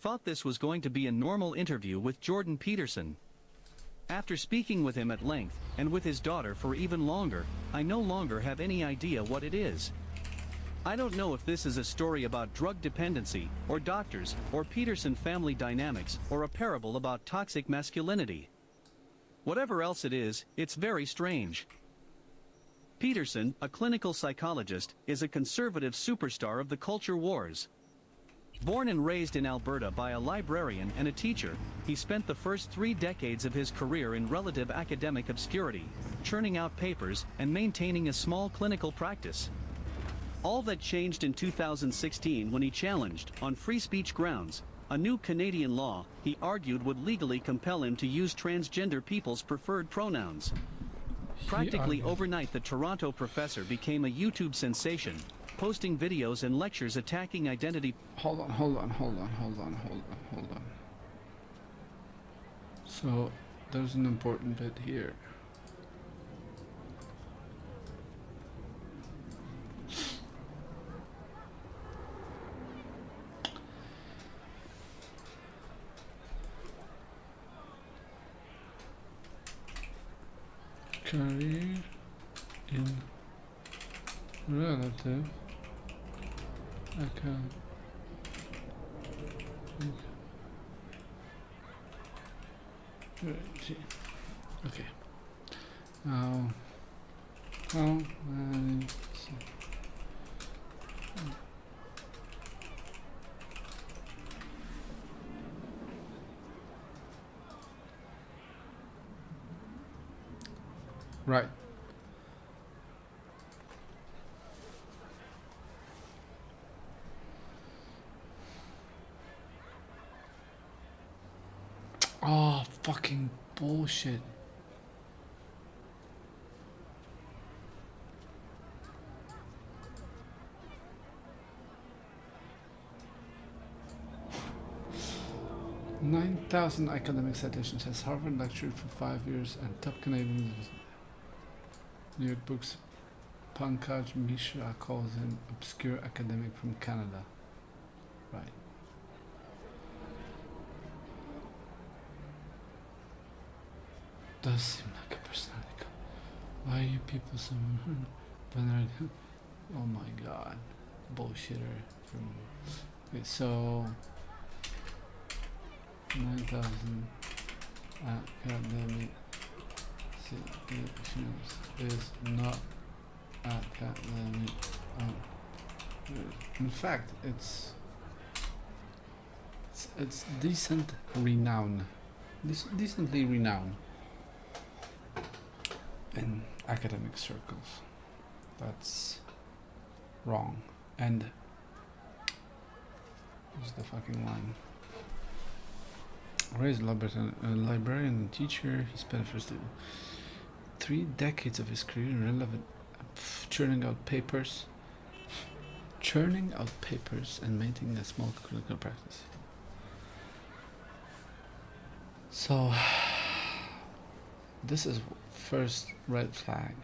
thought this was going to be a normal interview with Jordan Peterson. After speaking with him at length, and with his daughter for even longer, I no longer have any idea what it is. I don't know if this is a story about drug dependency, or doctors, or Peterson family dynamics, or a parable about toxic masculinity. Whatever else it is, it's very strange. Peterson, a clinical psychologist, is a conservative superstar of the culture wars. Born and raised in Alberta by a librarian and a teacher, he spent the first 3 decades of his career in relative academic obscurity, churning out papers and maintaining a small clinical practice. All that changed in 2016 when he challenged, on free speech grounds, a new Canadian law he argued would legally compel him to use transgender people's preferred pronouns. Practically overnight, the Toronto professor became a YouTube sensation, posting videos and lectures attacking identity. Hold on. So, there's an important bit here. Career in relative academic. Okay. Now, how many? Right. Oh, fucking bullshit. "9,000 academic citations, has Harvard lectured for 5 years, and top Canadian New York books. Pankaj Mishra calls him obscure academic from Canada." Right. Does seem like a personality. Why are you people so venerable? Oh my god. Bullshitter. Okay, so 9,000 academic citations is not academic. In fact, it's decent renown. Decently renowned in academic circles. That's wrong. And what's the fucking line? Raised a librarian and teacher, he spent the first 3 decades of his career in relevant churning out papers and maintaining a small clinical practice. So this is first red flag.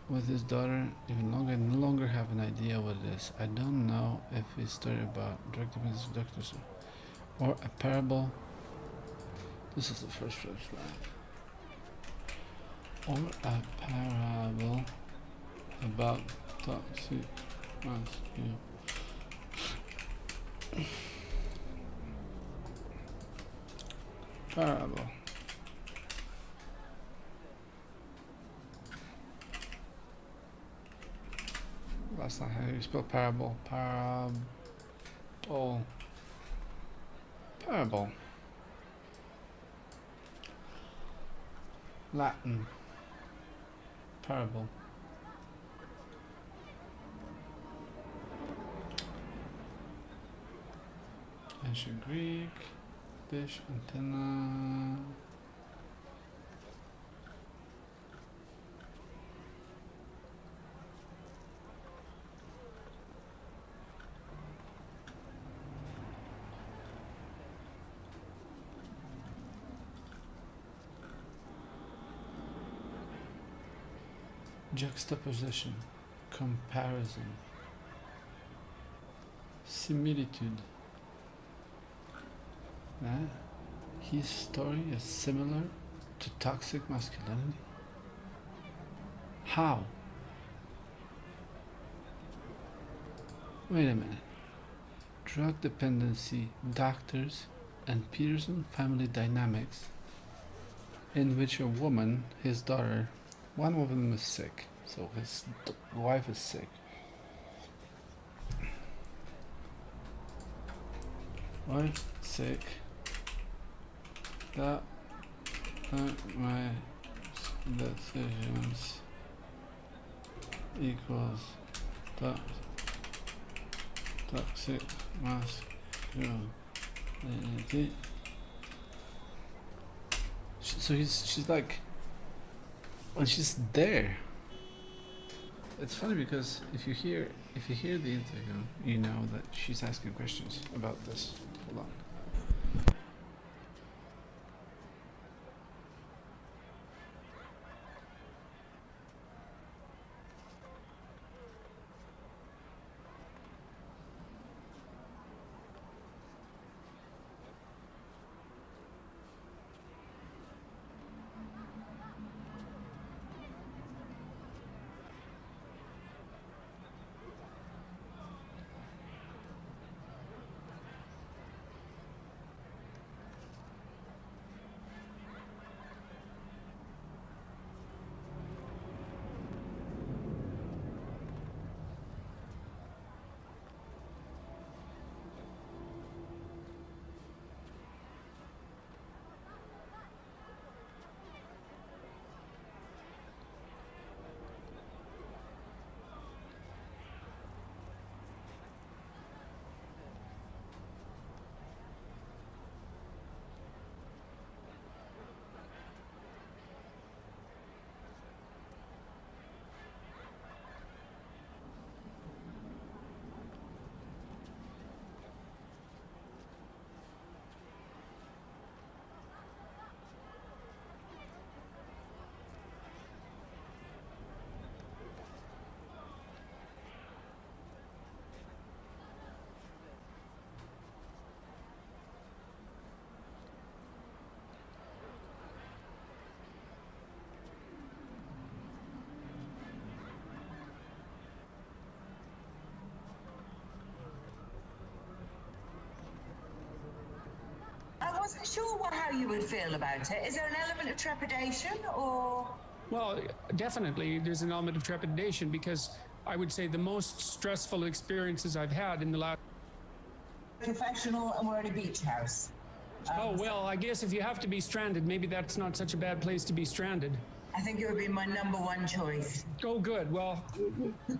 With his daughter, even longer, I no longer have an idea what it is. I don't know if it's a story about drug dependence doctors or a parable. This is the first red flag. Or a parable about toxic masculinity. Parable. That's not how you spell parable. Parable. Latin. Parable. Ancient Greek. Dish, antenna. Juxtaposition, comparison. Similitude. His story is similar to toxic masculinity. How? Wait a minute. Drug dependency, doctors, and Peterson family dynamics, in which a woman, his daughter, one of them is sick, so his wife is sick. Wife sick. That my decisions equals toxic masculinity. So she's like, when she's there. It's funny because if you hear the interview, you know that she's asking questions about this. Hold on. I wasn't sure how you would feel about it. Is there an element of trepidation or? Well, definitely there's an element of trepidation because I would say the most stressful experiences I've had in the last... Professional and we're at a beach house. Oh, well, I guess if you have to be stranded, maybe that's not such a bad place to be stranded. I think it would be my number one choice. Oh, good. Well,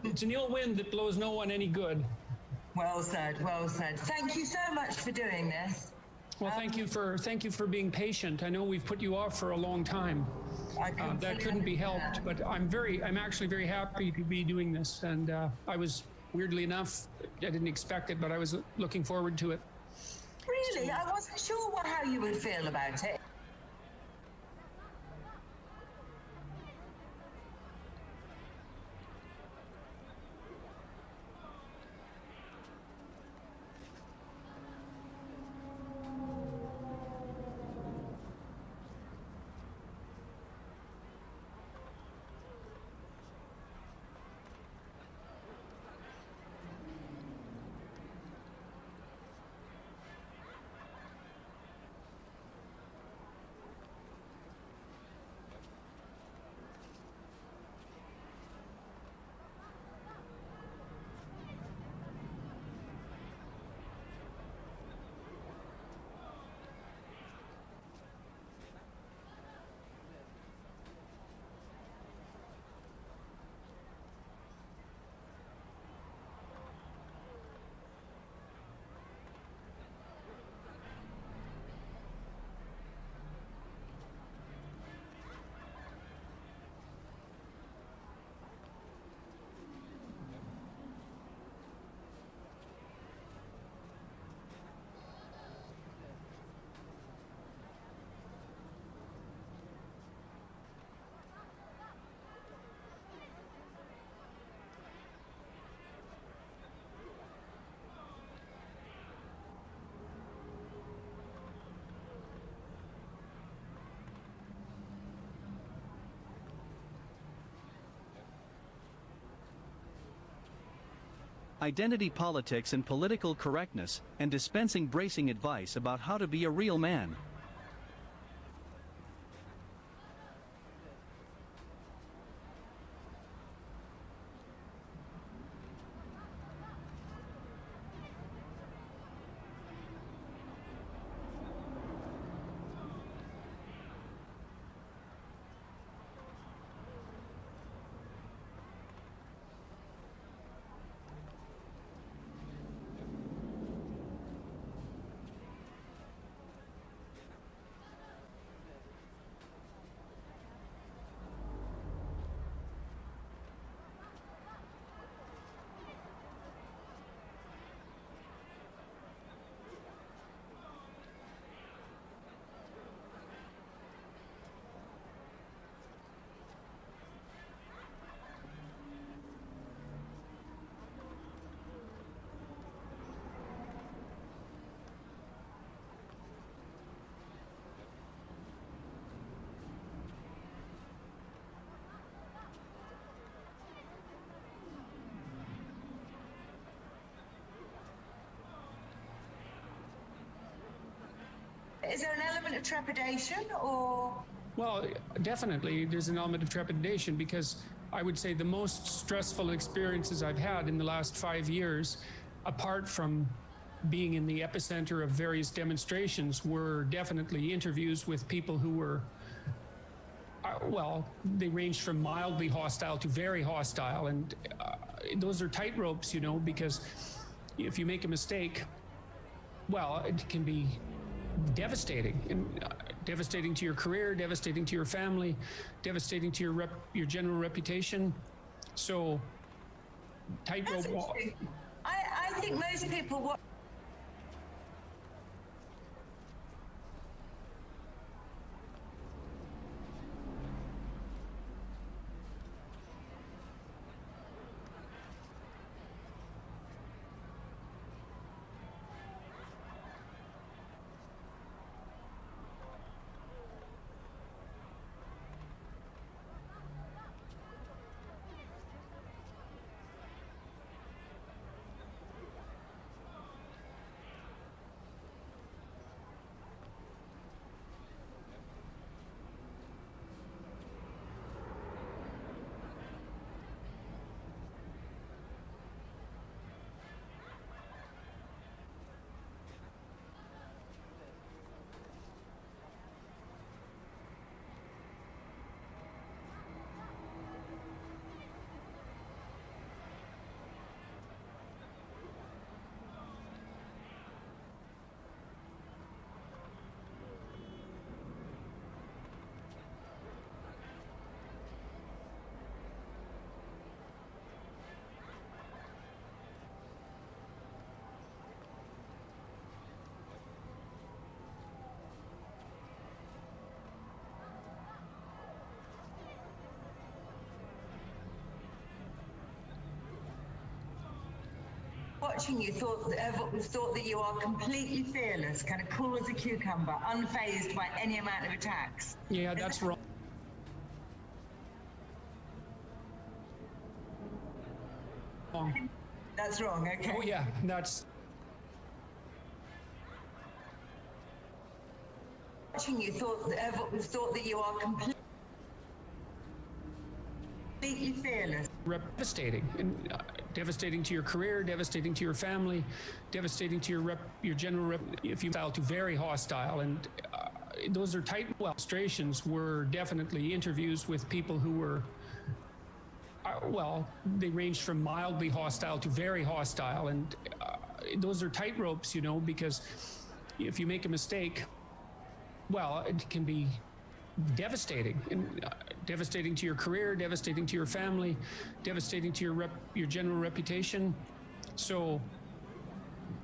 it's an ill wind that blows no one any good. Well said, well said. Thank you so much for doing this. Well, thank you for being patient. I know we've put you off for a long time. That couldn't be helped, but I'm actually very happy to be doing this. And I was, weirdly enough, I didn't expect it, but I was looking forward to it. Really? I wasn't sure how you would feel about it. identity politics and political correctness, and dispensing bracing advice about how to be a real man. Is there an element of trepidation, or? Well, definitely there's an element of trepidation, because I would say the most stressful experiences I've had in the last 5 years, apart from being in the epicenter of various demonstrations, were definitely interviews with people who were, well, they ranged from mildly hostile to very hostile. And those are tight ropes, you know, because if you make a mistake, well, it can be devastating, and devastating to your career, devastating to your family, devastating to your general reputation. So, tightrope. I think most people. Watching you thought that you are completely fearless, kind of cool as a cucumber, unfazed by any amount of attacks. Yeah, that's wrong. That's wrong. Okay. Oh yeah, that's. Watching you thought that you are completely fearless. Devastating, and devastating to your career, devastating to your family, devastating to your general rep. If you file to very hostile, and those are tight. Well, illustrations were definitely interviews with people who were. Well, they ranged from mildly hostile to very hostile, and those are tight ropes, you know, because if you make a mistake, well, it can be devastating, and devastating to your career, devastating to your family, devastating to your general reputation. So,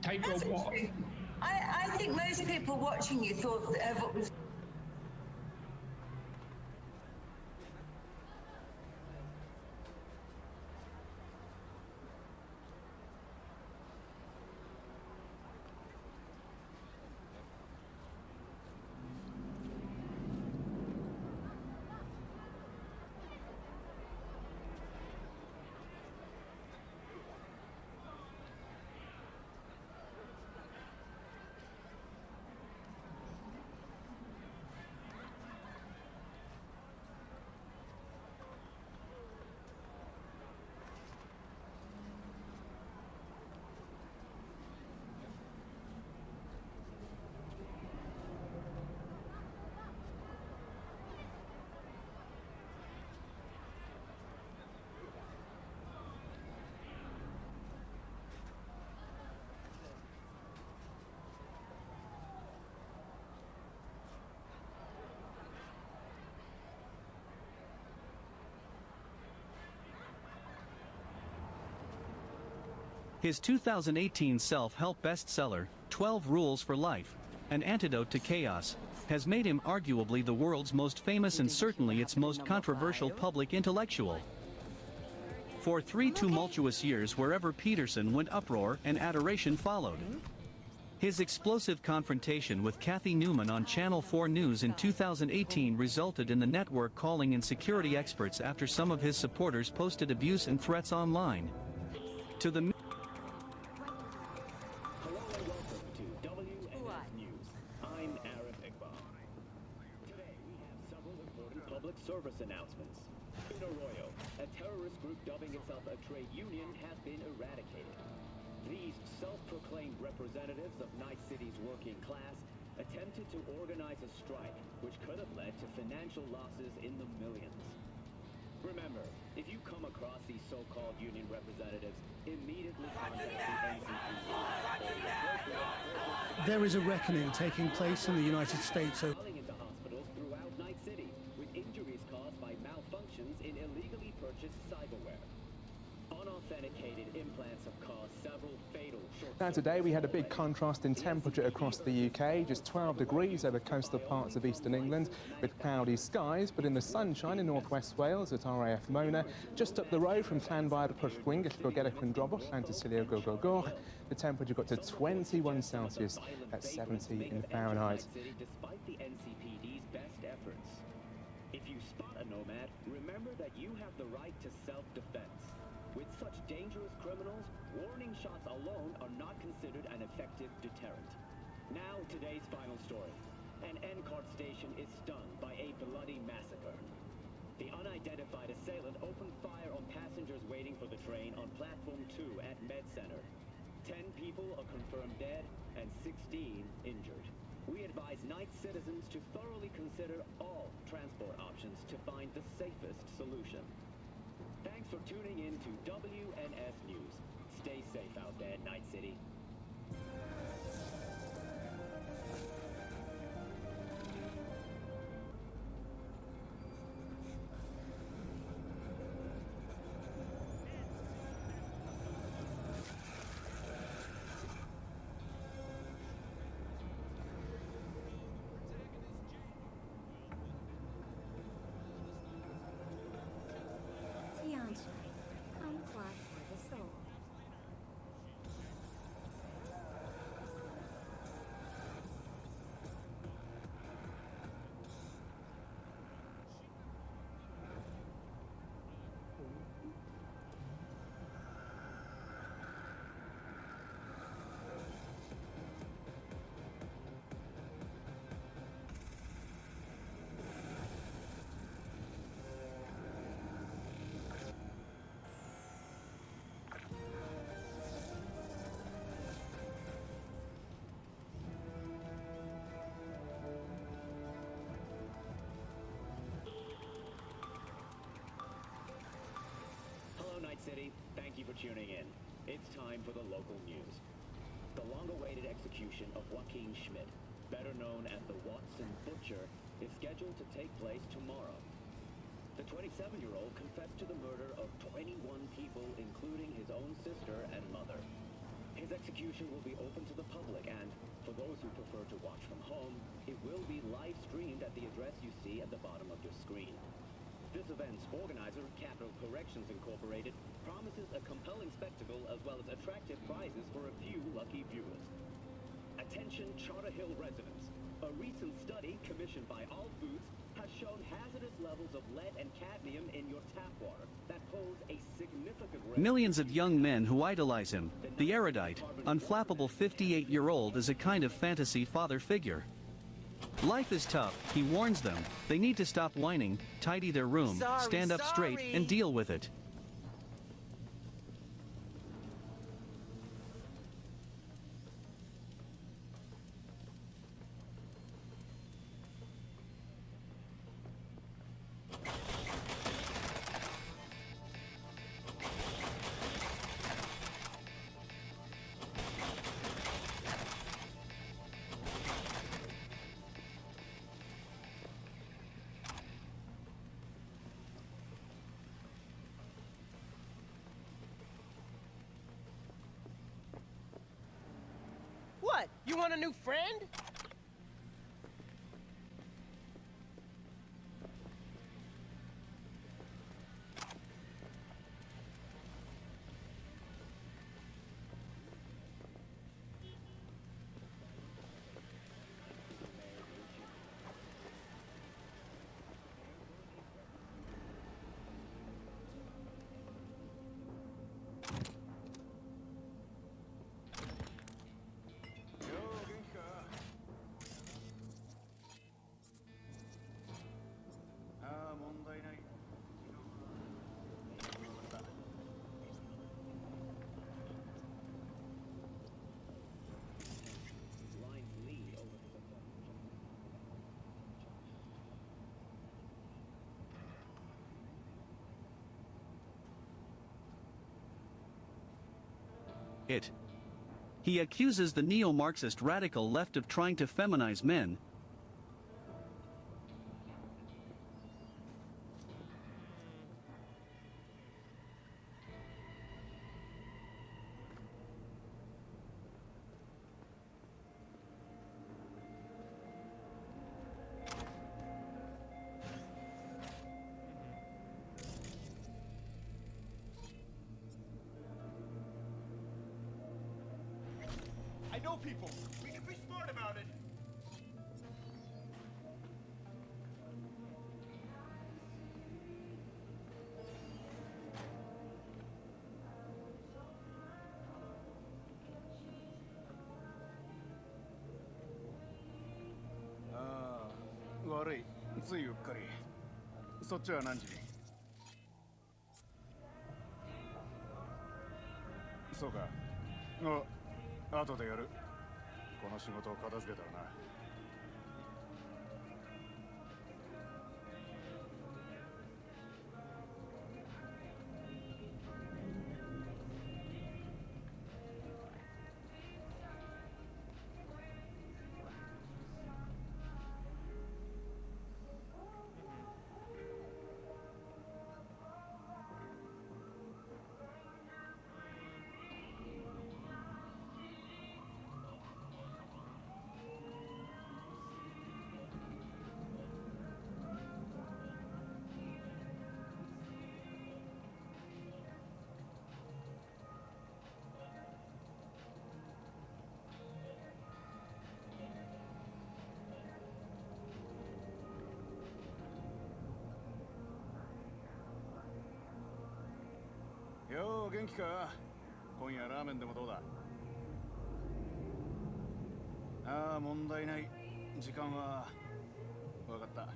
tightrope. I think most people watching you thought that His 2018 self-help bestseller, 12 Rules for Life, An Antidote to Chaos, has made him arguably the world's most famous and certainly its most controversial public intellectual. For 3 tumultuous years wherever Peterson went, uproar and adoration followed. His explosive confrontation with Kathy Newman on Channel 4 News in 2018 resulted in the network calling in security experts after some of his supporters posted abuse and threats online. To the Hello and welcome to WNS News. I'm Arif Iqbal. Today we have several important public service announcements. In Arroyo, a terrorist group dubbing itself a trade union has been eradicated. These self-proclaimed representatives of Night City's working class attempted to organize a strike, which could have led to financial losses in the millions. Remember, if you come across these so-called union representatives, immediately contact the NCPD. There is a reckoning taking place in the United States over Into hospitals throughout Night City, with injuries caused by malfunctions in illegally purchased cyberware. Unauthenticated implants have caused several fatal short-circuits. Now today we had a big contrast in temperature across the UK, just 12 degrees over coastal parts of eastern England with cloudy skies, but in the sunshine in northwest Wales at RAF Mona, just up the road from Llanfair Pwllgwyngyll, Gorgedec and Drobwll and Sicilio Gogogoch, the temperature got to 21 Celsius at 70 in Fahrenheit. Despite the NCPD's best efforts. If you spot a nomad, remember that you have the right to self-defense. With such dangerous criminals, warning shots alone are not considered an effective deterrent. Now, today's final story. An NCART station is stunned by a bloody massacre. The unidentified assailant opened fire on passengers waiting for the train on Platform 2 at Med Center. 10 people are confirmed dead and 16 injured. We advise Night citizens to thoroughly consider all transport options to find the safest solution. Thanks for tuning in to WNS News. Stay safe out there, Night City. Night City, thank you for tuning in. It's time for the local news. The long-awaited execution of Joaquin Schmidt, better known as the Watson Butcher, is scheduled to take place tomorrow. The 27-year-old confessed to the murder of 21 people, including his own sister and mother. His execution will be open to the public, and for those who prefer to watch from home, it will be live-streamed at the address you see at the bottom of your screen. This event's organizer, Capital Corrections Incorporated, promises a compelling spectacle as well as attractive prizes for a few lucky viewers. Attention Charter Hill residents. A recent study commissioned by All Foods has shown hazardous levels of lead and cadmium in your tap water that pose a significant risk. Millions of young men who idolize him, the erudite, unflappable 58-year-old, is a kind of fantasy father figure. Life is tough, he warns them. They need to stop whining, tidy their room, stand up straight, and deal with it. You want a new friend? He accuses the neo-Marxist radical left of trying to feminize men. I know people. We can be smart about it. Ah, 悪い。ついうっかり。そっちは何時に？そうか。後でやる。この仕事を片付けたらな。よう元気か？今夜ラーメンでもどうだ？ああ、問題ない。時間は分かった。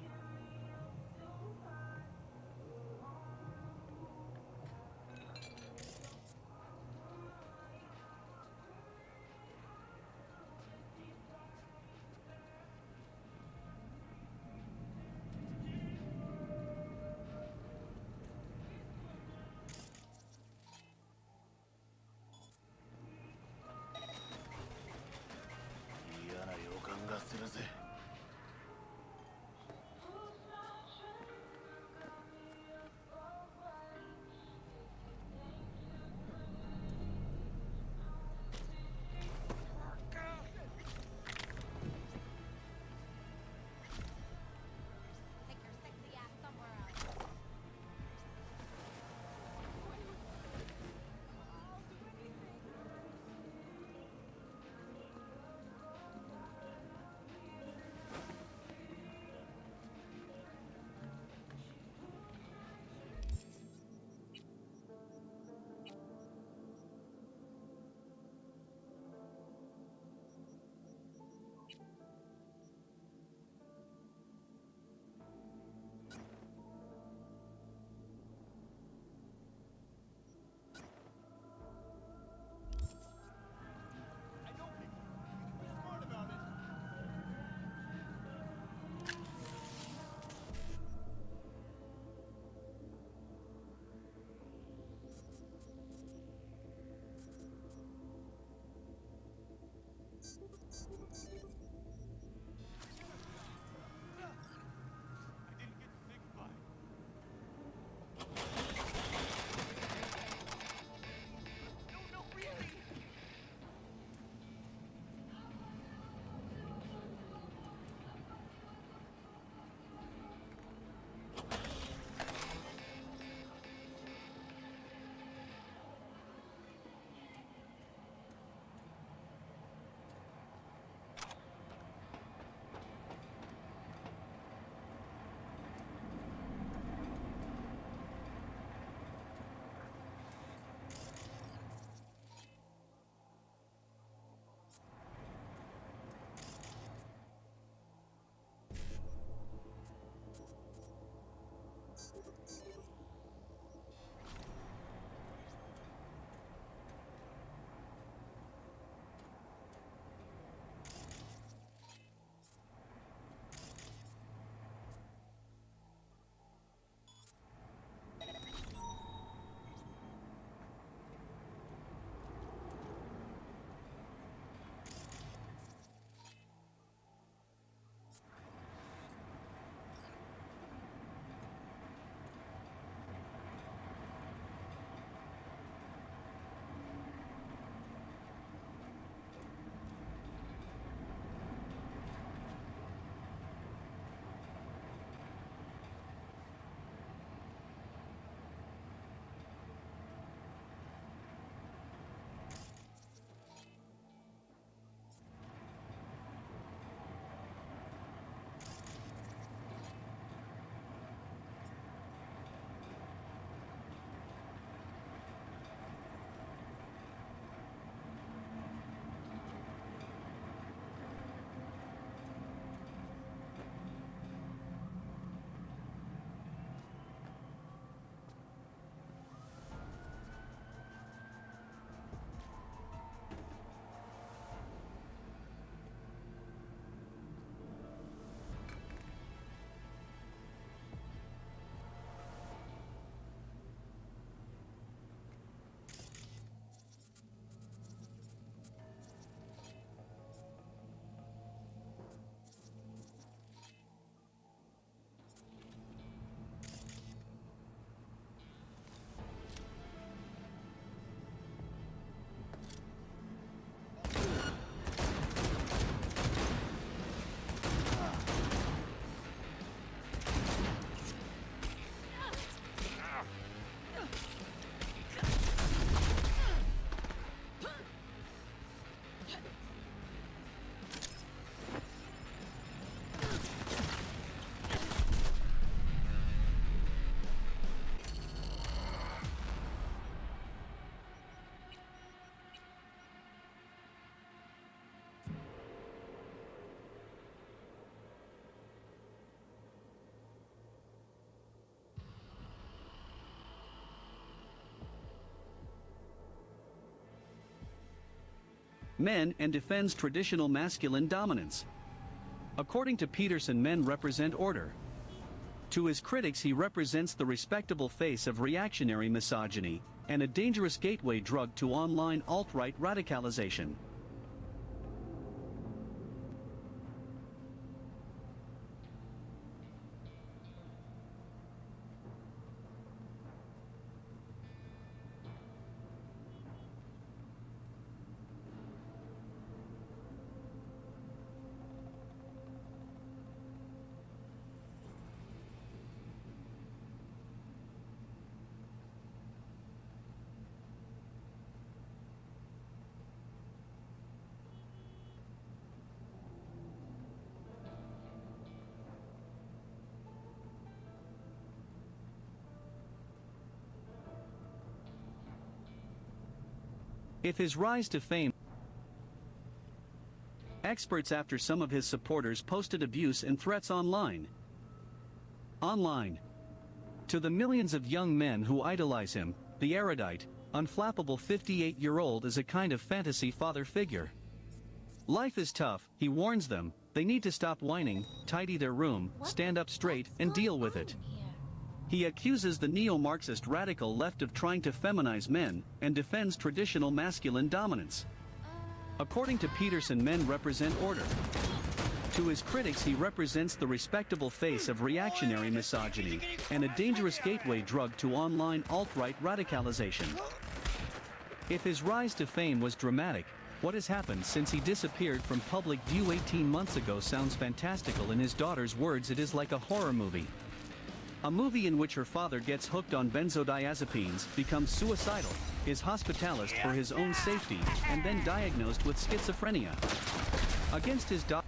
嫌な予感がするぜ。men and defends traditional masculine dominance. According to Peterson, men represent order. To his critics, he represents the respectable face of reactionary misogyny and a dangerous gateway drug to online alt-right radicalization. If his rise to fame, experts after some of his supporters posted abuse and threats online. To the millions of young men who idolize him, the erudite, unflappable 58-year-old is a kind of fantasy father figure. Life is tough, he warns them. They need to stop whining, tidy their room, stand up straight, and deal with it. He accuses the neo-Marxist radical left of trying to feminize men and defends traditional masculine dominance. According to Peterson, men represent order. To his critics, he represents the respectable face of reactionary misogyny and a dangerous gateway drug to online alt-right radicalization. If his rise to fame was dramatic, what has happened since he disappeared from public view 18 months ago sounds fantastical. In his daughter's words, it is like a horror movie. A movie in which her father gets hooked on benzodiazepines, becomes suicidal, is hospitalized for his own safety, and then diagnosed with schizophrenia. Against his daughter.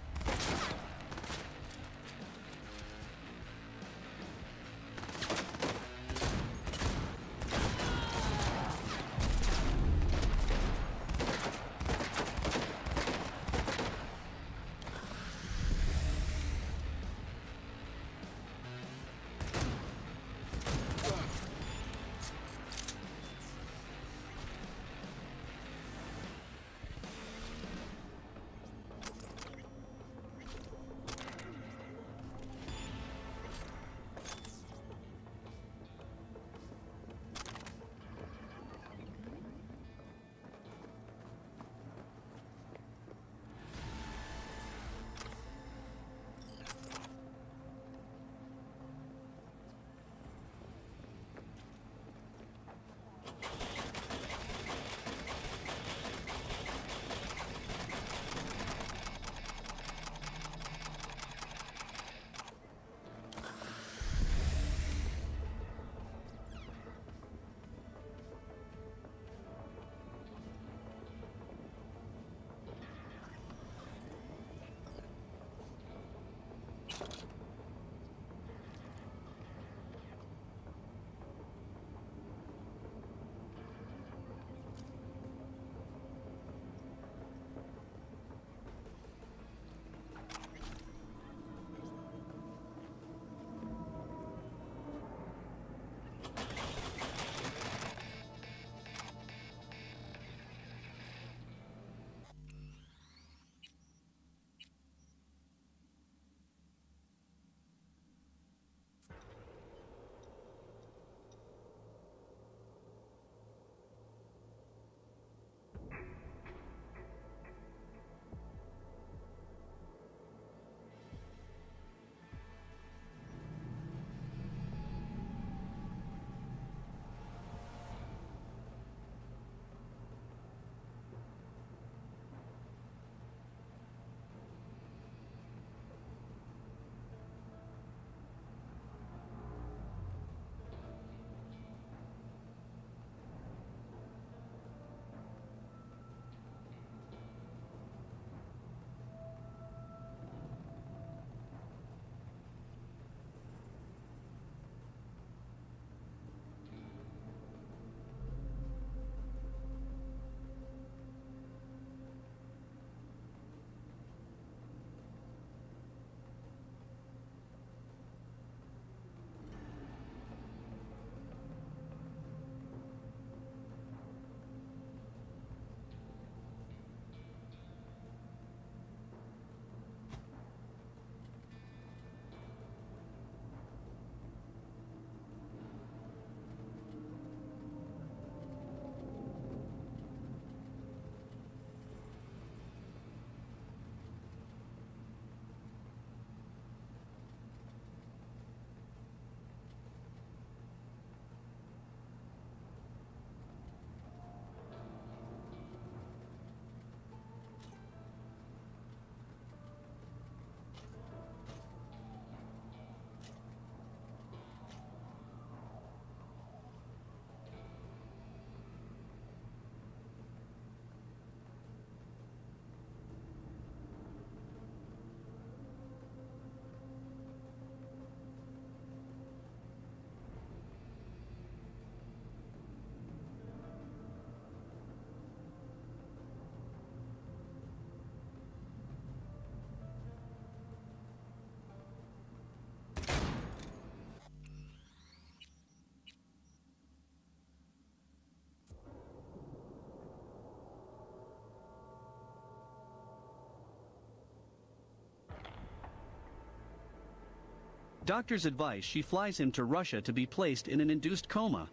Doctors advise she flies him to Russia to be placed in an induced coma.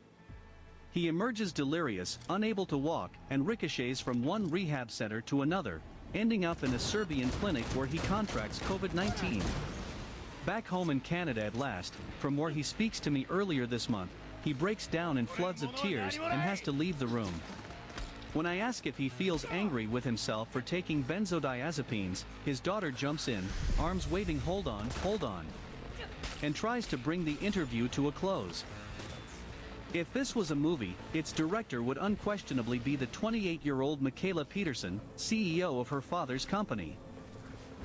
He emerges delirious, unable to walk, and ricochets from one rehab center to another, ending up in a Serbian clinic where he contracts COVID-19. Back home in Canada at last, from where he speaks to me earlier this month, he breaks down in floods of tears and has to leave the room. When I ask if he feels angry with himself for taking benzodiazepines, his daughter jumps in, arms waving hold on, and tries to bring the interview to a close. If this was a movie, its director would unquestionably be the 28-year-old Michaela Peterson, CEO of her father's company.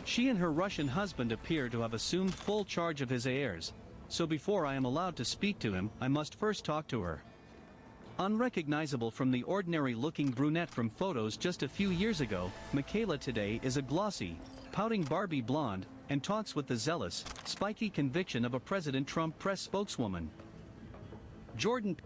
She and her Russian husband appear to have assumed full charge of his heirs, so before I am allowed to speak to him, I must first talk to her. Unrecognizable from the ordinary-looking brunette from photos just a few years ago, Michaela today is a glossy, pouting Barbie blonde, and talks with the zealous, spiky conviction of a President Trump press spokeswoman. Jordan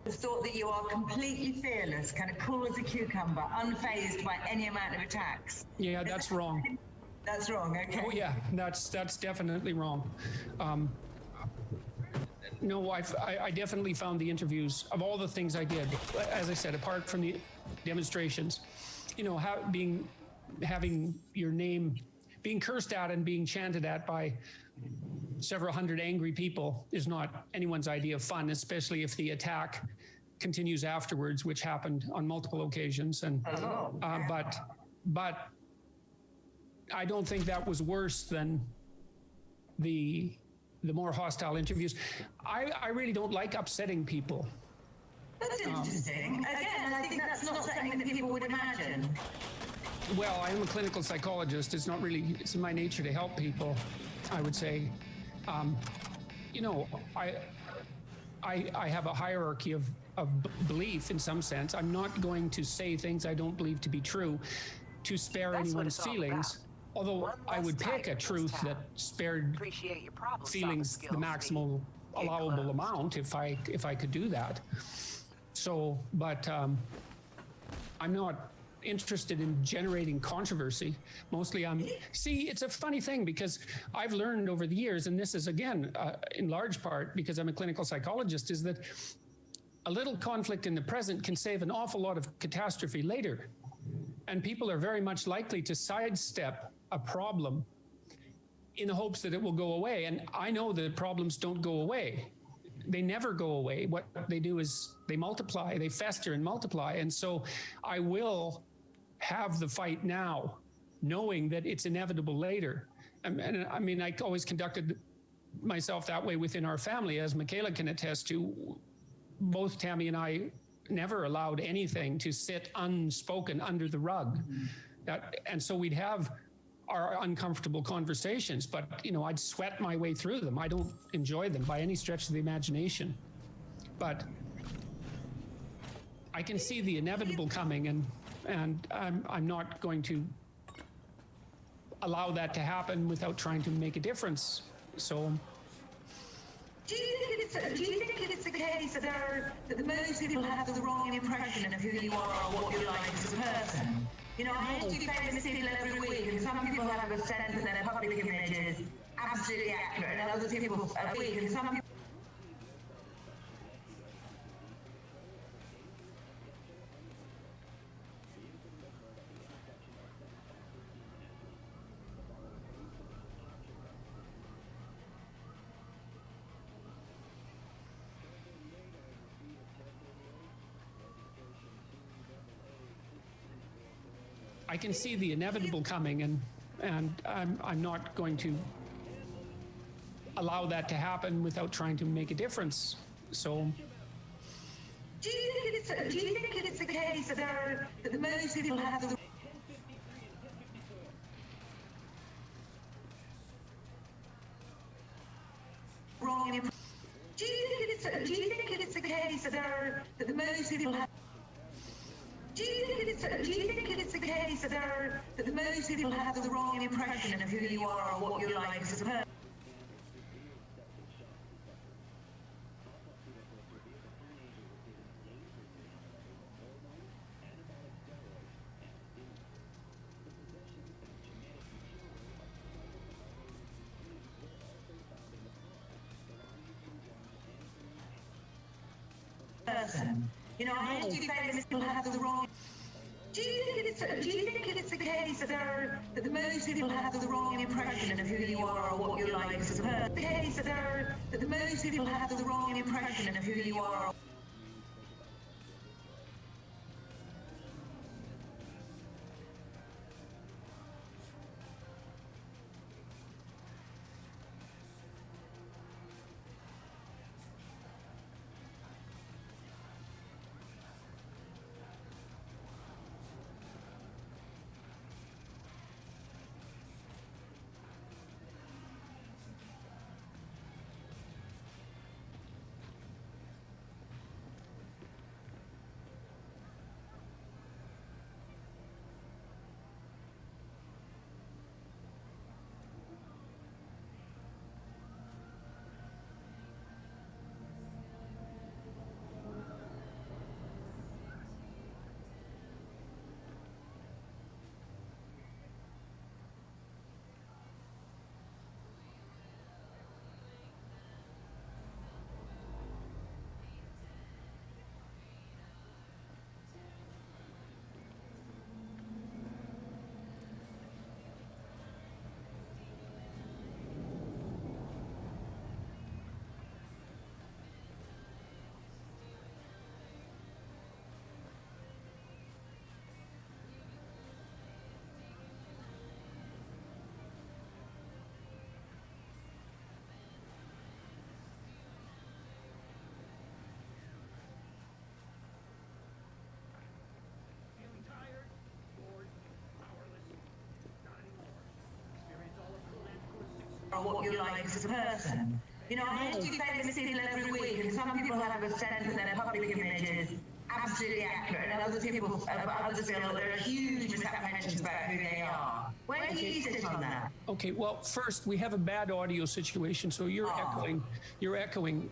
thought that you are completely fearless, kind of cool as a cucumber, unfazed by any amount of attacks. Yeah, that's wrong. That's wrong, okay. Oh yeah, that's definitely wrong. No, I definitely found the interviews, of all the things I did, as I said, apart from the demonstrations, you know, having your name being cursed at and being chanted at by several hundred angry people is not anyone's idea of fun, especially if the attack continues afterwards, which happened on multiple occasions. And but I don't think that was worse than the more hostile interviews. I really don't like upsetting people. That's interesting. Again, I think that's not something that people would imagine. Well, I am a clinical psychologist. It's not really, it's in my nature to help people, I would say. You know, I have a hierarchy of belief in some sense. I'm not going to say things I don't believe to be true to spare anyone's feelings. Although I would pick a truth that spared feelings the maximal allowable amount if I could do that. So, but I'm not interested in generating controversy. Mostly see, it's a funny thing because I've learned over the years, and this is again, in large part because I'm a clinical psychologist, is that a little conflict in the present can save an awful lot of catastrophe later. And people are very much likely to sidestep a problem in the hopes that it will go away. And I know that problems don't go away. They never go away. What they do is they multiply, they fester and multiply. And so I will have the fight now, knowing that it's inevitable later. And I mean, I always conducted myself that way within our family, as Michaela can attest to. Both Tammy and I never allowed anything to sit unspoken under the rug. And so we'd have our uncomfortable conversations, but you know, I'd sweat my way through them. I don't enjoy them by any stretch of the imagination, but I can see the inevitable coming, and I'm not going to allow that to happen without trying to make a difference. So. Do you think it's the case that most people have the wrong impression of who you are or what you're like as a person? You know, I interview famous people every week, and some people have a sense that their public image is absolutely accurate, and other people are weak, and some people. I can see the inevitable coming, and I'm not going to allow that to happen without trying to make a difference. So. Do you think it's the case that most people have the wrong impression? Do you think it's the case that most people have? Do you think it's the case that most people have the wrong impression of who you are or what you're like as a person? You know, I do famous people have the wrong. Do you think it's the case that most people have the wrong impression of who you are or what you're like as a person? The case that most people have the wrong impression of who you are. or what you're like as a person. You know, I do famous people every week, and some people have a sense that their public image is absolutely accurate, and others feel there are huge misapprehensions about who they are. Where do you sit on that? Okay, well, first, we have a bad audio situation, so you're echoing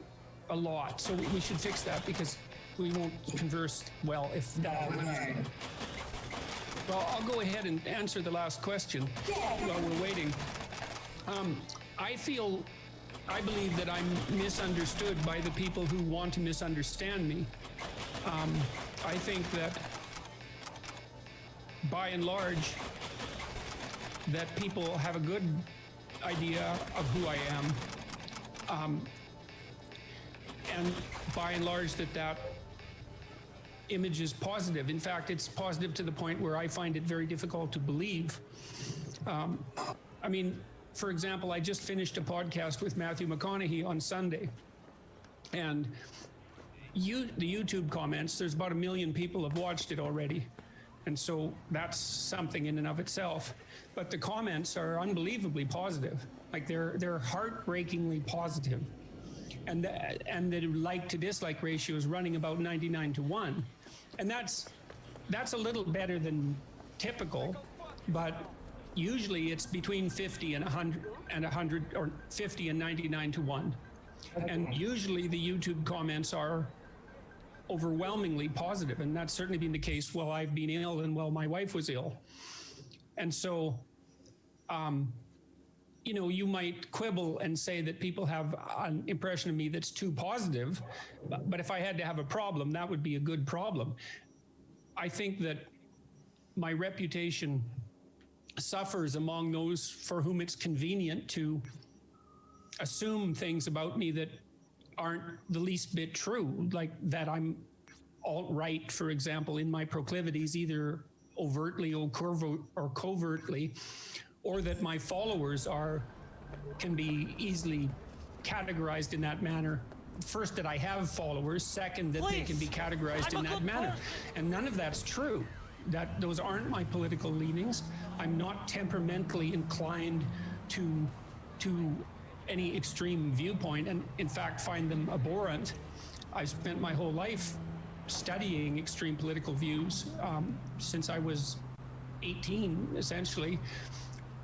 a lot. So we should fix that because we won't converse well if that happens. Well, I'll go ahead and answer the last question while we're waiting. I believe that I'm misunderstood by the people who want to misunderstand me. I think that, by and large, that people have a good idea of who I am. And by and large, that image is positive. In fact, it's positive to the point where I find it very difficult to believe. I mean, for example, I just finished a podcast with Matthew McConaughey on Sunday. And the YouTube comments, there's about 1 million people have watched it already. And so that's something in and of itself. But the comments are unbelievably positive. Like they're heartbreakingly positive. And the like to dislike ratio is running about 99-1. And that's a little better than typical, but usually it's between 50 and 100 or 50 and 99-1. And usually the YouTube comments are overwhelmingly positive, and that's certainly been the case while I've been ill and while my wife was ill. And so, you know, you might quibble and say that people have an impression of me that's too positive, but if I had to have a problem, that would be a good problem. I think that my reputation suffers among those for whom it's convenient to assume things about me that aren't the least bit true, like that I'm alt-right, for example, in my proclivities, either overtly or covertly, or that my followers can be easily categorized in that manner. First, that I have followers. Second, that they can be categorized in that manner. And none of that's true. Those aren't my political leanings. I'm not temperamentally inclined to any extreme viewpoint, and in fact find them abhorrent. I've spent my whole life studying extreme political views since I was 18, essentially.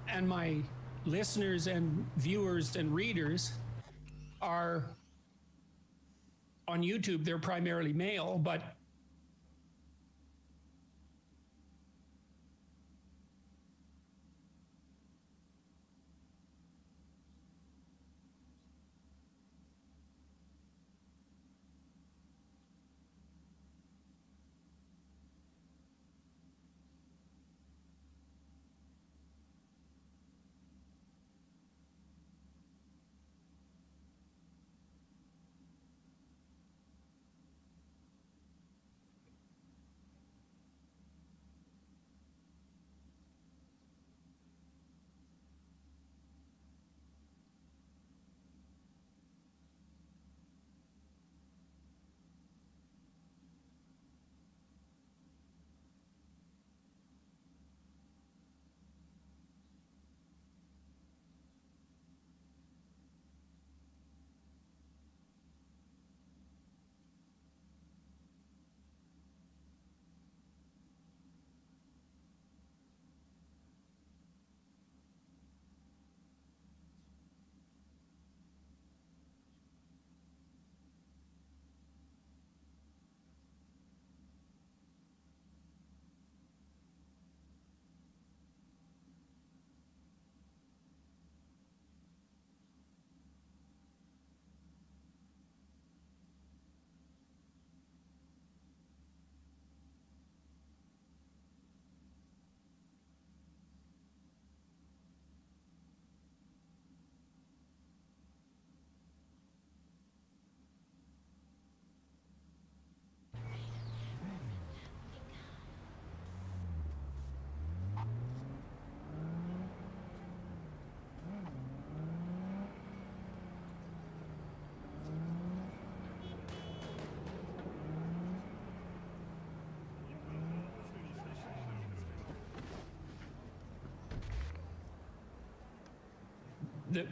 And my listeners and viewers and readers are on YouTube. They're primarily male, but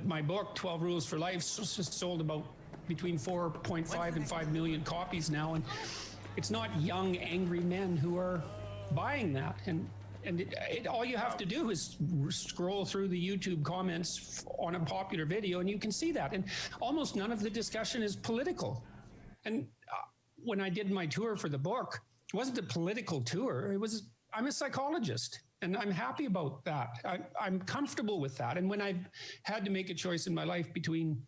my book, 12 Rules for Life, sold about between 4.5 and 5 million copies now. And it's not young, angry men who are buying that. And all you have to do is scroll through the YouTube comments on a popular video, and you can see that. And almost none of the discussion is political. And when I did my tour for the book, it wasn't a political tour. I'm a psychologist, and I'm happy about that. I'm comfortable with that. And when I've had to make a choice in my life between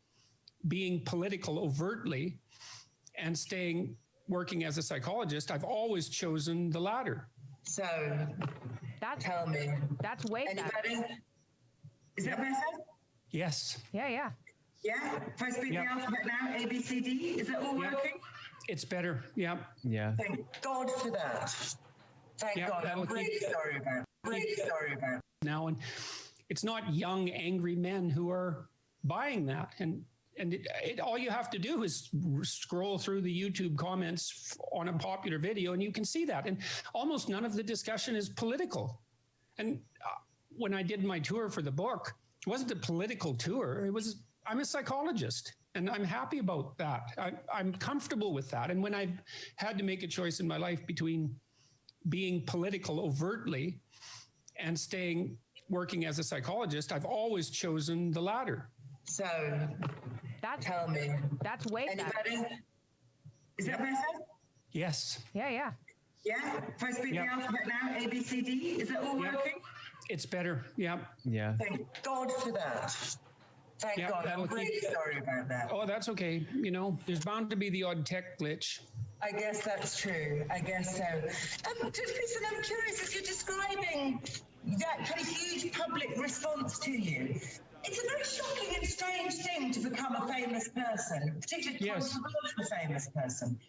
being political overtly and working as a psychologist, I've always chosen the latter. So, tell me. That's way better. Anybody? Is that better? Yes. Yeah. Yeah? First beat the alphabet now, A, B, C, D. Is it all working? It's better. Yeah. Thank God for that. Thank God. I'm really sorry about it. Now, and it's not young, angry men who are buying that. And all you have to do is scroll through the YouTube comments on a popular video, and you can see that. And almost none of the discussion is political. And when I did my tour for the book, it wasn't a political tour. I'm a psychologist, and I'm happy about that. I'm comfortable with that. And when I've had to make a choice in my life between being political overtly and working as a psychologist, I've always chosen the latter. So, tell me. That's way better. Anybody? Is that better? Yes. Yeah. Yeah? First beat the alphabet now, A, B, C, D. Is it all working? It's better. Yeah. Thank God for that. Thank God. I'm really sorry about that. Oh, that's okay. There's bound to be the odd tech glitch. I guess that's true. I guess so. Peterson, I'm curious, as you're describing that kind of huge public response to you, it's a very shocking and strange thing to become a famous person, particularly a famous person.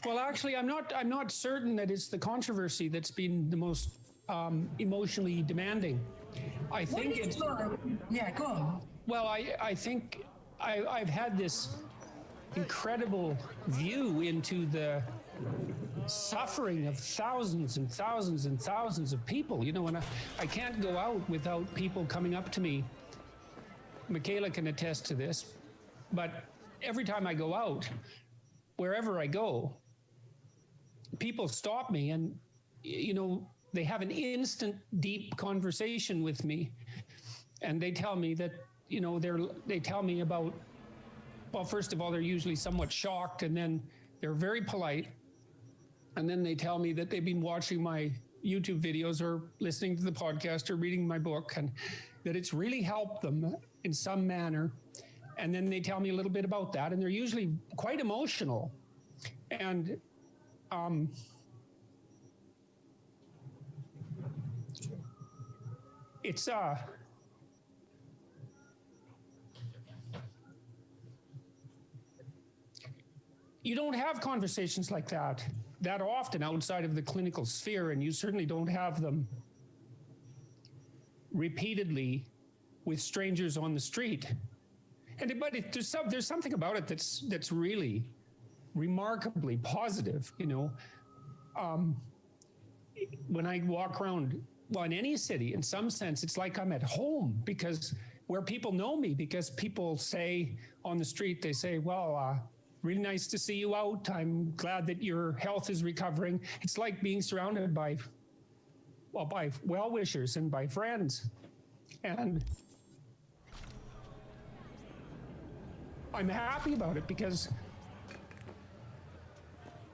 Well, actually, I'm not certain that it's the controversy that's been the most emotionally demanding. I think it's... Yeah, go on. Well, I think I've had this incredible view into the suffering of thousands and thousands and thousands of people, and I can't go out without people coming up to me. Michaela can attest to this, but every time I go out, wherever I go, people stop me and, they have an instant deep conversation with me, and they tell me that, they tell me about, well, first of all, they're usually somewhat shocked, and then they're very polite. And then they tell me that they've been watching my YouTube videos or listening to the podcast or reading my book, and that it's really helped them in some manner. And then they tell me a little bit about that, and they're usually quite emotional. And it's you don't have conversations like that often outside of the clinical sphere, and you certainly don't have them repeatedly with strangers on the street. But there's something about it that's really remarkably positive. When I walk around, well, in any city, in some sense, it's like I'm at home, because where people know me, because people say on the street, they say, well, really nice to see you out. I'm glad that your health is recovering. It's like being surrounded by well-wishers and by friends. And I'm happy about it because,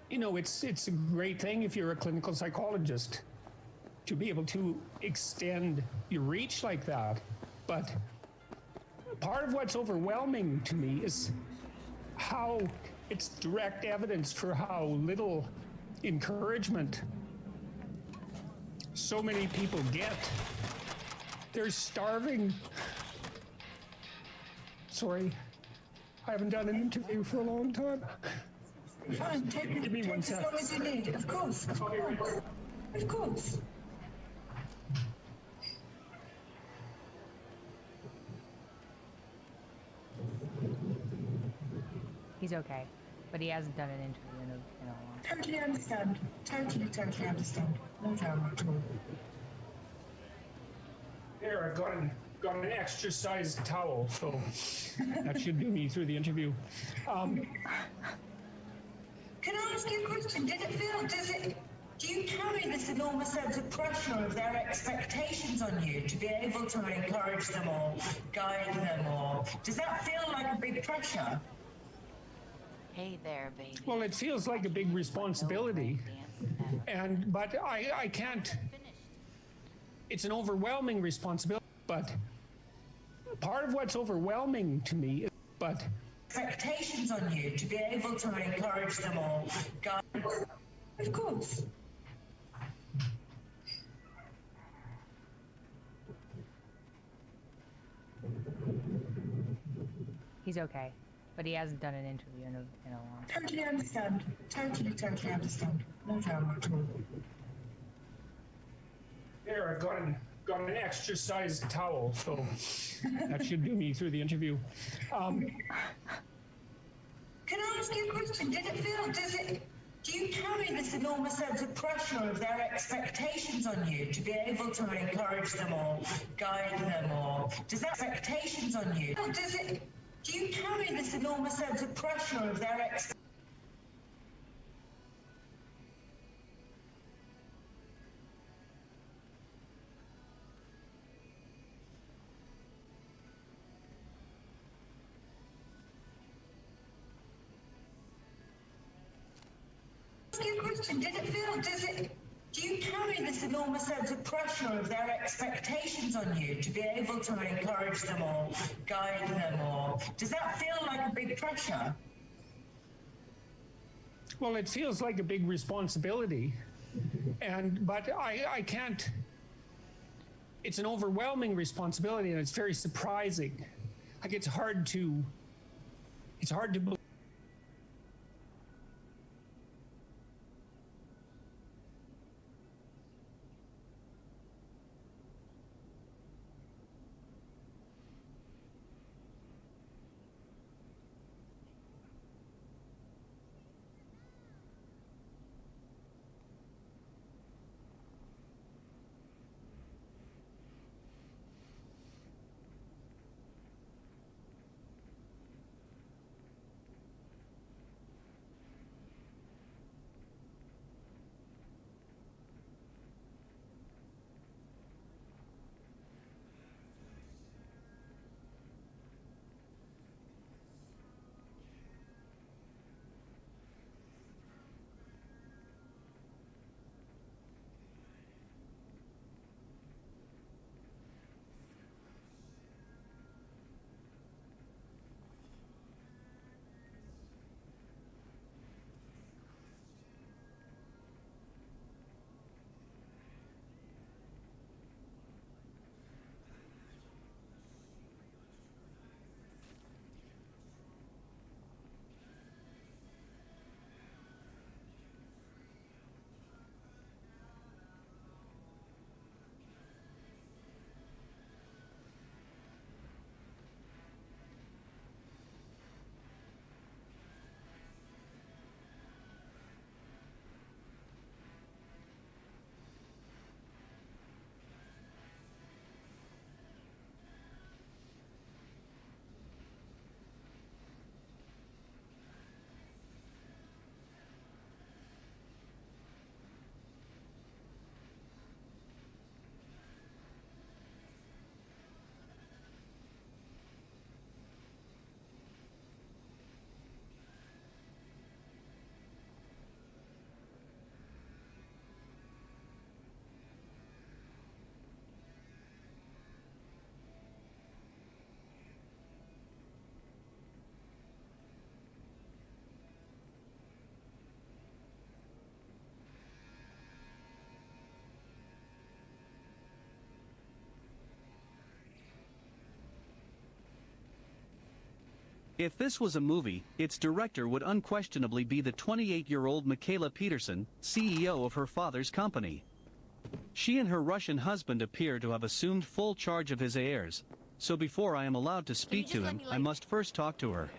it's a great thing if you're a clinical psychologist to be able to extend your reach like that. But part of what's overwhelming to me is how it's direct evidence for how little encouragement so many people get. They're starving. Sorry, I haven't done an interview for a long time. Fine, give me 1 second. As long as you need. Of course. Of course. He's okay, but he hasn't done an interview in a long time. Totally understand. Totally understand. No drama at all. There, I got got an extra sized towel, so that should do me through the interview. Can I ask you a question? Do you carry this enormous sense of pressure of their expectations on you to be able to encourage them or guide them, or does that feel like a big pressure? Hey there, baby. Well, it feels like a big responsibility, but I can't. It's an overwhelming responsibility, but part of what's overwhelming to me is, expectations on you to be able to encourage them or guide them. Of course. He's okay, but he hasn't done an interview in a long time. Totally understand. Totally understand. No drama at all. There, I've got an extra sized towel, so that should do me through the interview. Can I ask you a question? Do you carry this enormous sense of pressure of their expectations on you to be able to encourage them or guide them, or does that expectations on you? Do you carry this enormous sense of pressure of their expectations? Do you carry this enormous sense of pressure of their expectations on you to be able to encourage them or guide them, or does that feel like a big pressure? Well, it feels like a big responsibility, but I can't. It's an overwhelming responsibility, and it's very surprising. Like it's hard to believe. If this was a movie, its director would unquestionably be the 28-year-old Michaela Peterson, CEO of her father's company. She and her Russian husband appear to have assumed full charge of his heirs, so before I am allowed to speak to him, I must first talk to her.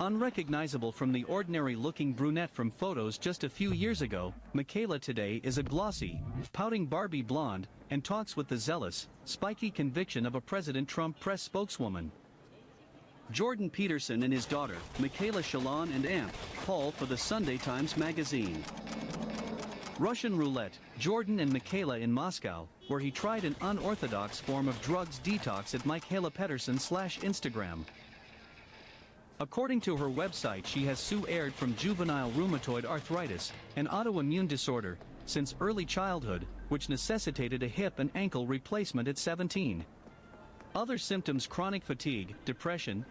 Unrecognizable from the ordinary-looking brunette from photos just a few years ago, Michaela today is a glossy, pouting Barbie blonde, and talks with the zealous, spiky conviction of a President Trump press spokeswoman. Jordan Peterson and his daughter, Michaela Shalon and Amp, call for the Sunday Times magazine. Russian roulette, Jordan and Michaela in Moscow, where he tried an unorthodox form of drugs detox at Michaela Peterson/Instagram. According to her website, she has suffered from juvenile rheumatoid arthritis, an autoimmune disorder, since early childhood, which necessitated a hip and ankle replacement at 17. Other symptoms: chronic fatigue, depression,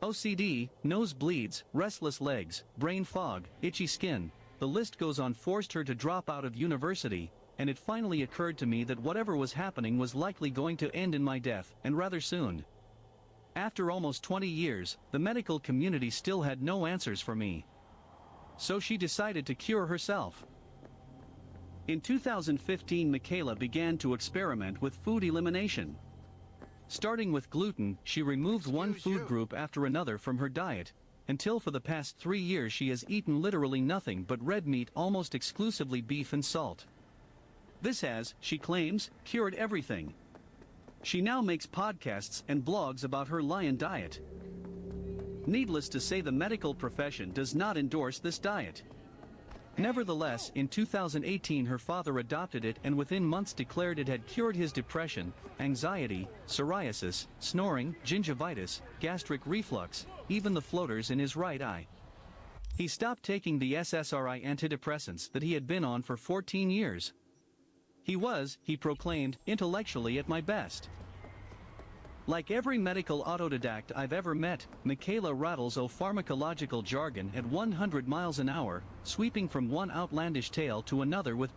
OCD, nosebleeds, restless legs, brain fog, itchy skin, the list goes on, forced her to drop out of university, and it finally occurred to me that whatever was happening was likely going to end in my death, and rather soon. After almost 20 years, the medical community still had no answers for me. So she decided to cure herself. In 2015, Michaela began to experiment with food elimination. Starting with gluten, she removed one food group after another from her diet, until for the past 3 years she has eaten literally nothing but red meat, almost exclusively beef and salt. This has, she claims, cured everything. She now makes podcasts and blogs about her lion diet. Needless to say, the medical profession does not endorse this diet. Nevertheless, in 2018 her father adopted it and within months declared it had cured his depression, anxiety, psoriasis, snoring, gingivitis, gastric reflux, even the floaters in his right eye. He stopped taking the SSRI antidepressants that he had been on for 14 years. He was, he proclaimed, intellectually at my best. Like every medical autodidact I've ever met, Michaela rattles pharmacological jargon at 100 miles an hour, sweeping from one outlandish tale to another with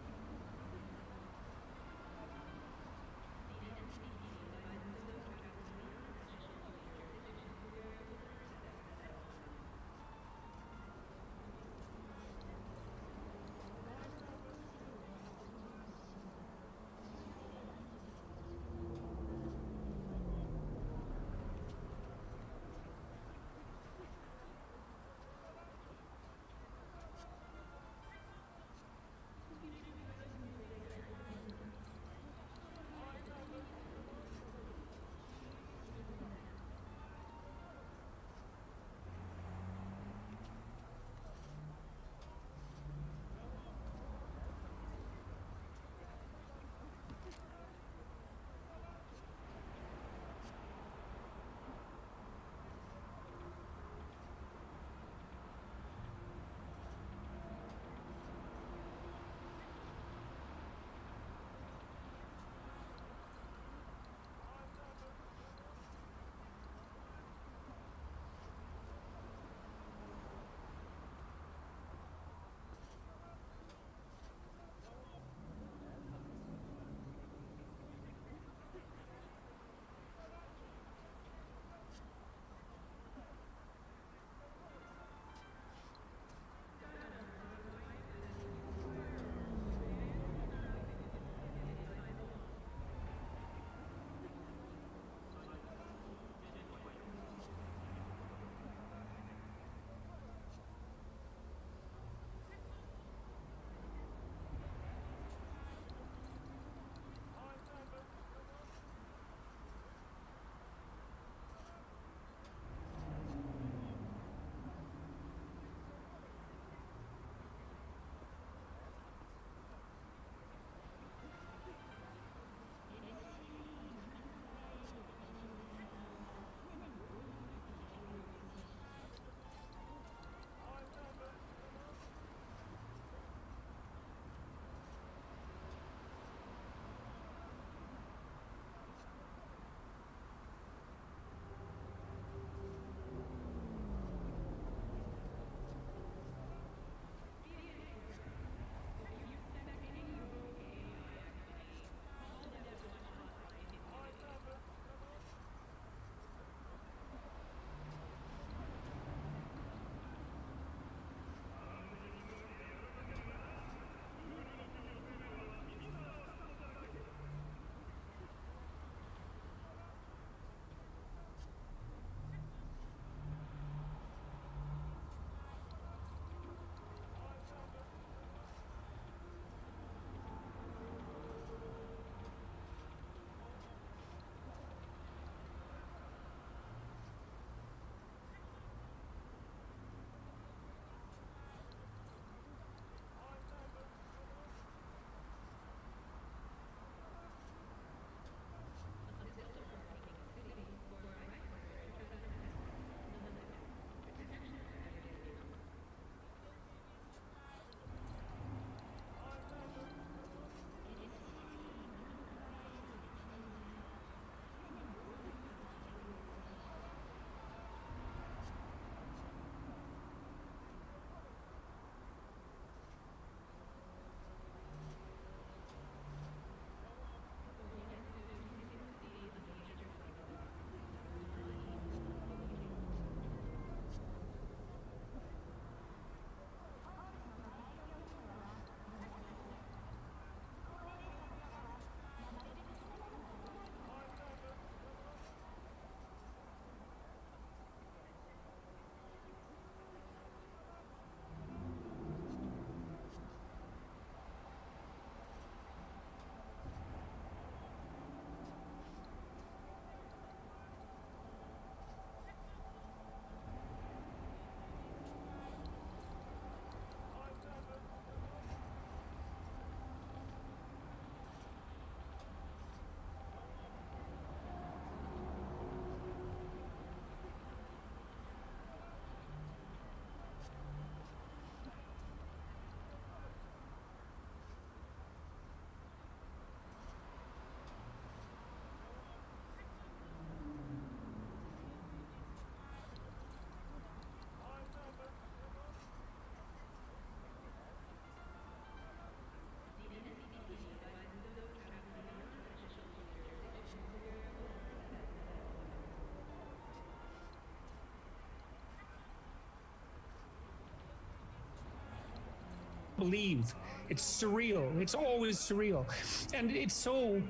believe. It's surreal. It's always surreal. And it's so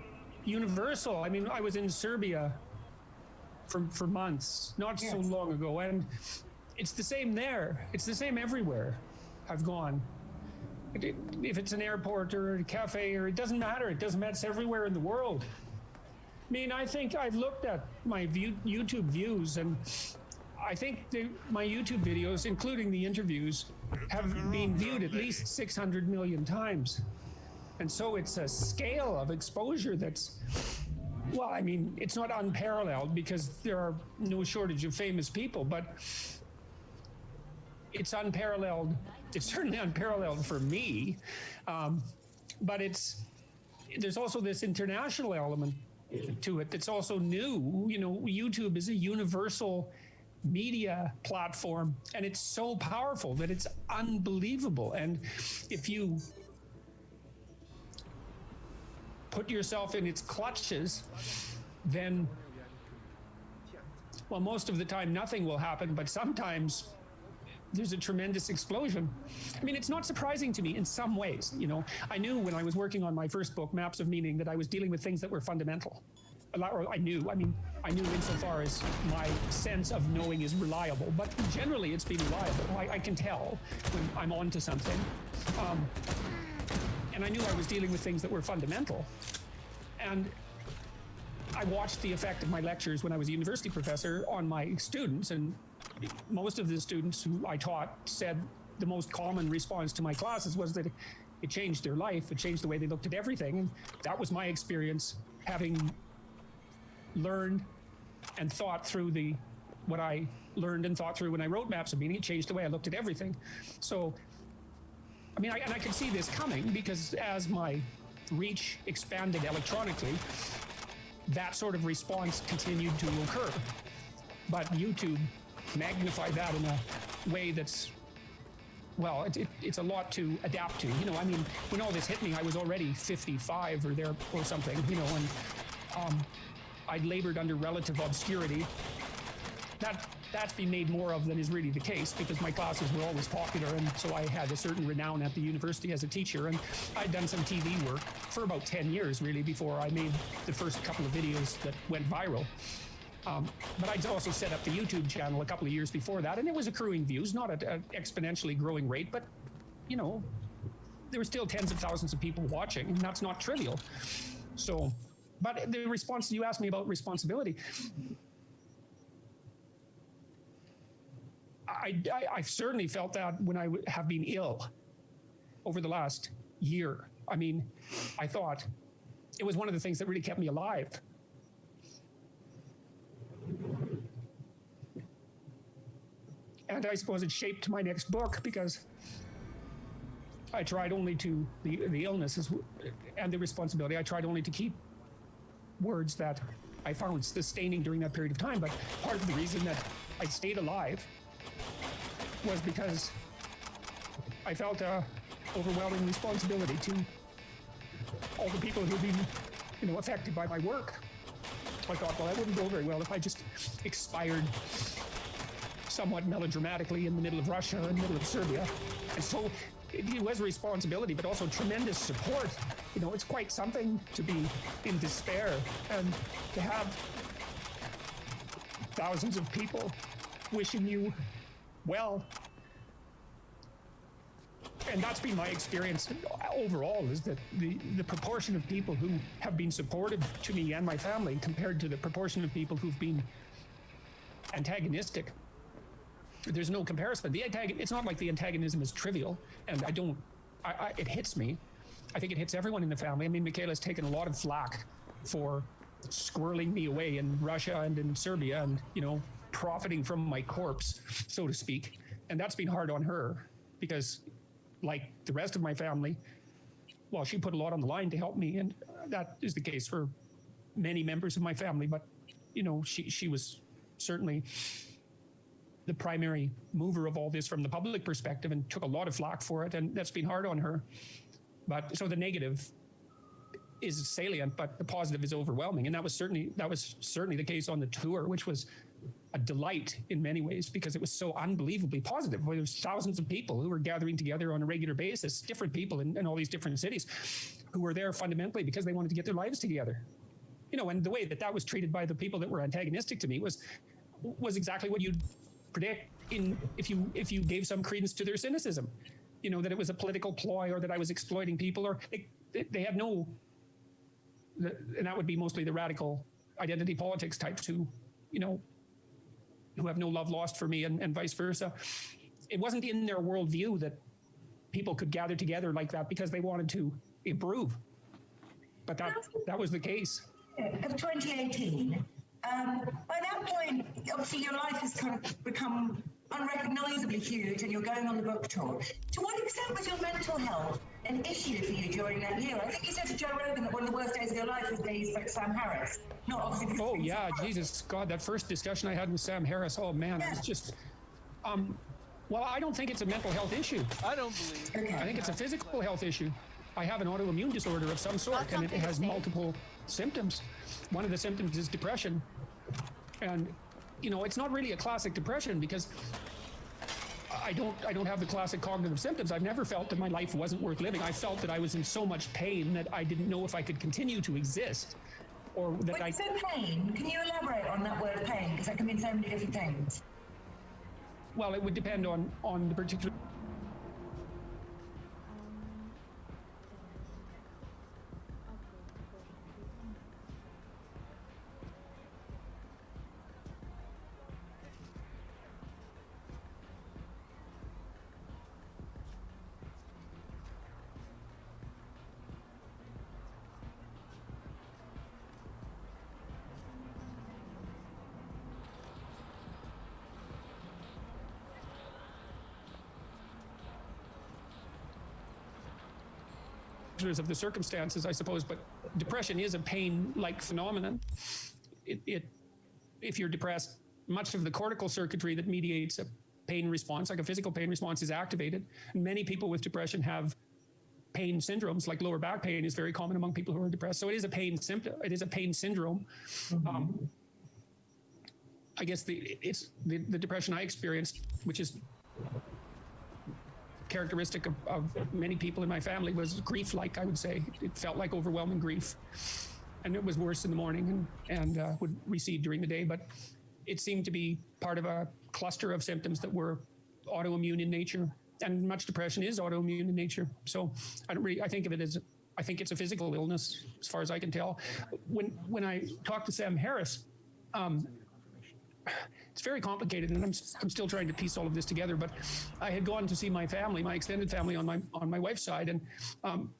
universal. I mean, I was in Serbia for months, not so long ago, and it's the same there. It's the same everywhere I've gone. If it's an airport or a cafe, or it doesn't matter. It doesn't matter. It's everywhere in the world. I mean, I think I've looked at my YouTube views, and I think my YouTube videos, including the interviews, have been viewed at least 600 million times. And so it's a scale of exposure that's, well, I mean, it's not unparalleled because there are no shortage of famous people, but it's unparalleled. It's certainly unparalleled for me. But there's also this international element to it that's also new. You know, YouTube is a universal media platform, and it's so powerful that it's unbelievable. And if you put yourself in its clutches, then, well, most of the time nothing will happen, but sometimes there's a tremendous explosion. I mean, it's not surprising to me in some ways. You know, I knew when I was working on my first book, Maps of Meaning, that I was dealing with things that were fundamental. I knew insofar as my sense of knowing is reliable, but generally it's been reliable. I can tell when I'm onto something. And I knew I was dealing with things that were fundamental. And I watched the effect of my lectures when I was a university professor on my students, and most of the students who I taught said the most common response to my classes was that it changed their life, it changed the way they looked at everything. And that was my experience, having learned and thought through what I learned and thought through when I wrote Maps of Meaning. It changed the way I looked at everything. So, I mean, I could see this coming, because as my reach expanded electronically, that sort of response continued to occur. But YouTube magnified that in a way that's, well, it's a lot to adapt to. You know, I mean, when all this hit me, I was already 55 or there or something, you know, and I'd labored under relative obscurity. That's been made more of than is really the case, because my classes were always popular, and so I had a certain renown at the university as a teacher, and I'd done some TV work for about 10 years, really, before I made the first couple of videos that went viral. But I'd also set up the YouTube channel a couple of years before that, and it was accruing views, not at an exponentially growing rate, but, you know, there were still tens of thousands of people watching, and that's not trivial. So, but the response, you asked me about responsibility. I've certainly felt that when I have been ill over the last year. I mean, I thought it was one of the things that really kept me alive. And I suppose it shaped my next book, because I tried only to, the illness and the responsibility, I tried only to keep words that I found sustaining during that period of time. But part of the reason that I stayed alive was because I felt overwhelming responsibility to all the people who've been, you know, affected by my work. I thought, well, that wouldn't go very well if I just expired somewhat melodramatically in the middle of Russia, in the middle of Serbia. And so it was responsibility, but also tremendous support. You know, it's quite something to be in despair and to have thousands of people wishing you well. And that's been my experience overall, is that the proportion of people who have been supportive to me and my family compared to the proportion of people who've been antagonistic, there's no comparison. It's not like the antagonism is trivial, and it hits me. I think it hits everyone in the family. I mean, Michaela's taken a lot of flack for squirreling me away in Russia and in Serbia, and, you know, profiting from my corpse, so to speak. And that's been hard on her, because like the rest of my family, well, she put a lot on the line to help me, and that is the case for many members of my family. But, you know, she was certainly the primary mover of all this from the public perspective, and took a lot of flack for it, and that's been hard on her. But so the negative is salient, but the positive is overwhelming, and that was certainly the case on the tour, which was a delight in many ways because it was so unbelievably positive. There was thousands of people who were gathering together on a regular basis, different people in all these different cities who were there fundamentally because they wanted to get their lives together. You know, and the way that was treated by the people that were antagonistic to me was exactly what you'd predict if you gave some credence to their cynicism. You know, that it was a political ploy or that I was exploiting people, or they have no, and that would be mostly the radical identity politics types who, you know, who have no love lost for me and vice versa. It wasn't in their worldview that people could gather together like that because they wanted to improve. But that was the case. Of 2018, by that point, obviously your life has kind of become unrecognisably huge and you're going on the book tour. To what extent was your mental health an issue for you during that year? I think you said to Joe Rogan that one of the worst days of your life was days like Sam Harris. Not obviously. Oh yeah, Jesus God, that first discussion I had with Sam Harris, oh man, it was just, well, I don't think it's a mental health issue. I don't believe. Okay. I think it's a physical health issue. I have an autoimmune disorder of some sort, and it has multiple symptoms. One of the symptoms is depression. And, you know, it's not really a classic depression because I don't have the classic cognitive symptoms. I've never felt that my life wasn't worth living. I felt that I was in so much pain that I didn't know if I could continue to exist. Or that when you say pain, can you elaborate on that word pain? Because that can mean so many different things. Well, it would depend on the particular. Of the circumstances, I suppose, but depression is a pain-like phenomenon. If you're depressed, much of the cortical circuitry that mediates a pain response, like a physical pain response, is activated. And many people with depression have pain syndromes, like lower back pain is very common among people who are depressed. So it is a pain symptom. It is a pain syndrome. Mm-hmm. I guess the depression I experienced, which is characteristic of many people in my family, was grief-like, I would say. It felt like overwhelming grief. And it was worse in the morning and would recede during the day. But it seemed to be part of a cluster of symptoms that were autoimmune in nature. And much depression is autoimmune in nature. So I think of it as, I think it's a physical illness, as far as I can tell. When I talked to Sam Harris, it's very complicated, and I'm still trying to piece all of this together. But I had gone to see my family, my extended family on my wife's side, and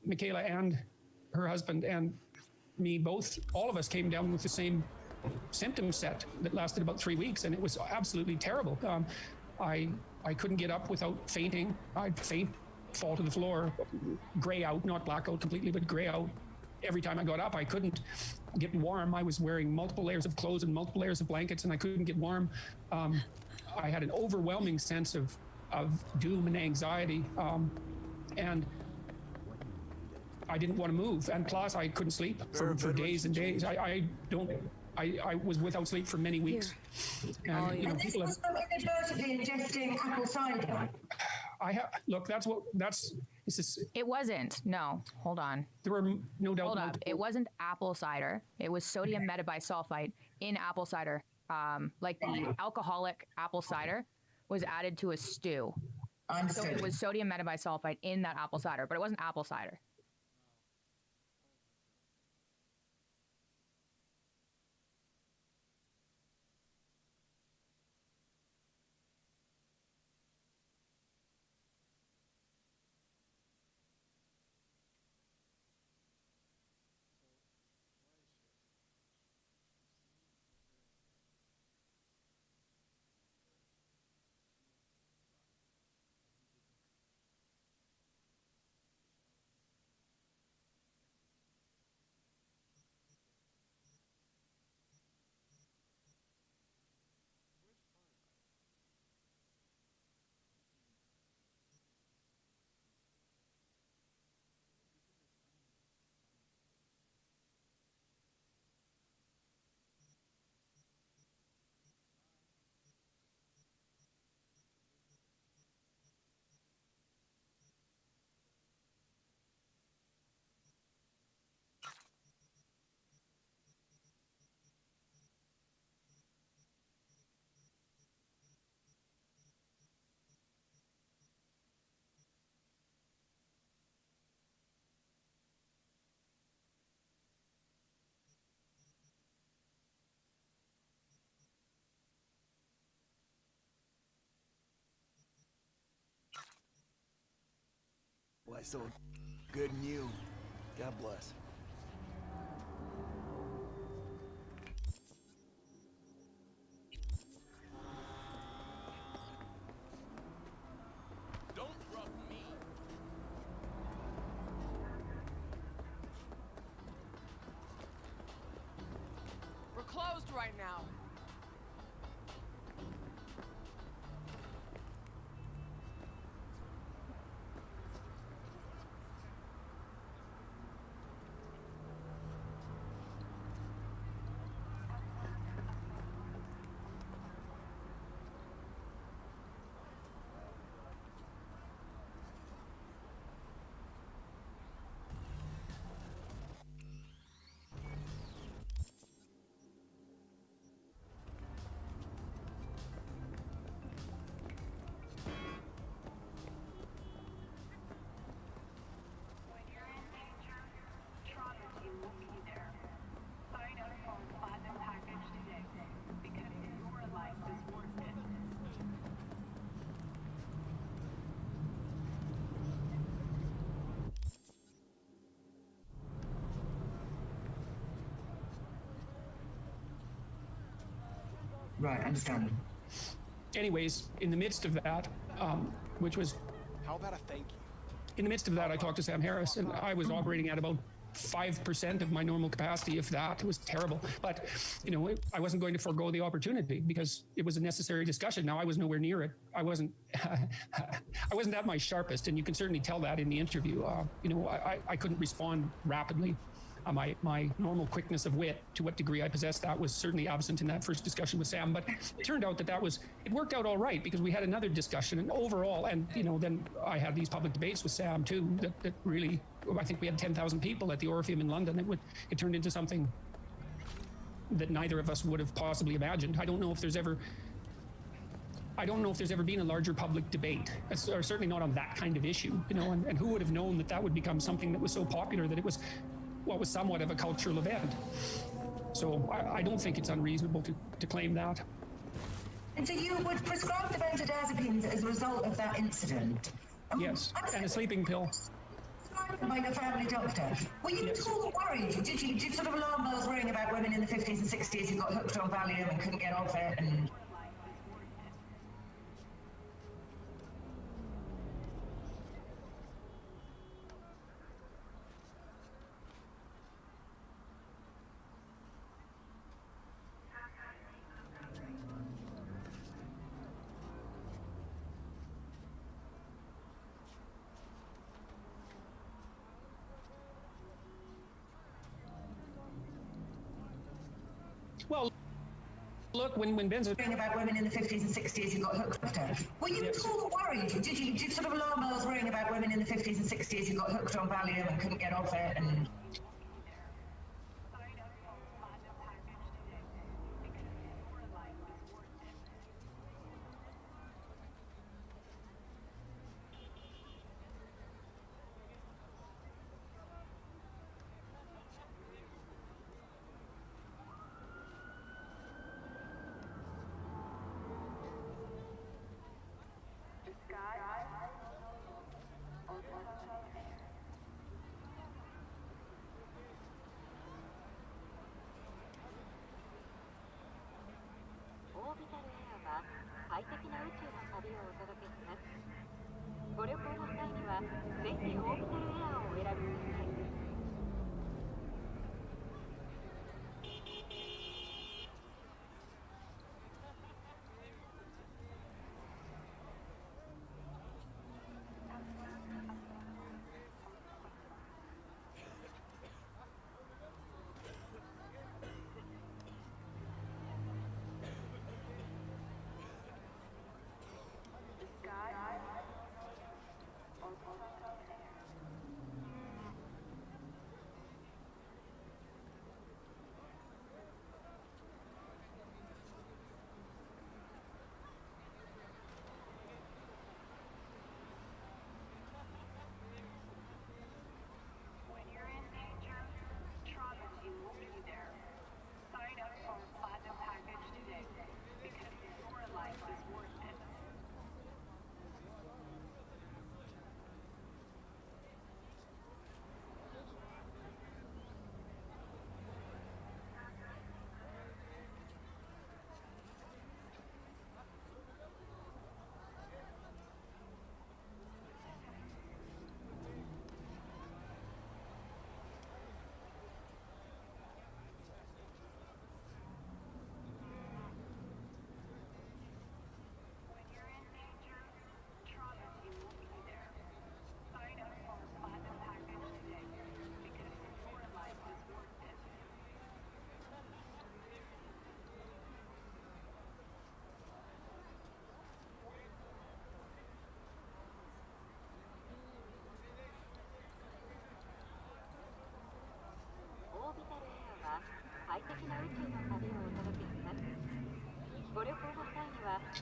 Michaela and her husband and me both, all of us came down with the same symptom set that lasted about 3 weeks, and it was absolutely terrible. I couldn't get up without fainting. I'd faint, fall to the floor, gray out, not blackout completely, but gray out. Every time I got up, I couldn't get warm. I was wearing multiple layers of clothes and multiple layers of blankets, and I couldn't get warm. I had an overwhelming sense of doom and anxiety, and I didn't want to move. And plus, I couldn't sleep for days and days. I was without sleep for many weeks. And you know, people have inadvertently ingesting apple cider. It wasn't. No, hold on. There were no doubt. Hold up. It wasn't apple cider. It was sodium metabisulfite in apple cider. Like the alcoholic apple cider was added to a stew. So it was sodium metabisulfite in that apple cider, but it wasn't apple cider. my soul good and you. God bless. Don't drop me. We're closed right now. Right, understand. Anyways, in the midst of that, which was How about a thank you? in the midst of that, I talked to Sam Harris, and I was operating at about 5% of my normal capacity, if that. It was terrible. But, you know, I wasn't going to forego the opportunity because it was a necessary discussion. Now, I was nowhere near it. I wasn't I wasn't at my sharpest, and you can certainly tell that in the interview. You know, I couldn't respond rapidly. My normal quickness of wit, to what degree I possessed that, was certainly absent in that first discussion with Sam. But it turned out that it worked out all right, because we had another discussion, and overall, and you know, then I had these public debates with Sam too. That really, I think we had 10,000 people at the Orpheum in London. It turned into something that neither of us would have possibly imagined. I don't know if there's ever been a larger public debate, or certainly not on that kind of issue. You know, and who would have known that would become something that was so popular that it was what was somewhat of a cultural event. So I don't think it's unreasonable to claim that. And so you would prescribe the benzodiazepines as a result of that incident? Yes, and a sleeping pill. Prescribed by your family doctor. Were you at all worried? Did sort of alarm bells ring about women in the 50s and 60s who got hooked on Valium and couldn't get off it? And well, look, when benzodiazepines about women in the 50s and 60s who got hooked on it. Were you at all worried? Did sort of alarm bells ring about women in the 50s and 60s who got hooked on Valium and couldn't get off it? And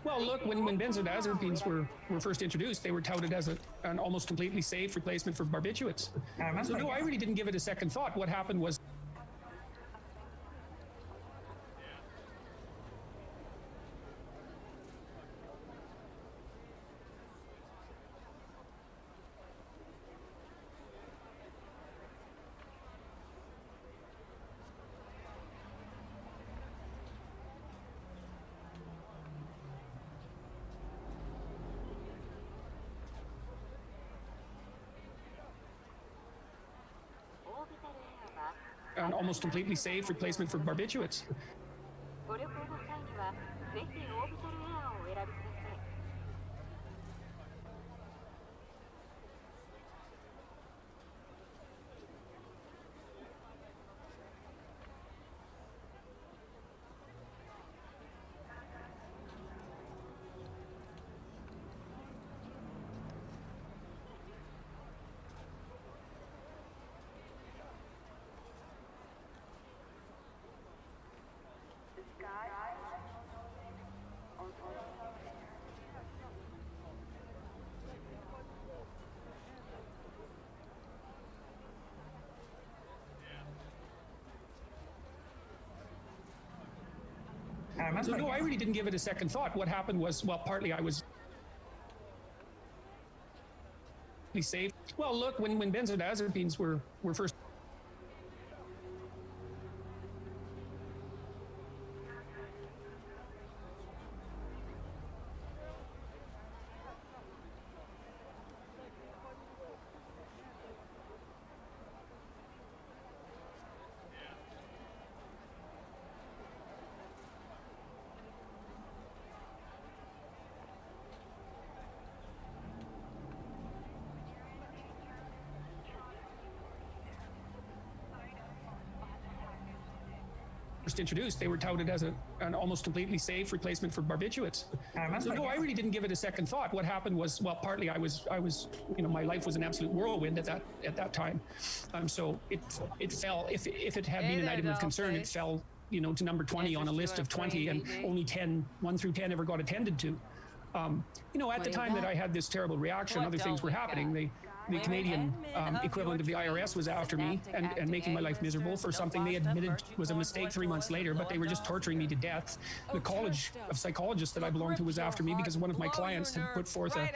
Well, look, when benzodiazepines were first introduced, they were touted as an almost completely safe replacement for barbiturates. So no, I really didn't give it a second thought. What happened was an almost completely safe replacement for barbiturates. ご旅行の際にはぜひオービタルエアーをお選びください。So no, I really didn't give it a second thought. What happened was, well, partly I was safe. Well, look, when benzodiazepines were first introduced, they were touted as an almost completely safe replacement for barbiturates. So no, I really didn't give it a second thought. What happened was, well, partly I was, you know, my life was an absolute whirlwind at that time. So it fell. If it had been an item of concern, it fell, you know, to number 20 on a list of 20, and only 1 through 10 ever got attended to. You know, at the time that I had this terrible reaction, other things were happening. The Canadian equivalent of the IRS was after me and making my life miserable for something they admitted was a mistake 3 months later, but they were just torturing me to death. The College of Psychologists that I belonged to was after me because one of my clients had put forth a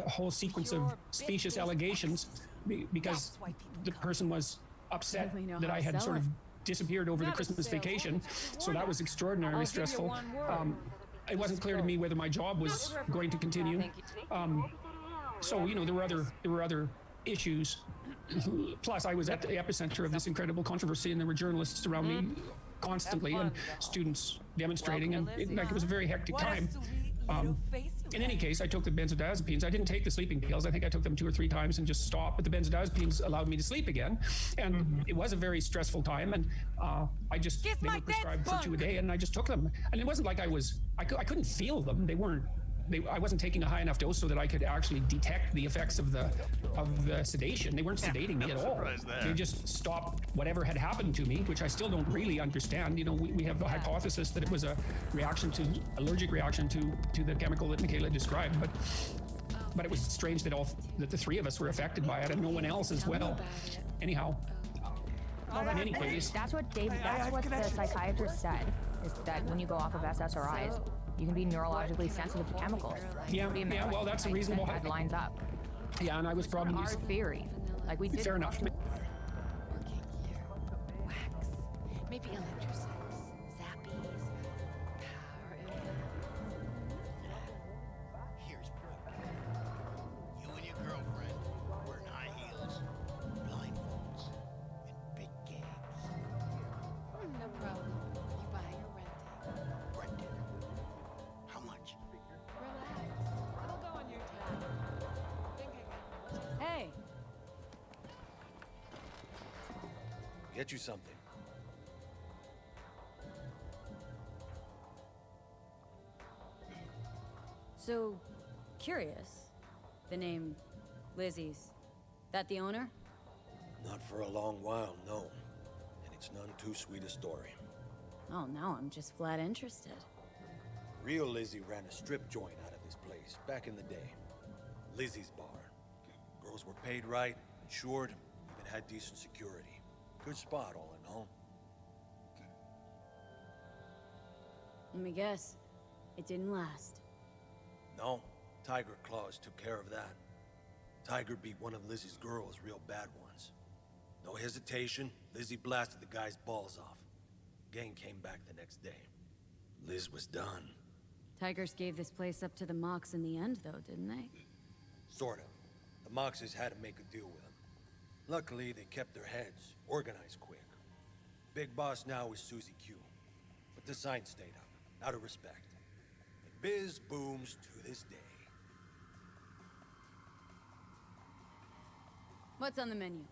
whole sequence of specious allegations because the person was upset that I had sort of disappeared over the Christmas vacation. So that was extraordinarily stressful. It wasn't clear to me whether my job was going to continue. So, you know, there were other issues. Plus, I was at the epicenter of this incredible controversy, and there were journalists around me constantly and students demonstrating, and it was a very hectic time. In any case, I took the benzodiazepines. I didn't take the sleeping pills. I think I took them 2 or 3 times and just stopped. But the benzodiazepines allowed me to sleep again, and it was a very stressful time. And they were prescribed for 2 a day, and I just took them. And it wasn't like I couldn't feel them. I wasn't taking a high enough dose so that I could actually detect the effects of the sedation. They weren't sedating me at all. They just stopped whatever had happened to me, which I still don't really understand. You know, we have the hypothesis that it was a allergic reaction to the chemical that Michaela described, but it was strange that the 3 of us were affected by it and no one else as well. Anyhow. In any case, that's what the psychiatrist said, is that when you go off of SSRIs, you can be neurologically sensitive to chemicals. Yeah, well, that's a reasonable that lines up. Yeah, and I was probably our theory. Like we did. Fair enough. Working gear, wax, maybe electrosmiths, zappies, power Here's proof. You and your girlfriend wearing high heels, blindfolds, and big gags. no problem. You buy or rent it. Rent it. How much? Relax. It'll go on your tab. Think I got it. Hey. Get you something. So, curious. The name Lizzie's. That the owner? Not for a long while, no. And it's none too sweet a story. Oh, now I'm just flat interested. Real Lizzie ran a strip joint out of this place back in the day. Lizzie's bar. Girls were paid right, insured, even had decent security. Good spot, all in all. Let me guess. It didn't last. No, Tiger Claws took care of that. Tiger beat one of Lizzie's girls real bad once. No hesitation, Lizzie blasted the guy's balls off. Gang came back the next day. Liz was done. Tigers gave this place up to the Mox in the end, though, didn't they? Sort of. The Moxes had to make a deal with them. Luckily, they kept their heads, organized quick. Big boss now is Susie Q. But the sign stayed up, out of respect. And biz booms to this day. What's on the menu?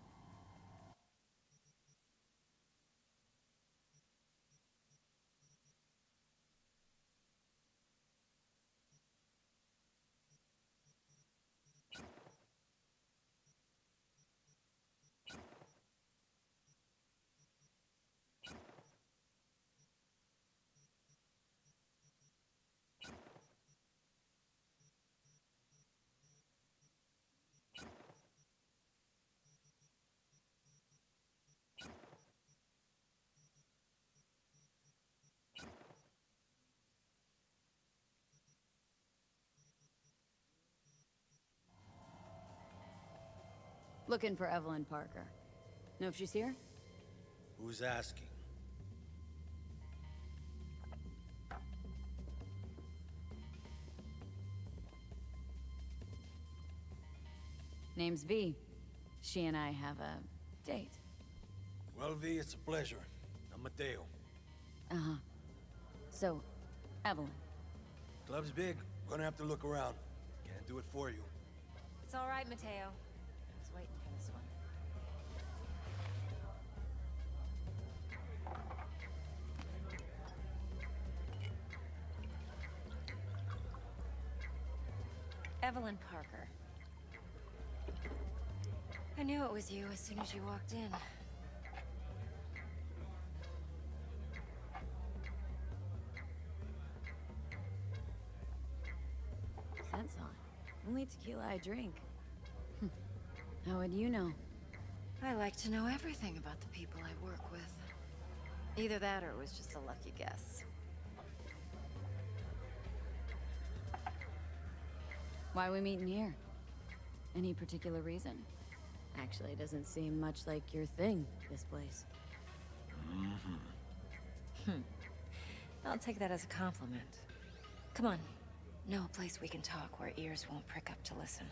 Looking for Evelyn Parker. Know if she's here? Who's asking? Name's V. She and I have a date. Well, V, it's a pleasure. I'm Mateo. Uh-huh. So, Evelyn. Club's big. Gonna have to look around. Can't do it for you. It's all right, Mateo. I was waiting for this one. Evelyn Parker. I knew it was you as soon as you walked in. Scent's on. Only tequila I drink. How would you know? I like to know everything about the people I work with. Either that or it was just a lucky guess. Why are we meeting here? Any particular reason? Actually, it doesn't seem much like your thing, this place. I'll take that as a compliment. Come on. Know a place we can talk where ears won't prick up to listen.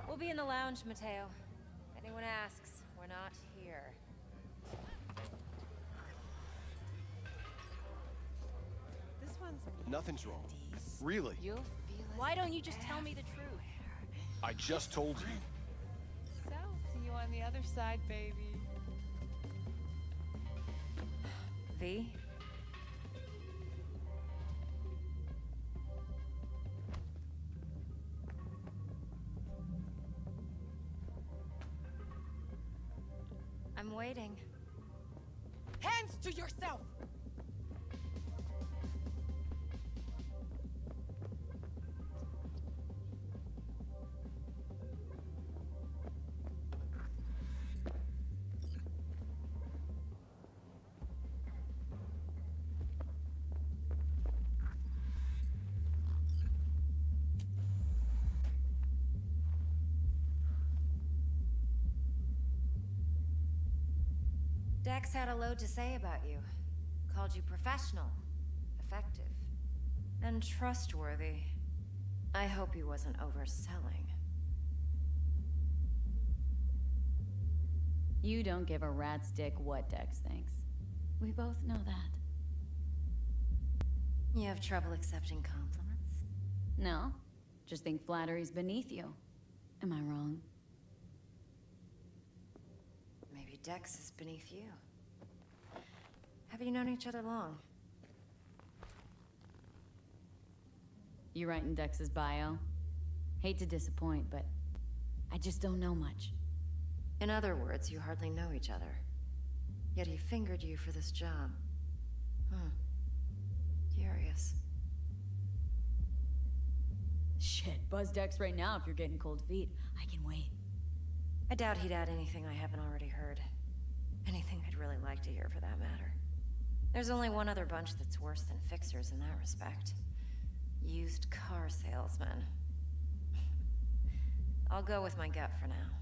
We'll be in the lounge, Mateo. If anyone asks, we're not here. This one's Nothing's wrong. Really? Why don't you just tell me the truth? I just told you. So, see you on the other side, baby. V? I'm waiting. Hands to yourself! Dex had a load to say about you. Called you professional, effective, and trustworthy. I hope he wasn't overselling. You don't give a rat's dick what Dex thinks. We both know that. You have trouble accepting compliments? No, just think flattery's beneath you. Am I wrong? Maybe Dex is beneath you. Have you known each other long? You writing Dex's bio? Hate to disappoint, but I just don't know much. In other words, you hardly know each other. Yet he fingered you for this job. Shit, buzz decks right now if you're getting cold feet. I can wait. I doubt he'd add anything I haven't already heard. Anything I'd really like to hear, for that matter. There's only one other bunch that's worse than fixers in that respect. Used car salesmen. I'll go with my gut for now.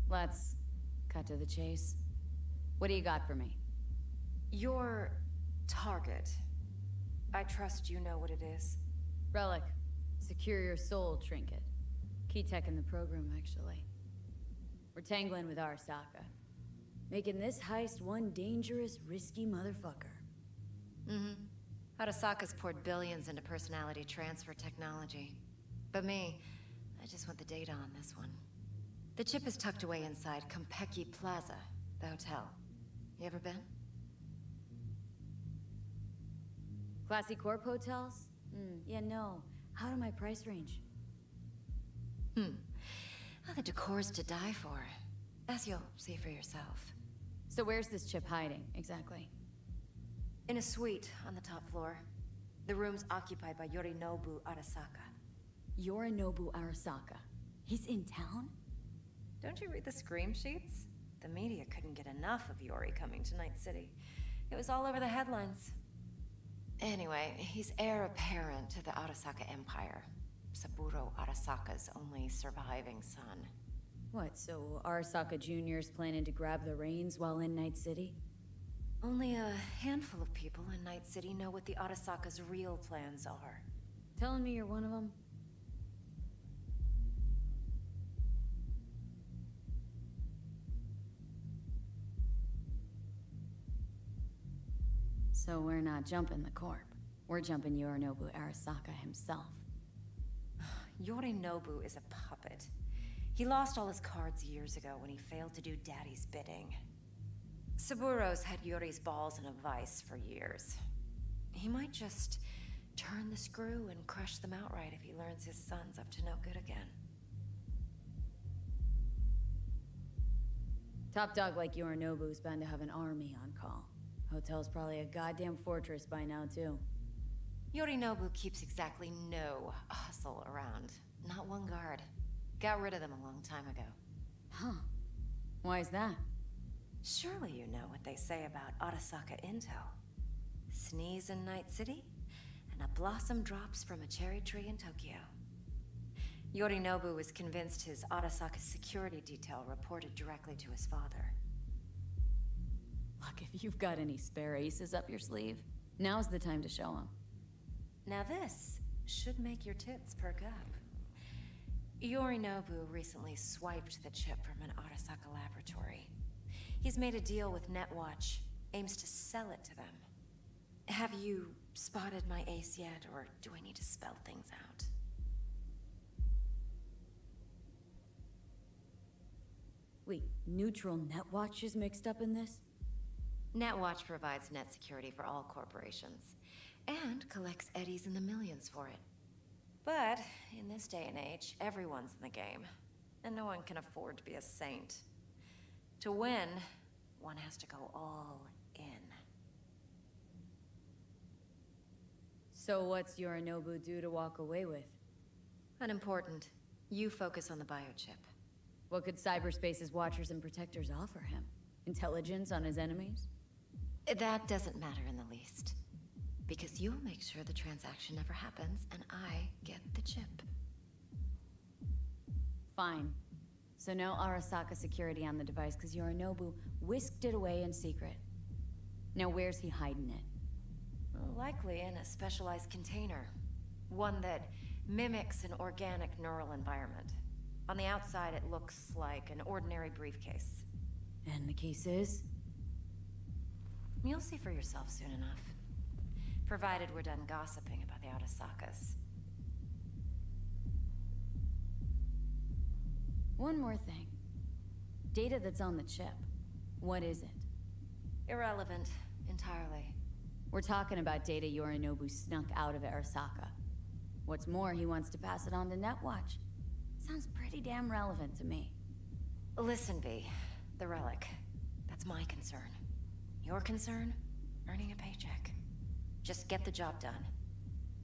Let's cut to the chase. What do you got for me? Your target. I trust you know what it is. Relic. Secure your soul trinket. Key tech in the program, actually. We're tangling with Arasaka. Making this heist one dangerous, risky motherfucker. Mm-hmm. Arasaka's poured billions into personality transfer technology. But me, I just want the data on this one. The chip is tucked away inside Kompeki Plaza, the hotel. You ever been? Classy Corp hotels? Yeah, no. Out of my price range. Well, the decor's to die for, as you'll see for yourself. So where's this chip hiding, exactly? In a suite on the top floor. The room's occupied by Yorinobu Arasaka. Yorinobu Arasaka? He's in town? Don't you read the scream sheets? The media couldn't get enough of Yori coming to Night City. It was all over the headlines. Anyway, he's heir apparent to the Arasaka Empire. Saburo Arasaka's only surviving son. What, so Arasaka Jr.'s planning to grab the reins while in Night City? Only a handful of people in Night City know what the Arasaka's real plans are. Telling me you're one of them? So we're not jumping the Corp. We're jumping Yorinobu Arasaka himself. Yorinobu is a puppet. He lost all his cards years ago when he failed to do Daddy's bidding. Saburo's had Yori's balls in a vice for years. He might just turn the screw and crush them outright if he learns his son's up to no good again. Top dog like Yorinobu's bound to have an army on call. Hotel's probably a goddamn fortress by now, too. Yorinobu keeps exactly no hustle around. Not one guard. Got rid of them a long time ago. Huh. Why is that? Surely you know what they say about Arasaka intel. Sneeze in Night City, and a blossom drops from a cherry tree in Tokyo. Yorinobu was convinced his Arasaka security detail reported directly to his father. Look, if you've got any spare aces up your sleeve, now's the time to show them. Now this should make your tits perk up. Yorinobu recently swiped the chip from an Arasaka laboratory. He's made a deal with Netwatch, aims to sell it to them. Have you spotted my ace yet, or do I need to spell things out? Wait, neutral Netwatch is mixed up in this? Netwatch provides net security for all corporations, and collects eddies in the millions for it. But in this day and age, everyone's in the game, and no one can afford to be a saint. To win, one has to go all in. So what's Yorinobu due to walk away with? Unimportant. You focus on the biochip. What could cyberspace's watchers and protectors offer him? Intelligence on his enemies? That doesn't matter in the least. Because you'll make sure the transaction never happens, and I get the chip. Fine. So no Arasaka security on the device, because Yorinobu whisked it away in secret. Now where's he hiding it? Well, likely in a specialized container. One that mimics an organic neural environment. On the outside, it looks like an ordinary briefcase. And the case is? You'll see for yourself soon enough. Provided we're done gossiping about the Arasakas. One more thing. Data that's on the chip. What is it? Irrelevant, entirely. We're talking about data Yorinobu snuck out of Arasaka. What's more, he wants to pass it on to Netwatch. Sounds pretty damn relevant to me. Listen, V. The relic. That's my concern. Your concern? Earning a paycheck. Just get the job done.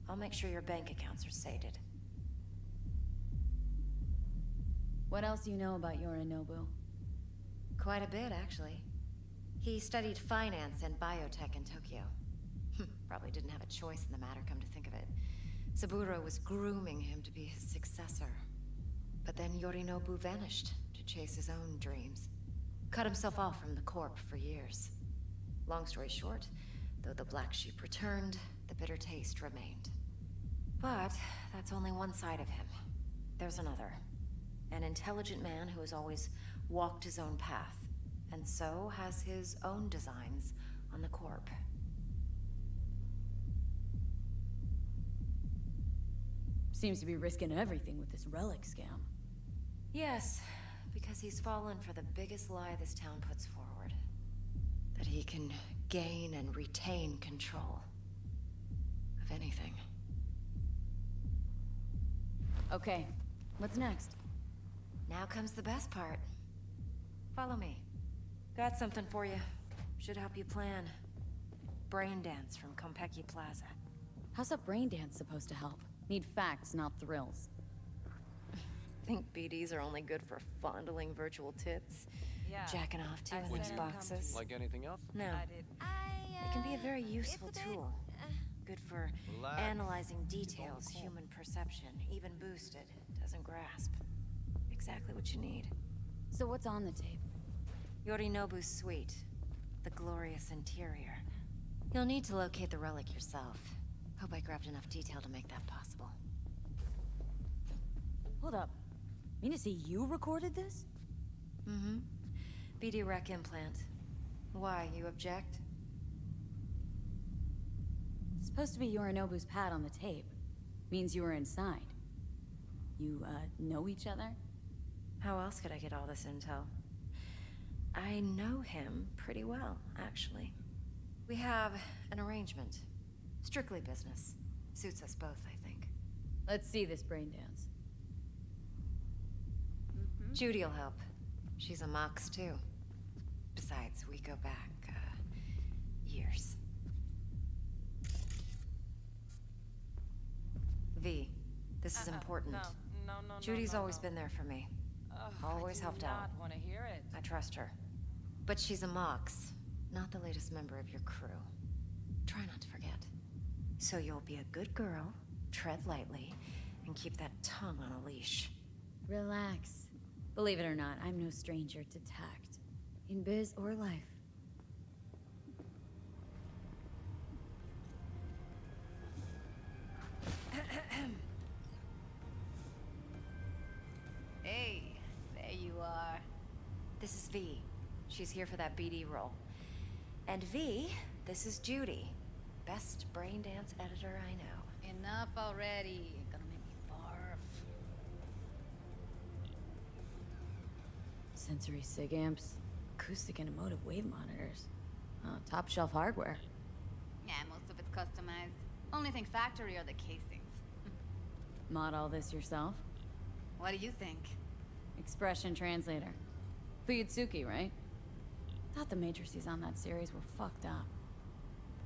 I'll make sure your bank accounts are sated. What else do you know about Yorinobu? Quite a bit, actually. He studied finance and biotech in Tokyo. Probably didn't have a choice in the matter, come to think of it. Saburo was grooming him to be his successor. But then Yorinobu vanished to chase his own dreams. Cut himself off from the Corp for years. Long story short, though the black sheep returned, the bitter taste remained. But that's only one side of him. There's another. An intelligent man who has always walked his own path, and so has his own designs on the Corp. Seems to be risking everything with this relic scam. Yes, because he's fallen for the biggest lie this town puts forward. That he can gain and retain control of anything. Okay, what's next? Now comes the best part. Follow me. Got something for you. Should help you plan. Brain dance from Konpeki Plaza. How's a brain dance supposed to help? Need facts, not thrills. Think BDs are only good for fondling virtual tits? Yeah. Jacking off to in those boxes? Like anything else? No. It can be a very useful tool. Good for analyzing details human perception, even boosted, doesn't grasp. Exactly what you need. So what's on the tape? Yorinobu's suite. The glorious interior. You'll need to locate the relic yourself. Hope I grabbed enough detail to make that possible. Hold up. Mean to say you recorded this? Mm-hmm. BD rec implant. Why, you object? It's supposed to be Yorinobu's pad on the tape. Means you were inside. You, know each other? How else could I get all this intel? I know him pretty well, actually. We have an arrangement. Strictly business. Suits us both, I think. Let's see this brain dance. Judy'll help. She's a Mox, too. Besides, we go back, years. V, this is important. No. Judy's always been there for me. Always helped out. I do not want to hear it. I trust her. But she's a Mox, not the latest member of your crew. Try not to forget. So you'll be a good girl, tread lightly, and keep that tongue on a leash. Relax. Believe it or not, I'm no stranger to tact. In biz or life. Hey, there you are. This is V. She's here for that BD role. And V, this is Judy. Best brain dance editor I know. Enough already. Gonna make me barf. Sensory sig amps, acoustic and emotive wave monitors. Oh, top shelf hardware. Yeah, most of it's customized. Only thing factory are the casings. Mod all this yourself? What do you think? Expression translator. Fuyutsuki, right? Thought the matrices on that series were fucked up.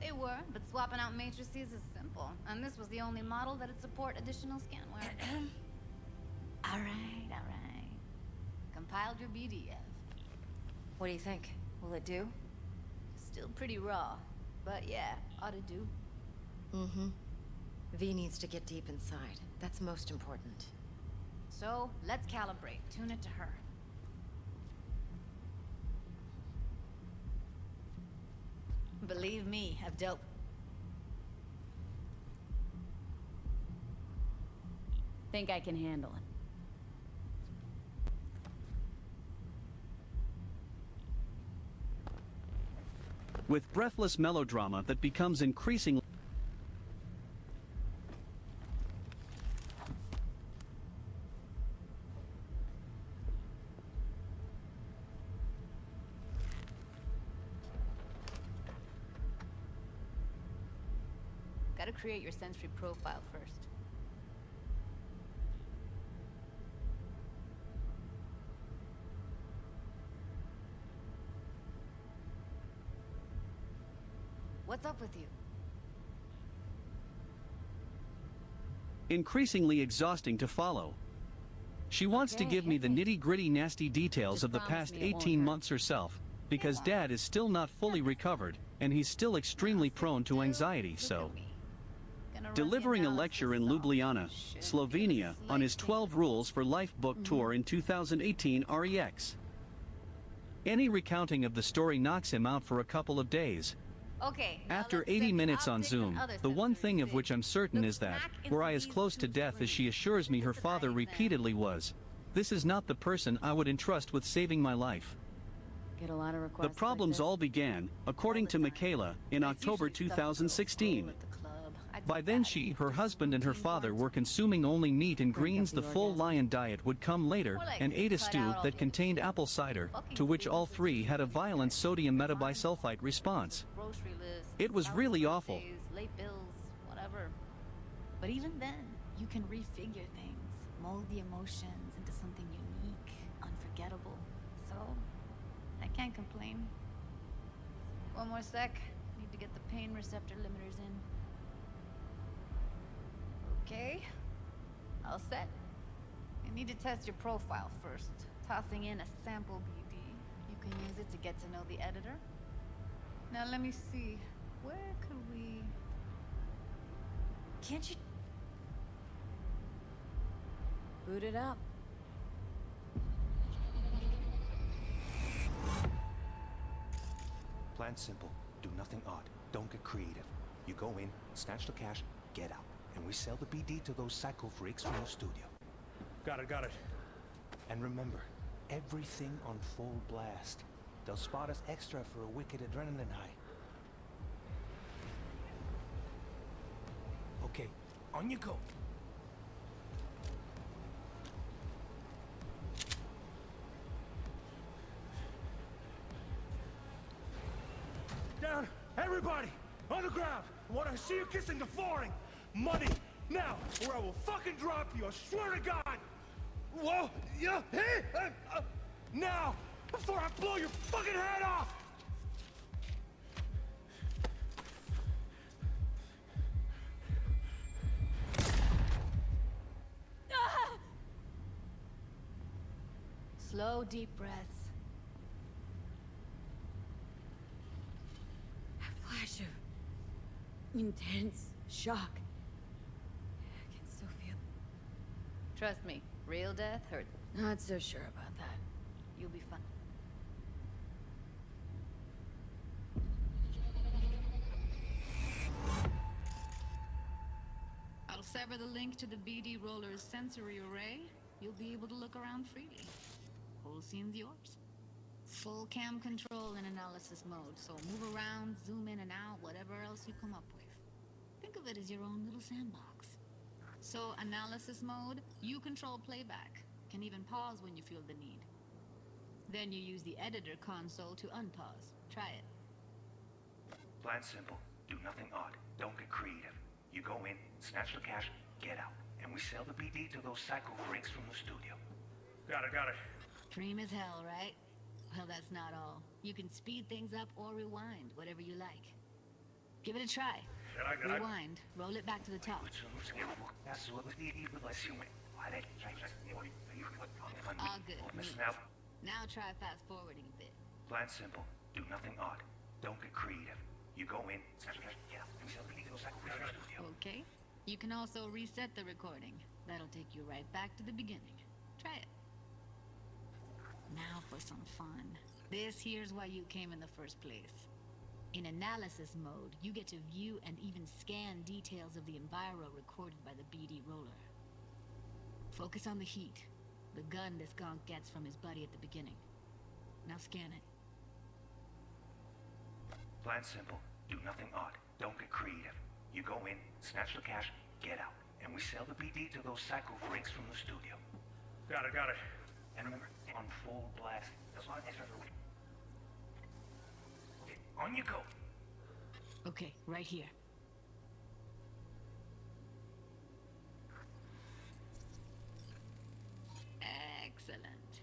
They were, but swapping out matrices is simple. And this was the only model that'd support additional scanware. All right. Compiled your BDF. What do you think? Will it do? Still pretty raw, but yeah, ought to do. Mm-hmm. V needs to get deep inside. That's most important. So, let's calibrate. Tune it to her. Believe me, I've dealt... Think I can handle it. With breathless melodrama that becomes increasingly... Gotta create your sensory profile first. What's up with you? increasingly exhausting to follow. She wants to give me the nitty-gritty nasty details of the past 18 months herself, because Dad is still not fully recovered, and he's still extremely prone to anxiety, so... Delivering a lecture in Ljubljana, Slovenia, on his 12 Rules for Life book tour in 2018 REX. Any recounting of the story knocks him out for a couple of days. Okay. After 80 minutes on Zoom, the one thing of which I'm certain is that, were I as close to death as she assures me her father repeatedly was, this is not the person I would entrust with saving my life. Get a lot of requests. The problems all began, according to Michaela, in October 2016. By then she, her husband and her father were consuming only meat and greens. The full lion diet would come later, and ate a stew that contained apple cider, to which all three had a violent sodium metabisulfite response. It was really awful. Late bills, whatever. But even then, you can refigure things, mold the emotions into something unique, unforgettable. So, I can't complain. One more sec. Need to get the pain receptor limiters in. Okay, all set. You need to test your profile first. Tossing in a sample BD. You can use it to get to know the editor. Now let me see. Where could we... Can't you... boot it up? Plan simple. Do nothing odd. Don't get creative. You go in, snatch the cash, get out. And we sell the BD to those psycho freaks from the studio. Got it. And remember, everything on full blast. They'll spot us extra for a wicked adrenaline high. Okay, on you go. Down! Everybody! On the ground! I want to see you kissing the flooring! Money! Now! Or I will fucking drop you! I swear to God! Whoa! Yeah! Hey! Now! Before I blow your fucking head off! Slow, deep breaths. A flash of intense shock. I can still feel. Trust me, real death hurts. Not so sure about that. You'll be fine. I'll sever the link to the BD roller's sensory array. You'll be able to look around freely. Whole scene's yours. Full cam control in analysis mode, so move around, zoom in and out, whatever else you come up with. Think of it as your own little sandbox. So, analysis mode, you control playback. Can even pause when you feel the need. Then you use the editor console to unpause. Try it. Plan simple. Do nothing odd. Don't get creative. You go in, snatch the cash, get out. And we sell the BD to those psycho freaks from the studio. Got it. Dream as hell, right? Well, that's not all. You can speed things up or rewind, whatever you like. Give it a try. Rewind. Roll it back to the top. All good. Now try fast forwarding a bit. Plan simple. Do nothing odd. Don't get creative. You go in, snatch the cash, get out. And we sell the BD to those psycho freaks from the studio. Okay. You can also reset the recording. That'll take you right back to the beginning. Try it. Now for some fun. This here's why you came in the first place. In analysis mode, you get to view and even scan details of the enviro recorded by the BD roller. Focus on the heat, the gun this gonk gets from his buddy at the beginning. Now scan it. Plan simple. Do nothing odd. Don't get creative. You go in, snatch the cash, get out. And we sell the BD to those psycho freaks from the studio. Got it. And remember, on full blast. That's not extra for a week. Okay, on you go. Okay, right here. Excellent.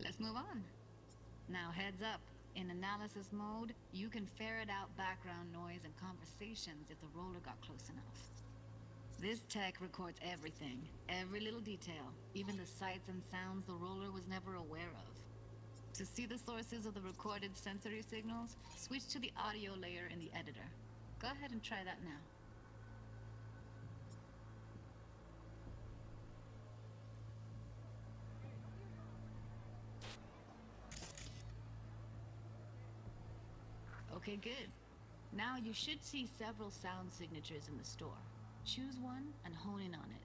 Let's move on. Now heads up. In analysis mode, you can ferret out background noise and conversations if the roller got close enough. This tech records everything, every little detail, even the sights and sounds the roller was never aware of. To see the sources of the recorded sensory signals, switch to the audio layer in the editor. Go ahead and try that now. Okay, good. Now you should see several sound signatures in the store. Choose one and hone in on it.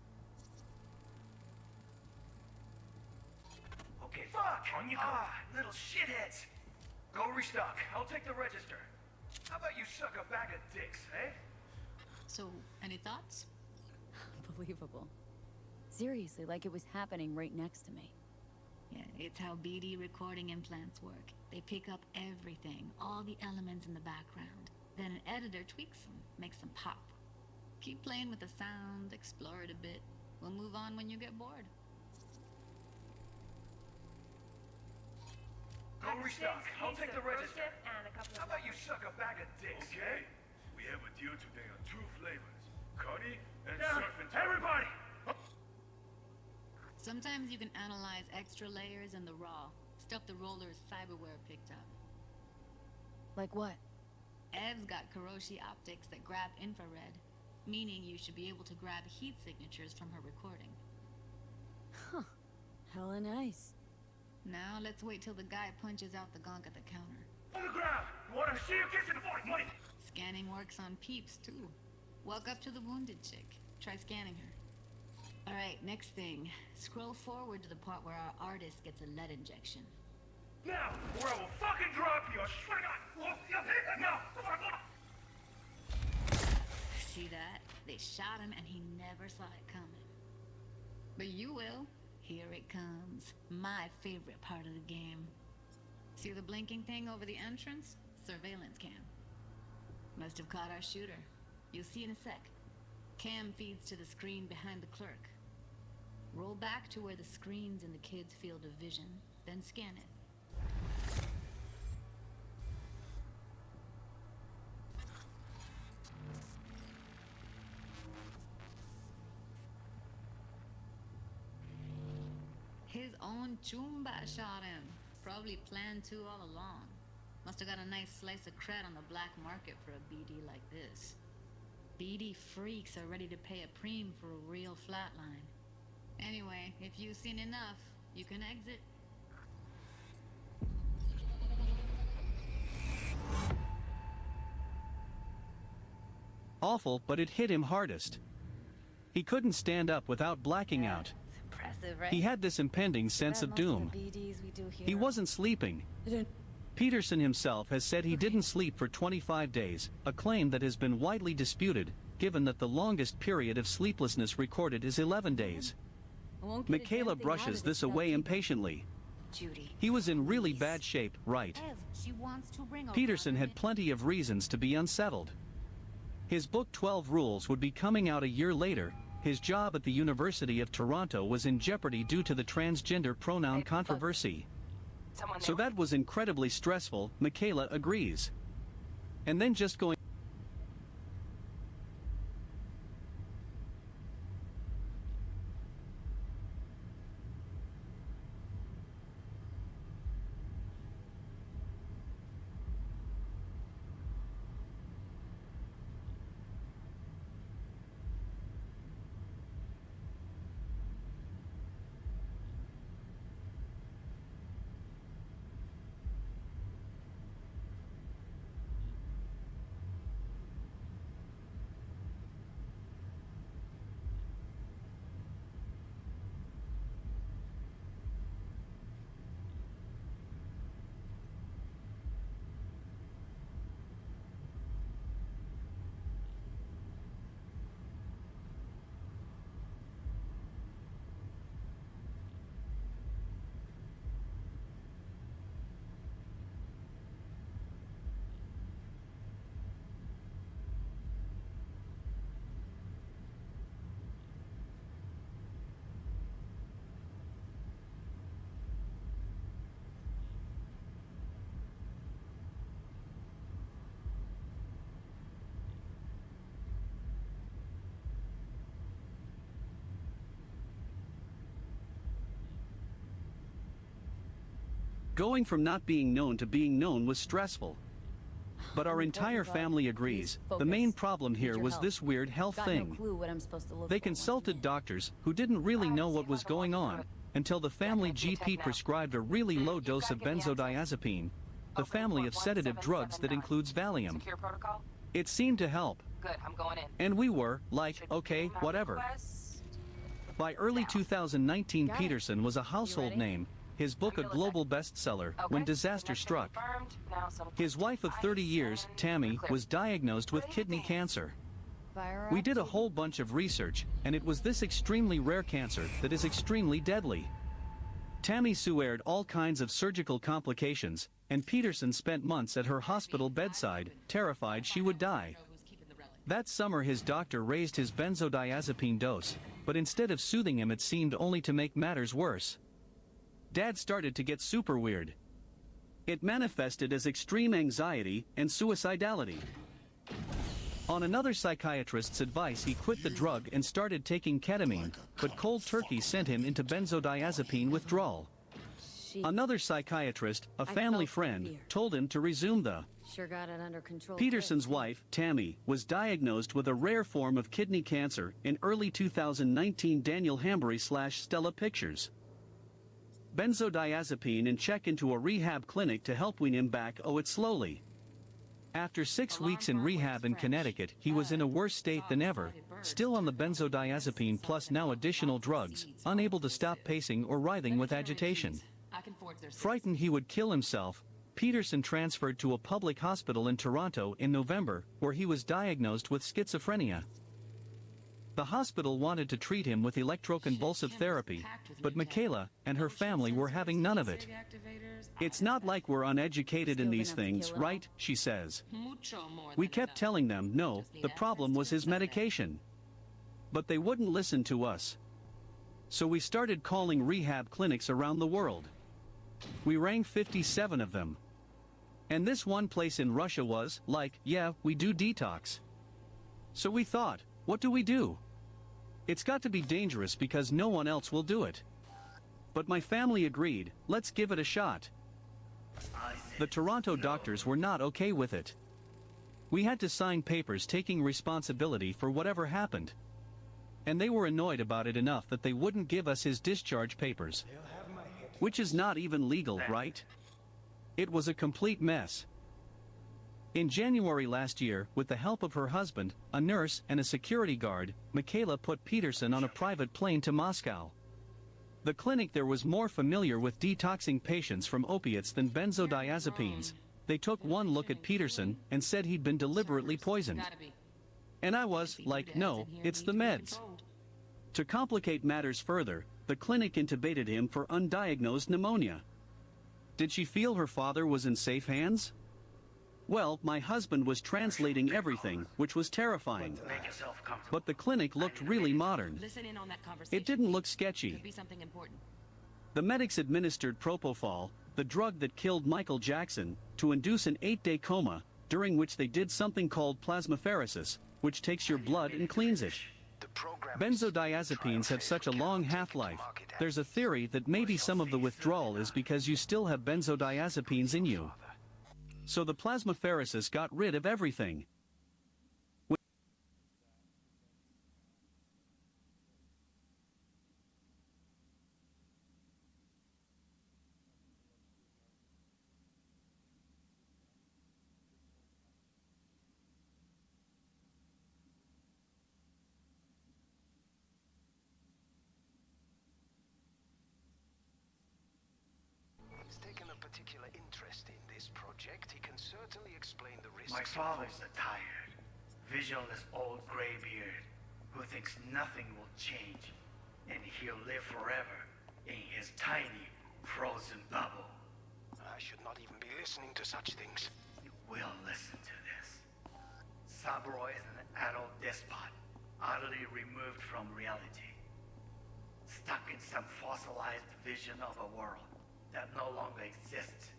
Okay, fuck! On you go. Little shitheads! Go restock. I'll take the register. How about you suck a bag of dicks, eh? So, any thoughts? Unbelievable. Seriously, like it was happening right next to me. Yeah, it's how BD recording implants work. They pick up everything, all the elements in the background. Then an editor tweaks them, makes them pop. Keep playing with the sound, explore it a bit. We'll move on when you get bored. Go restock. I'll take the register. How about you suck a bag of dicks? Okay. We have a deal today on 2 flavors. Cuddy and surf and everybody! Sometimes you can analyze extra layers in the raw. Stuff the roller's cyberware picked up. Like what? Ev's got Kiroshi optics that grab infrared, meaning you should be able to grab heat signatures from her recording. Huh. Hella nice. Now let's wait till the guy punches out the gonk at the counter. On the ground! You wanna see you kissing the boy? Money! Scanning works on peeps, too. Walk up to the wounded chick. Try scanning her. Alright, next thing. Scroll forward to the part where our artist gets a lead injection. Now, or I will fucking drop you! I swear to God! Now! See that? They shot him and he never saw it coming. But you will. Here it comes. My favorite part of the game. See the blinking thing over the entrance? Surveillance cam. Must have caught our shooter. You'll see in a sec. Cam feeds to the screen behind the clerk. Roll back to where the screen's in the kid's field of vision, then scan it. His own Chumba shot him. Probably planned to all along. Must have got a nice slice of cred on the black market for a BD like this. BD freaks are ready to pay a preem for a real flatline. Anyway, if you've seen enough, you can exit. Awful, but it hit him hardest. He couldn't stand up without blacking out. Impressive, right? He had this impending sense of doom. He wasn't sleeping. Peterson himself has said he didn't sleep for 25 days, a claim that has been widely disputed, given that the longest period of sleeplessness recorded is 11 days. Michaela brushes this away impatiently. Judy. He was in really bad shape, right? She wants to bring Peterson had plenty of reasons to be unsettled. His book 12 Rules would be coming out a year later. His job at the University of Toronto was in jeopardy due to the transgender pronoun controversy. So that was incredibly stressful, Michaela agrees. And then just going Going from not being known to being known was stressful. But our entire family agrees, the main problem here was this weird health thing. They consulted doctors who didn't really know what was going on, until the family GP prescribed a really low dose of benzodiazepine, the family of sedative drugs that includes Valium. It seemed to help. Good, I'm going in. And we were, like, okay, whatever. By early 2019, Peterson was a household name, his book a global bestseller, when disaster struck. His wife of 30 years, Tammy, was diagnosed with kidney cancer. We did a whole bunch of research, and it was this extremely rare cancer that is extremely deadly. Tammy suffered all kinds of surgical complications, and Peterson spent months at her hospital bedside, terrified she would die. That summer his doctor raised his benzodiazepine dose, but instead of soothing him it seemed only to make matters worse. Dad started to get super weird. It manifested as extreme anxiety and suicidality. On another psychiatrist's advice he quit the drug and started taking ketamine, but cold turkey sent him into benzodiazepine withdrawal. Another psychiatrist, a family friend, told him to resume the Sure got it under control. Peterson's wife, Tammy, was diagnosed with a rare form of kidney cancer in early 2019. Daniel Hambury/Stella Pictures. Benzodiazepine and check into a rehab clinic to help wean him back. Oh, it slowly. After 6 weeks in rehab in Connecticut, he was in a worse state than ever, still on the benzodiazepine plus now additional drugs, unable to stop pacing or writhing with agitation. Frightened he would kill himself, Peterson transferred to a public hospital in Toronto in November, where he was diagnosed with schizophrenia. The hospital wanted to treat him with electroconvulsive therapy, but Michaela and her family were having none of it. It's not like we're uneducated in these things, right? She says. We kept telling them no, the problem was his medication. But they wouldn't listen to us. So we started calling rehab clinics around the world. We rang 57 of them. And this one place in Russia was, like, yeah, we do detox. So we thought, what do we do? It's got to be dangerous because no one else will do it. But my family agreed, let's give it a shot. The Toronto doctors were not okay with it. We had to sign papers taking responsibility for whatever happened. And they were annoyed about it enough that they wouldn't give us his discharge papers. Which is not even legal, right? It was a complete mess. In January last year, with the help of her husband, a nurse, and a security guard, Michaela put Peterson on a private plane to Moscow. The clinic there was more familiar with detoxing patients from opiates than benzodiazepines. They took one look at Peterson and said he'd been deliberately poisoned. And I was like, no, it's the meds. To complicate matters further, the clinic intubated him for undiagnosed pneumonia. Did she feel her father was in safe hands? Well, my husband was translating everything, which was terrifying. But the clinic looked really modern. It didn't look sketchy. The medics administered propofol, the drug that killed Michael Jackson, to induce an 8-day coma, during which they did something called plasmapheresis, which takes your blood and cleans it. Benzodiazepines have such a long half-life. There's a theory that maybe some of the withdrawal is because you still have benzodiazepines in you. So the plasmapheresis got rid of everything. My father's a tired, visionless old graybeard who thinks nothing will change, and he'll live forever in his tiny, frozen bubble. I should not even be listening to such things. You will listen to this. Saburo is an adult despot, utterly removed from reality. Stuck in some fossilized vision of a world that no longer exists.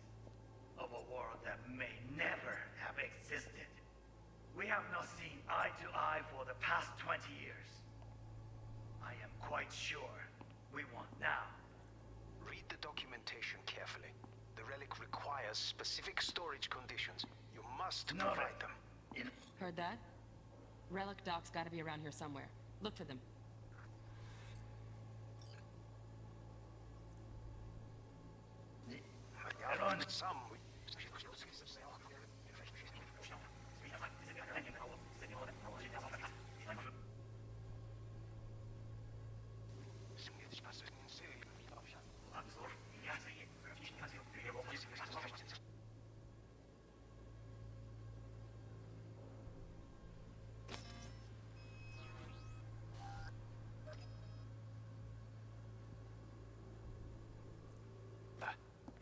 Of a world that may never have existed. We have not seen eye to eye for the past 20 years. I am quite sure we want now. Read the documentation carefully. The requires specific storage conditions. You must provide them. Heard that? Relic doc's gotta be around here somewhere. Look for them. Some.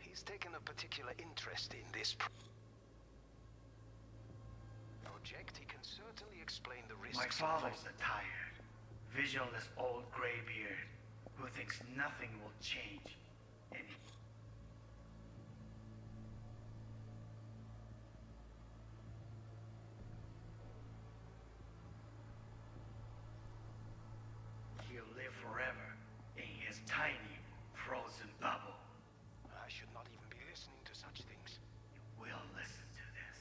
He's taken a particular interest in this project. He can certainly explain the risks. My father's a tired, visionless old graybeard who thinks nothing will change. And he'll live forever in his tiny, frozen bubble. I should not even be listening to such things. You will listen to this.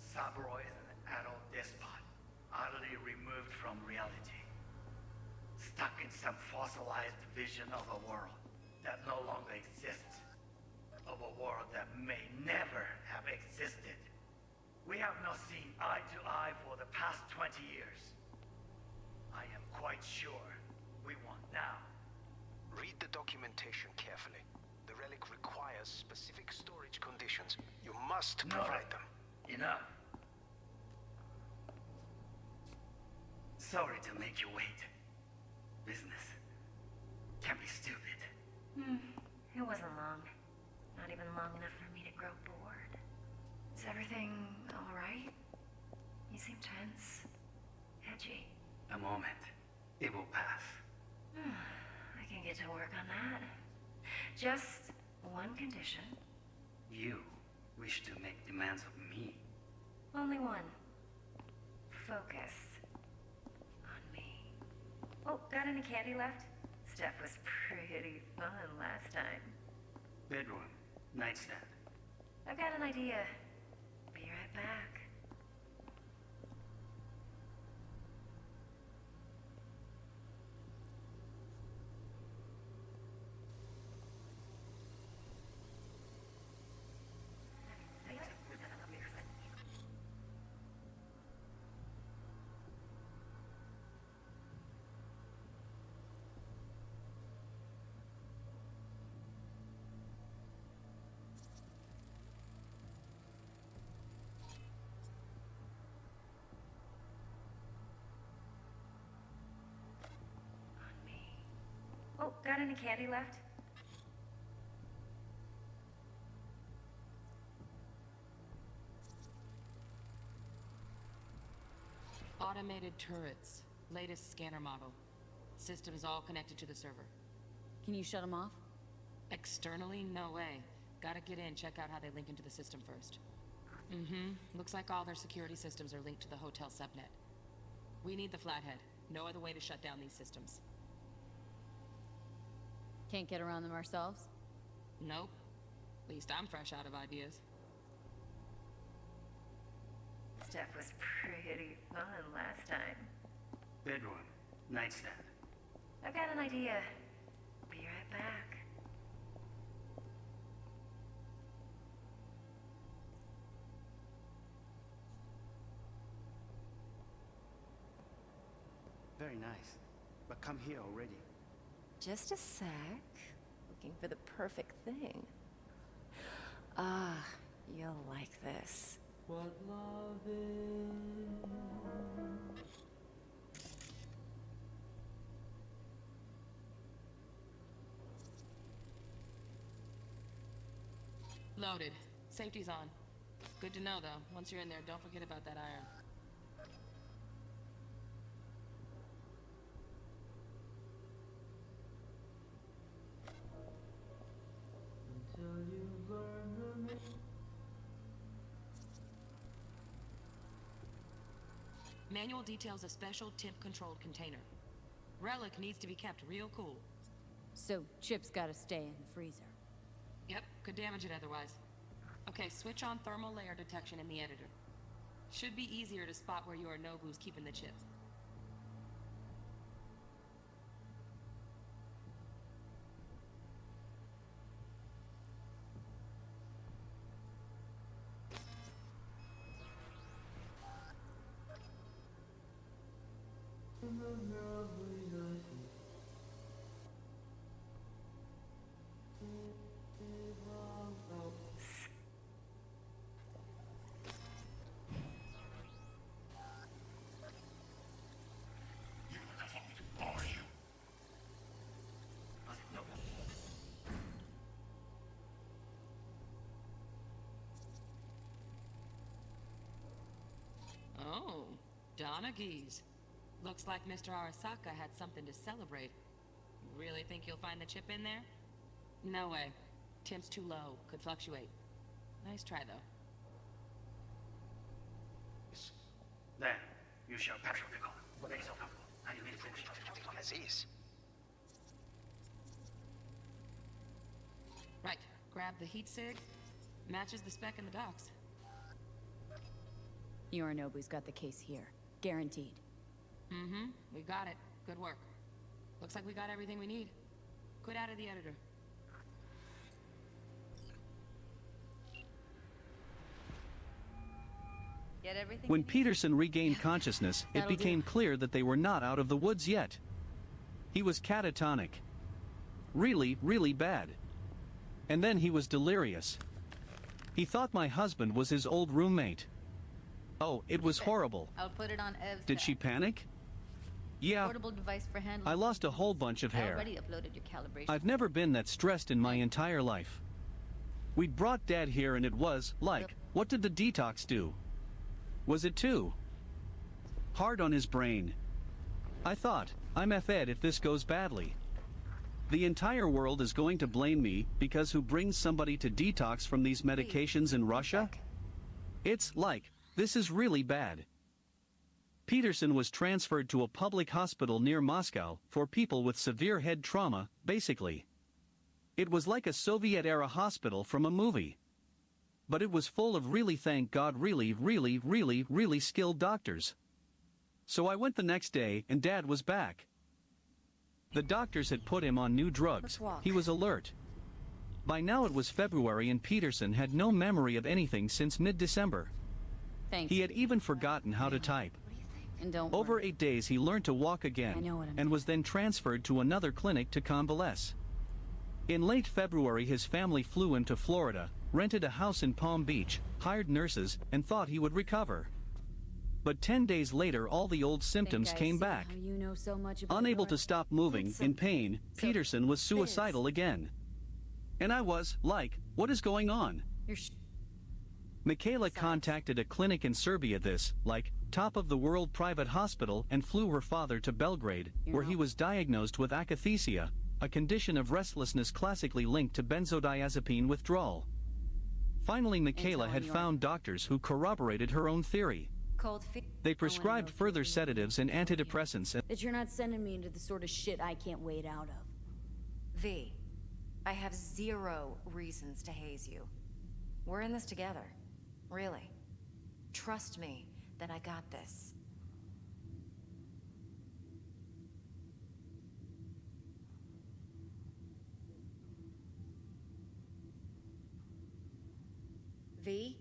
Saburo is an adult despot, utterly removed from reality. Stuck in some fossilized vision of a world that no longer exists. Of a world that may never have existed. We have not seen eye to eye for the past 20 years. I am quite sure we want now. Read the documentation carefully. The relic requires specific storage conditions. You must provide them. Enough. Sorry to make you wait. Business can be stupid. It wasn't long. Not even long enough for me to grow bored. Is everything all right? You seem tense. Edgy. A moment. It will pass. I can get to work on that. Just one condition. You wish to make demands of me. Only one. Focus on me. Oh, got any candy left? Stuff was pretty fun last time. Bedroom. Nightstand. I've got an idea. Be right back. Oh, got any candy left? Automated turrets. Latest scanner model. System is all connected to the server. Can you shut them off? Externally, no way. Gotta get in, check out how they link into the system first. Looks like all their security systems are linked to the hotel subnet. We need the flathead. No other way to shut down these systems. Can't get around them ourselves? Nope. At least I'm fresh out of ideas. Stuff was pretty fun last time. Bedroom. Nightstand. I've got an idea. Be right back. Very nice. But come here already. Just a sec. Looking for the perfect thing. Ah, you'll like this. What love is. Loaded. Safety's on. Good to know, though. Once you're in there, don't forget about that iron. Manual details a special temp-controlled container. Relic needs to be kept real cool. So, Chip's gotta stay in the freezer. Yep, could damage it otherwise. Okay, switch on thermal layer detection in the editor. Should be easier to spot where Yorinobu's keeping the chip. Oh, Donaghy's. Looks like Mr. Arasaka had something to celebrate. Really think you'll find the chip in there? No way. Temp's too low. Could fluctuate. Nice try, though. Then, you shall pass your vehicle. Make yourself comfortable. And you need to finish. Aziz. Right. Grab the heat sig. Matches the spec in the docs. Yorinobu's got the case here. Guaranteed. Mm-hmm. We got it. Good work. Looks like we got everything we need. Quit out of the editor. Get everything. When Peterson regained consciousness, it became clear that they were not out of the woods yet. He was catatonic. Really, really bad. And then he was delirious. He thought my husband was his old roommate. Oh, it was horrible. I'll put it on Ev's Did she panic? Yeah. Portable device for handling. I lost a whole bunch of I hair. already uploaded your calibration. I've never been that stressed in my entire life. We'd brought Dad here and it was, like, what did the detox do? Was it too hard on his brain? I thought, I'm F-ed if this goes badly. The entire world is going to blame me because who brings somebody to detox from these medications in Russia? It's like, this is really bad. Peterson was transferred to a public hospital near Moscow for people with severe head trauma, basically. It was like a Soviet-era hospital from a movie. But it was full of really, thank God, really skilled doctors. So I went the next day and Dad was back. The doctors had put him on new drugs. He was alert. By now it was February and Peterson had no memory of anything since mid-December. He had even forgotten how to type. And don't Over worry. 8 days he learned to walk again, and was then transferred to another clinic to convalesce. In late February his family flew him to Florida, rented a house in Palm Beach, hired nurses, and thought he would recover. But 10 days later all the old symptoms came back. How you know so much about Unable your- to stop moving, in pain, Peterson was suicidal again. And I was, like, what is going on? Michaela contacted a clinic in Serbia, this, like, top-of-the-world private hospital, and flew her father to Belgrade, where he was diagnosed with akathisia, a condition of restlessness classically linked to benzodiazepine withdrawal. Finally Michaela had found doctors who corroborated her own theory. Cold feet. They prescribed further sedatives and antidepressants and That you're not sending me into the sort of shit I can't wait out of. V, I have 0 reasons to haze you. We're in this together. Really. Trust me that I got this. V?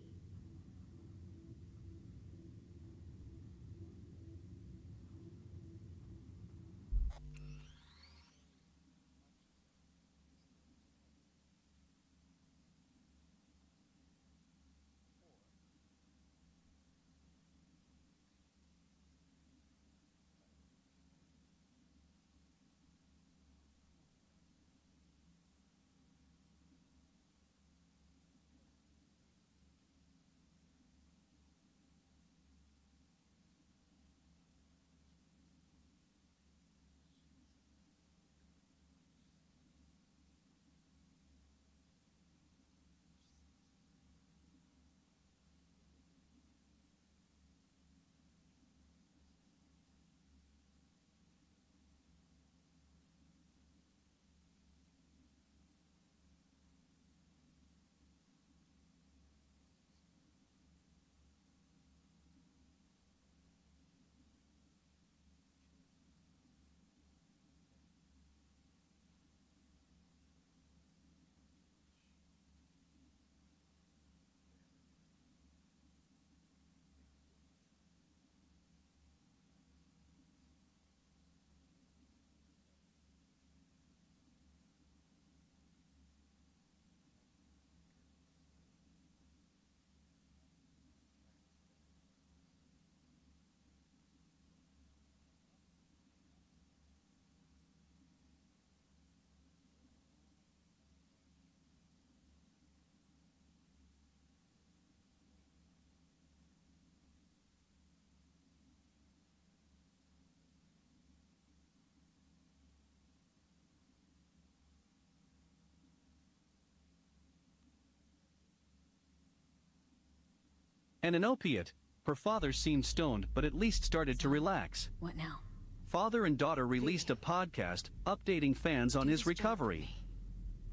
And an opiate. Her father seemed stoned but at least started to relax. What now? Father and daughter released a podcast updating fans on his recovery.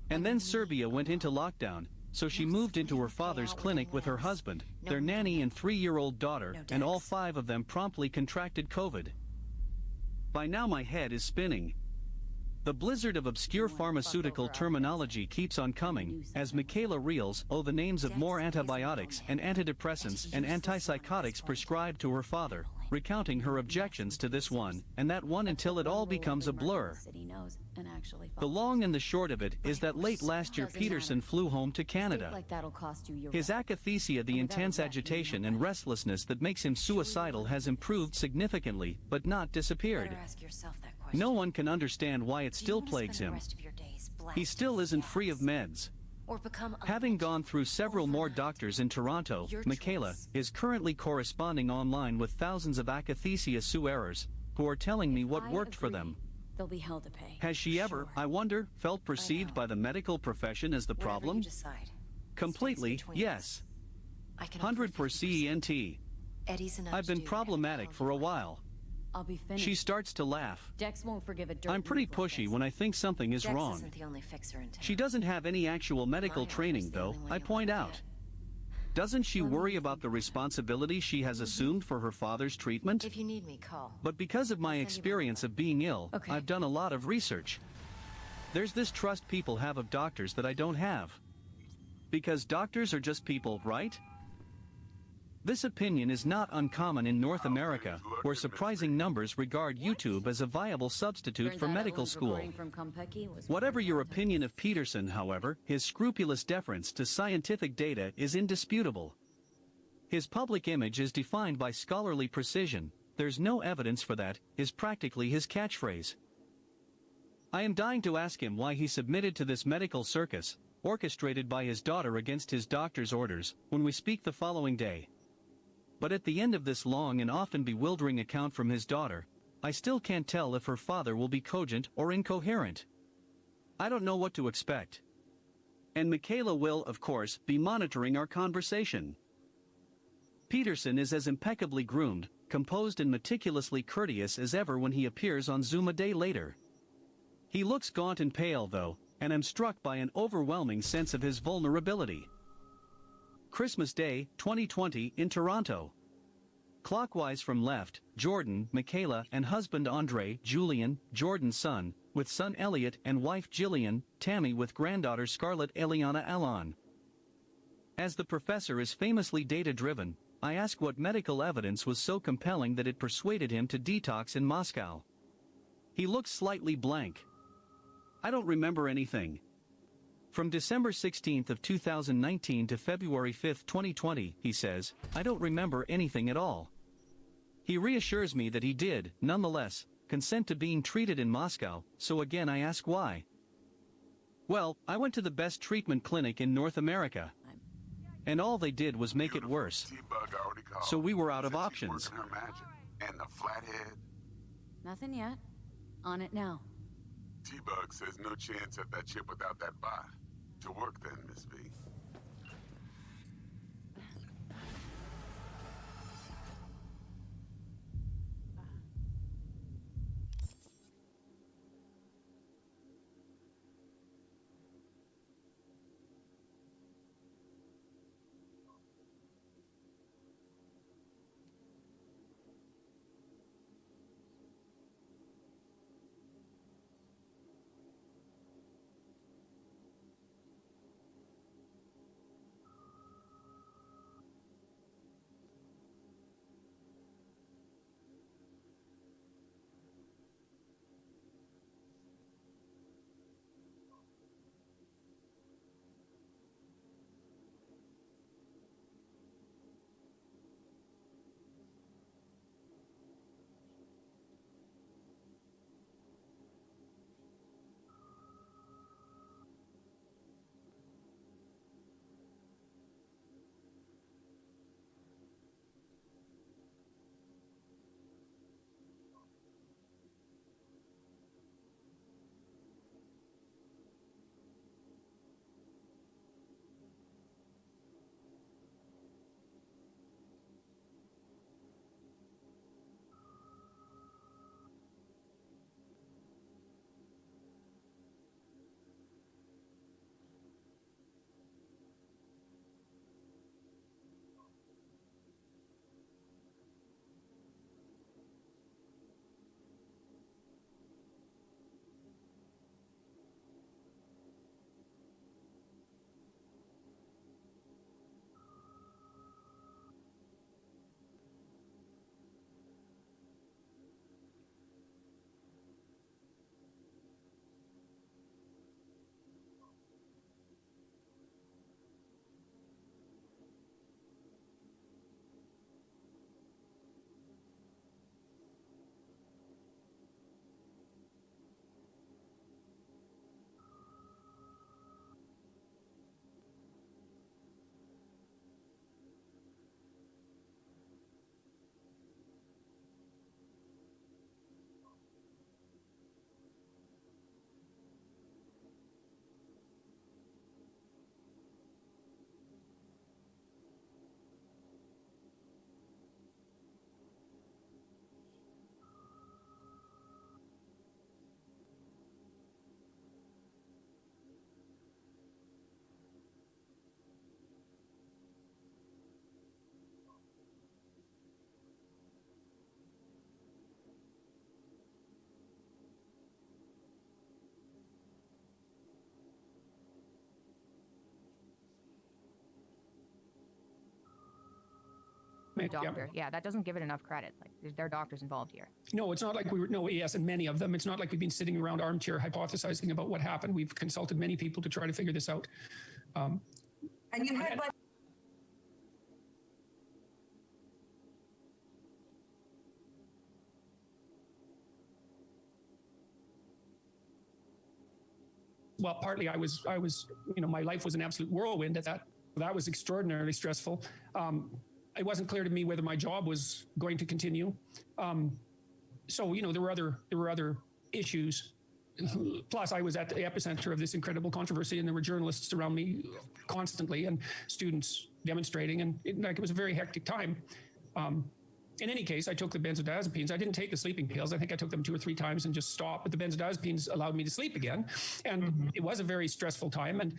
And then Serbia went into lockdown, so she moved into her father's clinic with her husband, their nanny and 3-year-old daughter, and all 5 of them promptly contracted COVID. By now my head is spinning. The blizzard of obscure pharmaceutical terminology keeps on coming, as Michaela reels the names of more antibiotics and antidepressants and antipsychotics prescribed to her father, recounting her objections to this one and that one until it all becomes a blur. The long and the short of it is that late last year Peterson flew home to Canada. His akathisia, the intense agitation and restlessness that makes him suicidal, has improved significantly, but not disappeared. No one can understand why it still plagues him. He still isn't free of meds. Having gone through several more doctors in Toronto, Michaela is currently corresponding online with thousands of akathisia sue-errors who are telling me what worked for them. They'll be held to pay. Has she ever, I wonder, felt perceived by the medical profession as the problem? Completely, yes. 100%. I've been problematic for a while. I'll be finished. She starts to laugh. Dex won't forgive a dirt I'm pretty move like pushy this. when I think something is Dex wrong. isn't the only fixer in town. She doesn't have any actual medical training, though, I point out. Doesn't she worry about the responsibility she has assumed for her father's treatment? If you need me, call. But because of my experience of being ill, I've done a lot of research. There's this trust people have of doctors that I don't have. Because doctors are just people, right? This opinion is not uncommon in North America, where surprising numbers regard YouTube as a viable substitute for medical school. Whatever your opinion of Peterson, however, his scrupulous deference to scientific data is indisputable. His public image is defined by scholarly precision. There's no evidence for that, is practically his catchphrase. I am dying to ask him why he submitted to this medical circus, orchestrated by his daughter against his doctor's orders, when we speak the following day. But at the end of this long and often bewildering account from his daughter, I still can't tell if her father will be cogent or incoherent. I don't know what to expect. And Michaela will, of course, be monitoring our conversation. Peterson is as impeccably groomed, composed and meticulously courteous as ever when he appears on Zoom a day later. He looks gaunt and pale, though, and I'm struck by an overwhelming sense of his vulnerability. Christmas Day, 2020, in Toronto. Clockwise from left, Jordan, Michaela, and husband Andre, Julian, Jordan's son, with son Elliot and wife Jillian, Tammy with granddaughter Scarlett Eliana Alon. As the professor is famously data-driven, I ask what medical evidence was so compelling that it persuaded him to detox in Moscow. He looks slightly blank. I don't remember anything. From December 16th of 2019 to February 5th, 2020, he says, I don't remember anything at all. He reassures me that he did, nonetheless, consent to being treated in Moscow, so again I ask why. Well, I went to the best treatment clinic in North America. And all they did was make it worse. So we were out of options. And the flathead? Nothing yet. On it now. T-Bug says no chance at that chip without that bot. To work then, Miss V. doctor. Yeah, that doesn't give it enough credit. Like, there are doctors involved here. No, it's not like we were, no, yes, and many of them. It's not like we've been sitting around armchair hypothesizing about what happened. We've consulted many people to try to figure this out. And you heard by... Well, partly I was, you know, my life was an absolute whirlwind at that. That was extraordinarily stressful. It wasn't clear to me whether my job was going to continue. So, you know, there were other issues. Plus, I was at the epicenter of this incredible controversy, and there were journalists around me constantly, and students demonstrating, and it was a very hectic time. In any case, I took the benzodiazepines. I didn't take the sleeping pills. I think I took them 2 or 3 times and just stopped. But the benzodiazepines allowed me to sleep again. And it was a very stressful time. And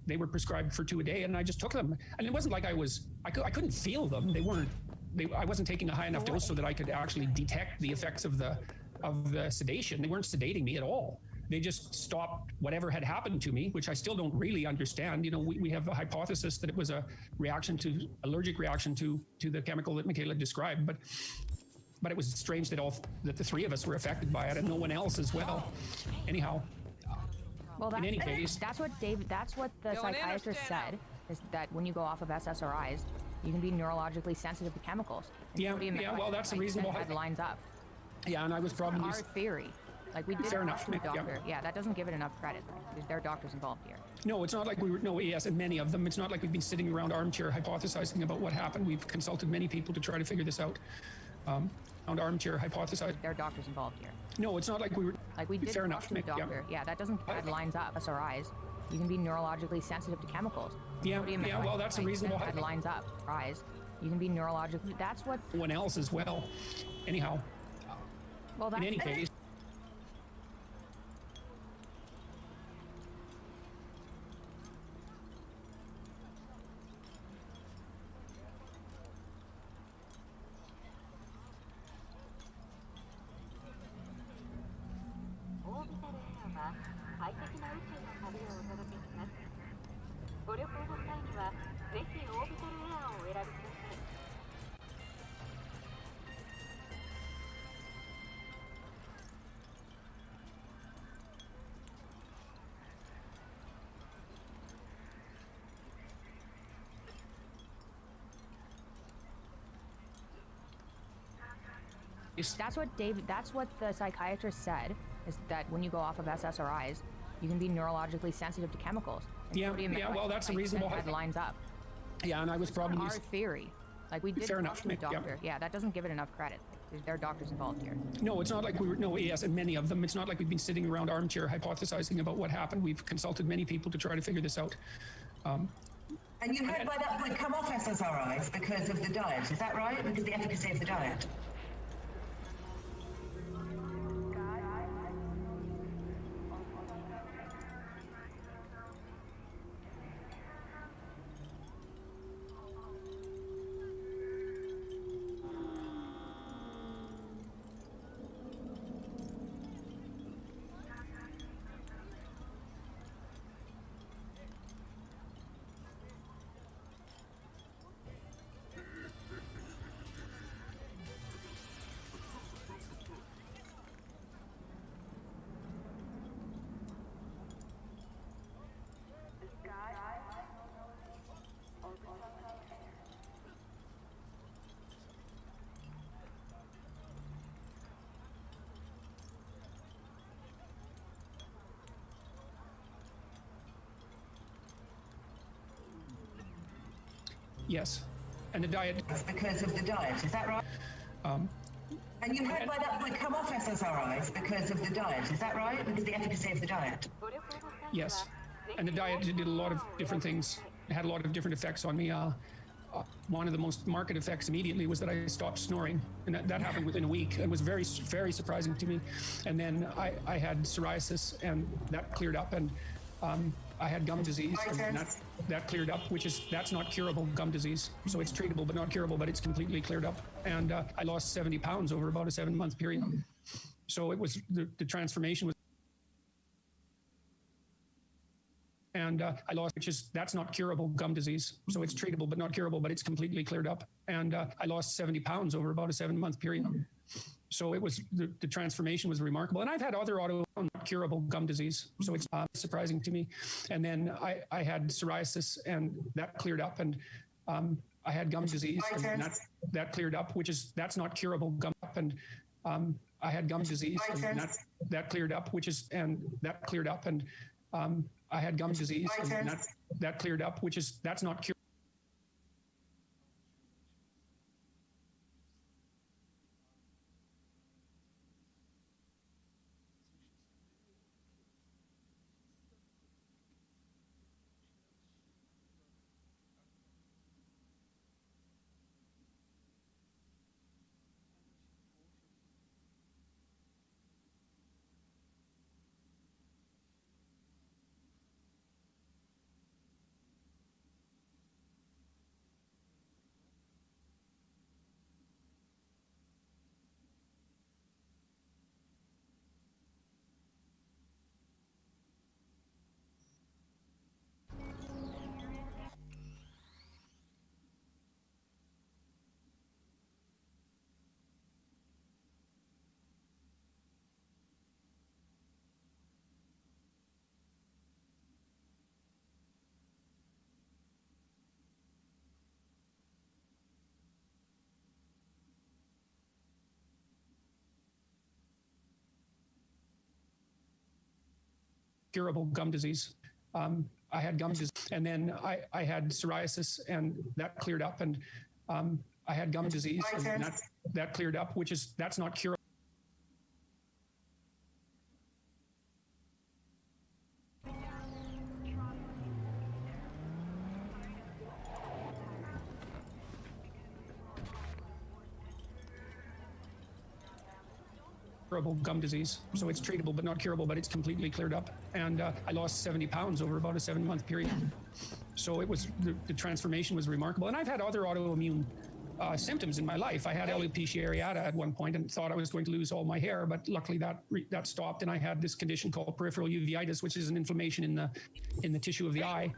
they were prescribed for 2 a day, and I just took them. And it wasn't like I couldn't feel them. I wasn't taking a high enough dose so that I could actually detect the effects of the sedation. They weren't sedating me at all. They just stopped whatever had happened to me, which I still don't really understand. You know, we have a hypothesis that it was a allergic reaction to the chemical that Michaela described, but it was strange that the 3 of us were affected by it and no one else as well. Anyhow, well, in any case, that's what the psychiatrist said, is that when you go off of SSRIs, you can be neurologically sensitive to chemicals. Yeah, well, that's a reasonable... That lines up. Yeah, and I was probably... Our theory. Like, we did Fair talk enough. to a doctor. Yeah, that doesn't give it enough credit. Like, there are doctors involved here. No, it's not like we were... No, yes, and many of them. It's not like we've been sitting around armchair hypothesizing about what happened. We've consulted many people to try to figure this out. Around armchair hypothesizing. There are doctors involved here. No, it's not like we were... Like, we did Fair talk enough. to a doctor. Yeah, that doesn't... That lines up. SSRIs. You can be neurologically sensitive to chemicals. Yeah, well, that's a reasonable... That lines up. You can be neurologically... That's what... One else as well. Anyhow, well, in any case... That's what the psychiatrist said, is that when you go off of SSRIs, you can be neurologically sensitive to chemicals. Yeah, well, that's a reasonable... That lines up. Yeah, and I was probably... Our theory. Like, we did Fair talk enough. to a doctor. Yeah, that doesn't give it enough credit. Like, there are doctors involved here. No, it's not like we were... No, yes, and many of them. It's not like we've been sitting around armchair hypothesizing about what happened. We've consulted many people to try to figure this out. And you had by that point come off SSRIs because of the diet, is that right? Because of the efficacy of the diet? Yes, and the diet... Because of the diet, is that right? And you had by that point come off SSRIs because of the diet, is that right? Because of the efficacy of the diet? Yes, and the diet did a lot of different things. It had a lot of different effects on me. One of the most marked effects immediately was that I stopped snoring, and that happened within a week. It was very, very surprising to me. And then I had psoriasis, and that cleared up, and I had gum disease, and that cleared up, that's not curable, gum disease. So it's treatable, but not curable, but it's completely cleared up. And I lost 70 pounds over about a 7-month period. So it was, the transformation was, and I lost, that's not curable gum disease. So it's treatable, but not curable, but it's completely cleared up. And I lost 70 pounds over about a 7-month period. So it was, the transformation was remarkable. And I've had other curable gum disease. So it's surprising to me. And then I had psoriasis, and that cleared up. And I had gum disease, and that cleared up, that's not curable gum. And I had gum disease, and that cleared up, that cleared up. And I had gum disease, and that cleared up, that's not curable. Curable gum disease. I had gum disease, and then I had psoriasis, and that cleared up. And I had gum disease, and that cleared up, that's not curable. Gum disease. So it's treatable, but not curable, but it's completely cleared up. And I lost 70 pounds over about a 7-month period. So it was, the transformation was remarkable. And I've had other autoimmune symptoms in my life. I had alopecia areata at one point and thought I was going to lose all my hair, but luckily that stopped. And I had this condition called peripheral uveitis, which is an inflammation in the tissue of the eye,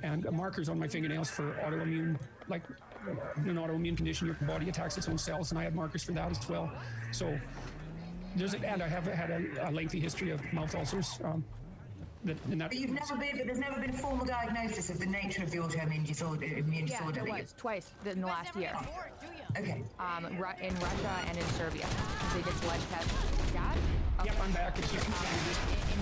and markers on my fingernails for autoimmune, like an autoimmune condition, your body attacks its own cells, and I had markers for that as well. So and I have had a lengthy history of mouth ulcers. But there's never been a formal diagnosis of the nature of the autoimmune disorder. Yeah, there was twice in the last year. Okay. In Russia and in Serbia, they did blood tests. Dad? Okay. Yep, I'm back. In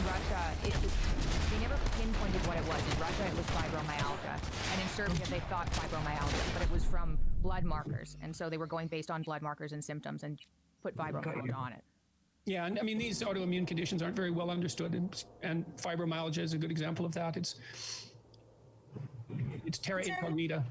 Russia, they never pinpointed what it was. In Russia, it was fibromyalgia, and in Serbia, they thought fibromyalgia, but it was from blood markers, and so they were going based on blood markers and symptoms and put fibromyalgia on it. Yeah, and I mean, these autoimmune conditions aren't very well understood, and fibromyalgia is a good example of that. It's terra incognita.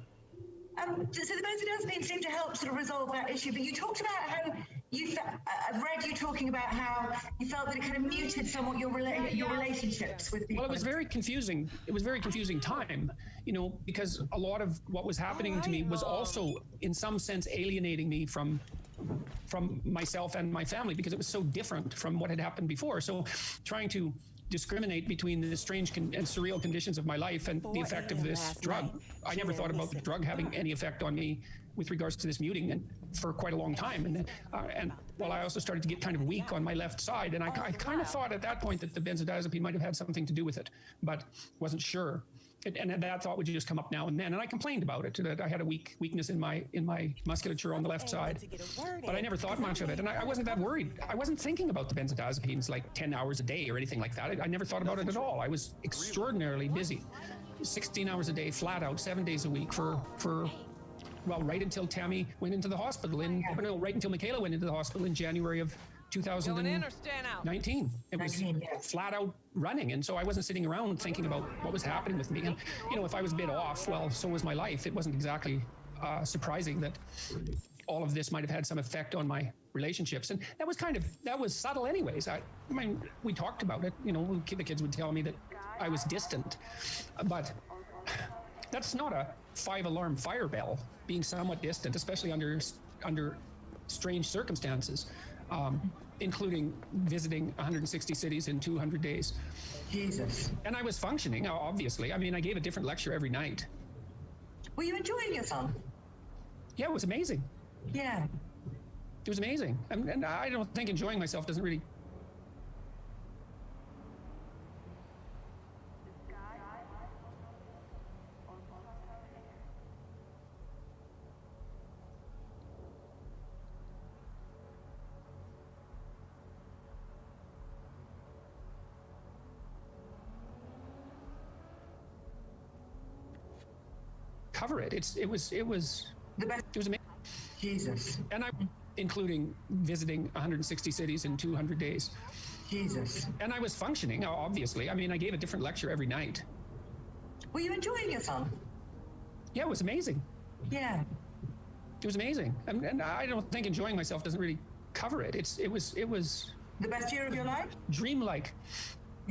So the benzodiazepines seem to help sort of resolve that issue, but you talked about how I've read you talking about how you felt that it kind of muted somewhat your relationships with people. Well, it was very confusing. It was a very confusing time, because a lot of what was happening to me was also, in some sense, alienating me from myself and my family, because it was so different from what had happened before. So trying to discriminate between the strange and surreal conditions of my life and the effect of this drug. I never thought about the drug having any effect on me with regards to this muting, and for quite a long time. And I also started to get kind of weak on my left side, and I kind of thought at that point that the benzodiazepine might have had something to do with it, but wasn't sure. And that thought would just come up now and then, and I complained about it, that I had a weakness in my musculature on the left side, but I never thought much of it, and I wasn't that worried. I wasn't thinking about the benzodiazepines like 10 hours a day or anything like that. I never thought about it at all. I was extraordinarily busy, 16 hours a day, flat out, 7 days a week for right until Tammy went into the hospital right until Michaela went into the hospital in January of 2019. It was flat out running, and so I wasn't sitting around thinking about what was happening with me. And if I was a bit off, well, so was my life. It wasn't exactly surprising that all of this might have had some effect on my relationships, and that was subtle anyways. I mean, we talked about it. The kids would tell me that I was distant, but that's not a 5-alarm fire bell, being somewhat distant, especially under strange circumstances. including visiting 160 cities in 200 days. Jesus. And I was functioning, obviously. I mean, I gave a different lecture every night. Were you enjoying yourself? Yeah, it was amazing. Yeah. It was amazing. And I don't think enjoying myself doesn't really... cover it. It was amazing. Jesus. And including visiting 160 cities in 200 days. Jesus. And I was functioning, obviously. I mean, I gave a different lecture every night. Were you enjoying yourself? Yeah, it was amazing. Yeah. It was amazing. And I don't think enjoying myself doesn't really cover it. It was the best year of your life? Dreamlike.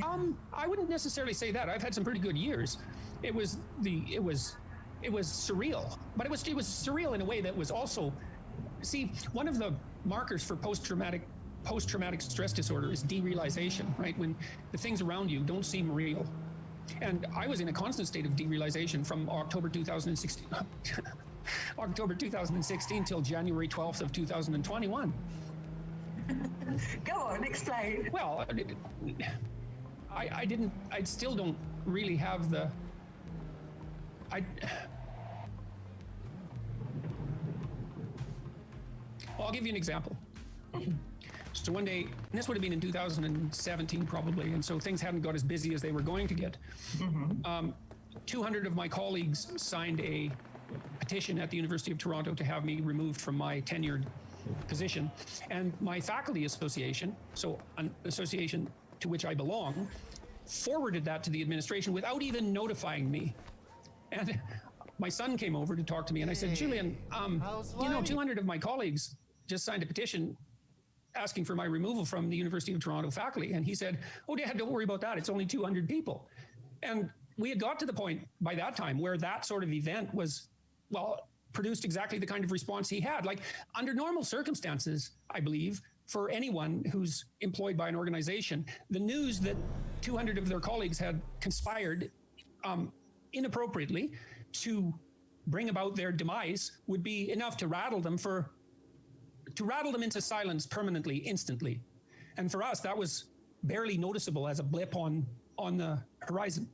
I wouldn't necessarily say that. I've had some pretty good years. It was surreal, but it was surreal in a way that was also, see, one of the markers for post-traumatic stress disorder is derealization, right? When the things around you don't seem real. And I was in a constant state of derealization from October 2016 till January 12th of 2021. Go on, explain. Well, I still don't really have the, well, I'll give you an example. So one day, and this would have been in 2017 probably, and so things hadn't got as busy as they were going to get. 200 of my colleagues signed a petition at the University of Toronto to have me removed from my tenured position. And my faculty association, so an association to which I belong, forwarded that to the administration without even notifying me. And my son came over to talk to me, and I said, Julian, 200 of my colleagues just signed a petition asking for my removal from the University of Toronto faculty. And he said, oh, Dad, don't worry about that. It's only 200 people. And we had got to the point by that time where that sort of event was, well, produced exactly the kind of response he had. Like, under normal circumstances, I believe, for anyone who's employed by an organization, the news that 200 of their colleagues had conspired inappropriately to bring about their demise would be enough to rattle them into silence permanently, instantly. And for us, that was barely noticeable as a blip on the horizon,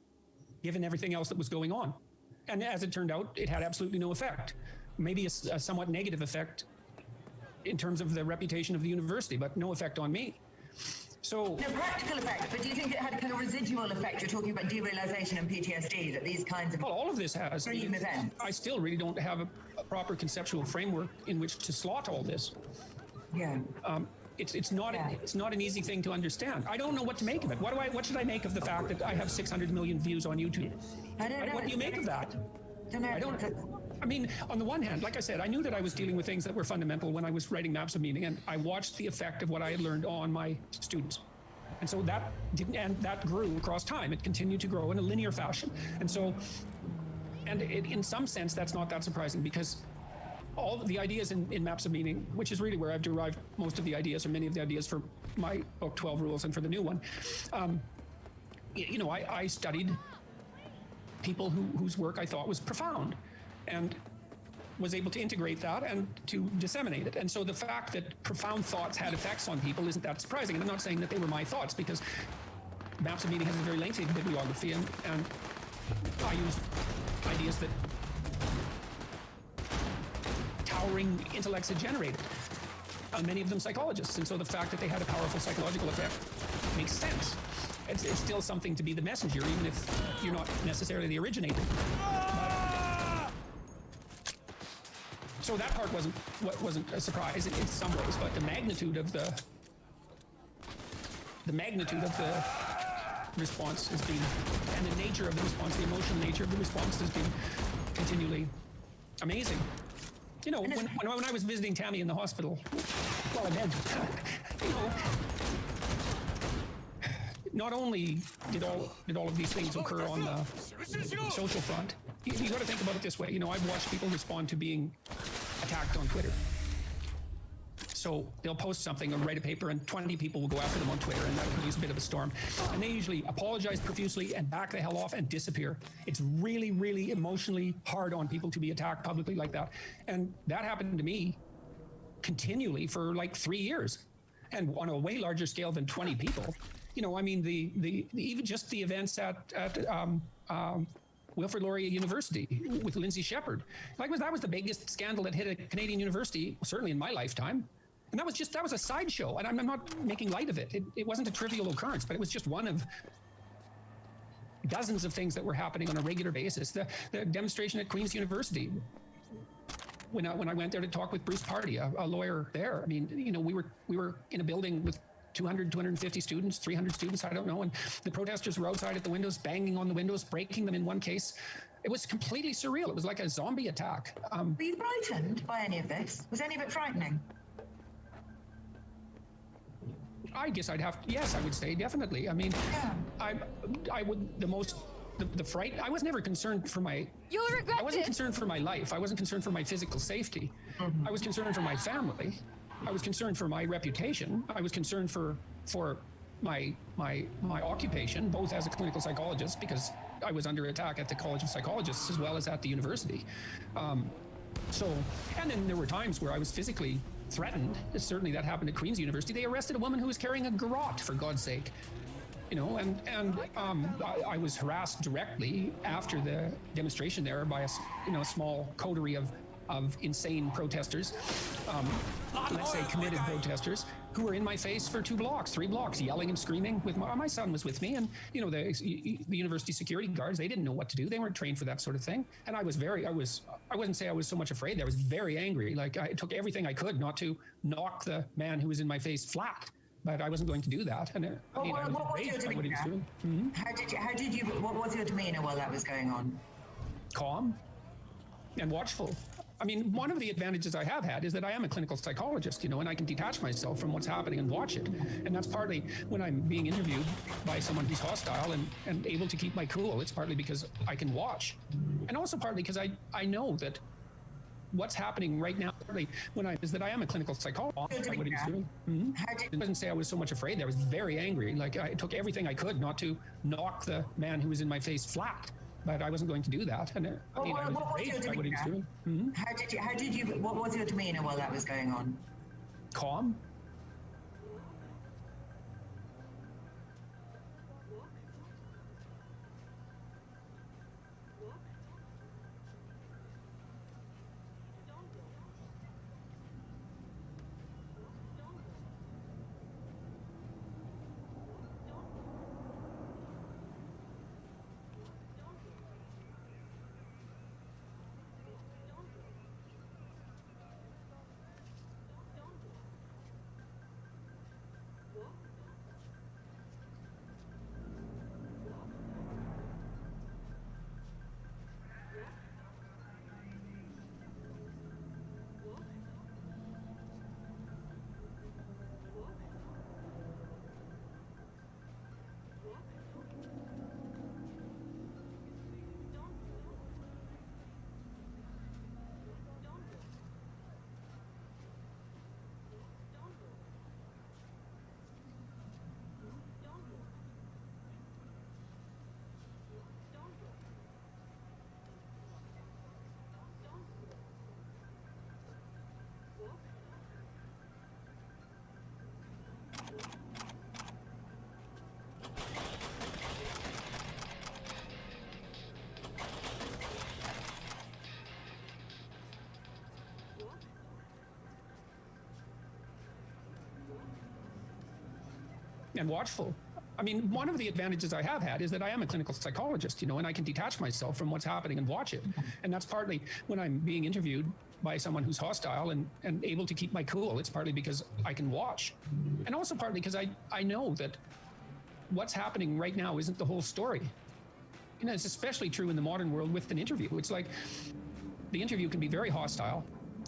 given everything else that was going on. And as it turned out, it had absolutely no effect. Maybe a somewhat negative effect in terms of the reputation of the university, but no effect on me. So, no practical effect, but do you think it had a kind of residual effect? You're talking about derealization and PTSD, that these kinds of... Well, all of this has. I still really don't have a proper conceptual framework in which to slot all this. Yeah. It's not an easy thing to understand. I don't know what to make of it. What should I make of the fact that I have 600 million views on YouTube? I don't know. What do you make of that? I don't. I mean, on the one hand, like I said, I knew that I was dealing with things that were fundamental when I was writing Maps of Meaning, and I watched the effect of what I had learned on my students. And so that that grew across time. It continued to grow in a linear fashion. And so, in some sense, that's not that surprising, because all of the ideas in Maps of Meaning, which is really where I've derived most of the ideas, or many of the ideas, for my book 12 Rules and for the new one, I studied people whose work I thought was profound, and was able to integrate that and to disseminate it. And so the fact that profound thoughts had effects on people isn't that surprising. And I'm not saying that they were my thoughts, because Maps of Meaning has a very lengthy bibliography, and I use ideas that towering intellects had generated, many of them psychologists. And so the fact that they had a powerful psychological effect makes sense. It's still something to be the messenger, even if you're not necessarily the originator. So that part wasn't a surprise in some ways, but the magnitude of the response has been, and the nature of the response, the emotional nature of the response, has been continually amazing. You know, when I was visiting Tammy in the hospital, well, I meant, not only did all of these things occur on the social front, you got to think about it this way. I've watched people respond to being attacked on Twitter. So they'll post something or write a paper and 20 people will go after them on Twitter, and that'll produce a bit of a storm. And they usually apologize profusely and back the hell off and disappear. It's really, really emotionally hard on people to be attacked publicly like that. And that happened to me continually for like 3 years, and on a way larger scale than 20 people. You know, I mean, the even just the events at Wilfrid Laurier University with Lindsay Shepherd. That was the biggest scandal that hit a Canadian university, certainly in my lifetime. And that was a sideshow, and I'm not making light of it. It wasn't a trivial occurrence, but it was just one of dozens of things that were happening on a regular basis. The demonstration at Queen's University, when I went there to talk with Bruce Party, a lawyer there, I mean, you know, we were in a building with 200, 250 students, 300 students, I don't know. And the protesters were outside at the windows, banging on the windows, breaking them in one case. It was completely surreal. It was like a zombie attack. Were you frightened by any of this? Was any of it frightening? I guess yes, I would say, definitely. I mean, I would, the fright, I was never concerned for my... You'll regret I wasn't it. concerned for my life. I wasn't concerned for my physical safety. I was concerned for my family. I was concerned for my reputation. I was concerned for my occupation, both as a clinical psychologist, because I was under attack at the College of Psychologists as well as at the university. And then there were times where I was physically threatened. Certainly that happened at Queen's University. They arrested a woman who was carrying a garrote, for God's sake. You know, and I was harassed directly after the demonstration there by a small coterie of insane protesters, let's say committed protesters, who were in my face for 2 blocks, 3 blocks, yelling and screaming. With my son was with me, and you know, the university security guards, they didn't know what to do. They weren't trained for that sort of thing. And I wouldn't say I was so much afraid. I was very angry. Like, I took everything I could not to knock the man who was in my face flat. But I wasn't going to do that. And what was your demeanor? What was your demeanor while that was going on? Calm and watchful. I mean, one of the advantages I have had is that I am a clinical psychologist, you know, and I can detach myself from what's happening and watch it. And that's partly when I'm being interviewed by someone who's hostile and able to keep my cool. It's partly because I can watch. And also partly because I know that what's happening right now is that I am a clinical psychologist. What he was doing. I wouldn't say I was so much afraid. I was very angry. Like, I took everything I could not to knock the man who was in my face flat. But I wasn't going to do that. And I was enraged by what he was doing. What was your demeanor while that was going on? Calm. And watchful. I mean, one of the advantages I have had is that I am a clinical psychologist, you know, and I can detach myself from what's happening and watch it. And that's partly when I'm being interviewed by someone who's hostile and able to keep my cool. It's partly because I can watch. And also partly because I know that what's happening right now isn't the whole story. You know, it's especially true in the modern world with an interview. It's like the interview can be very hostile,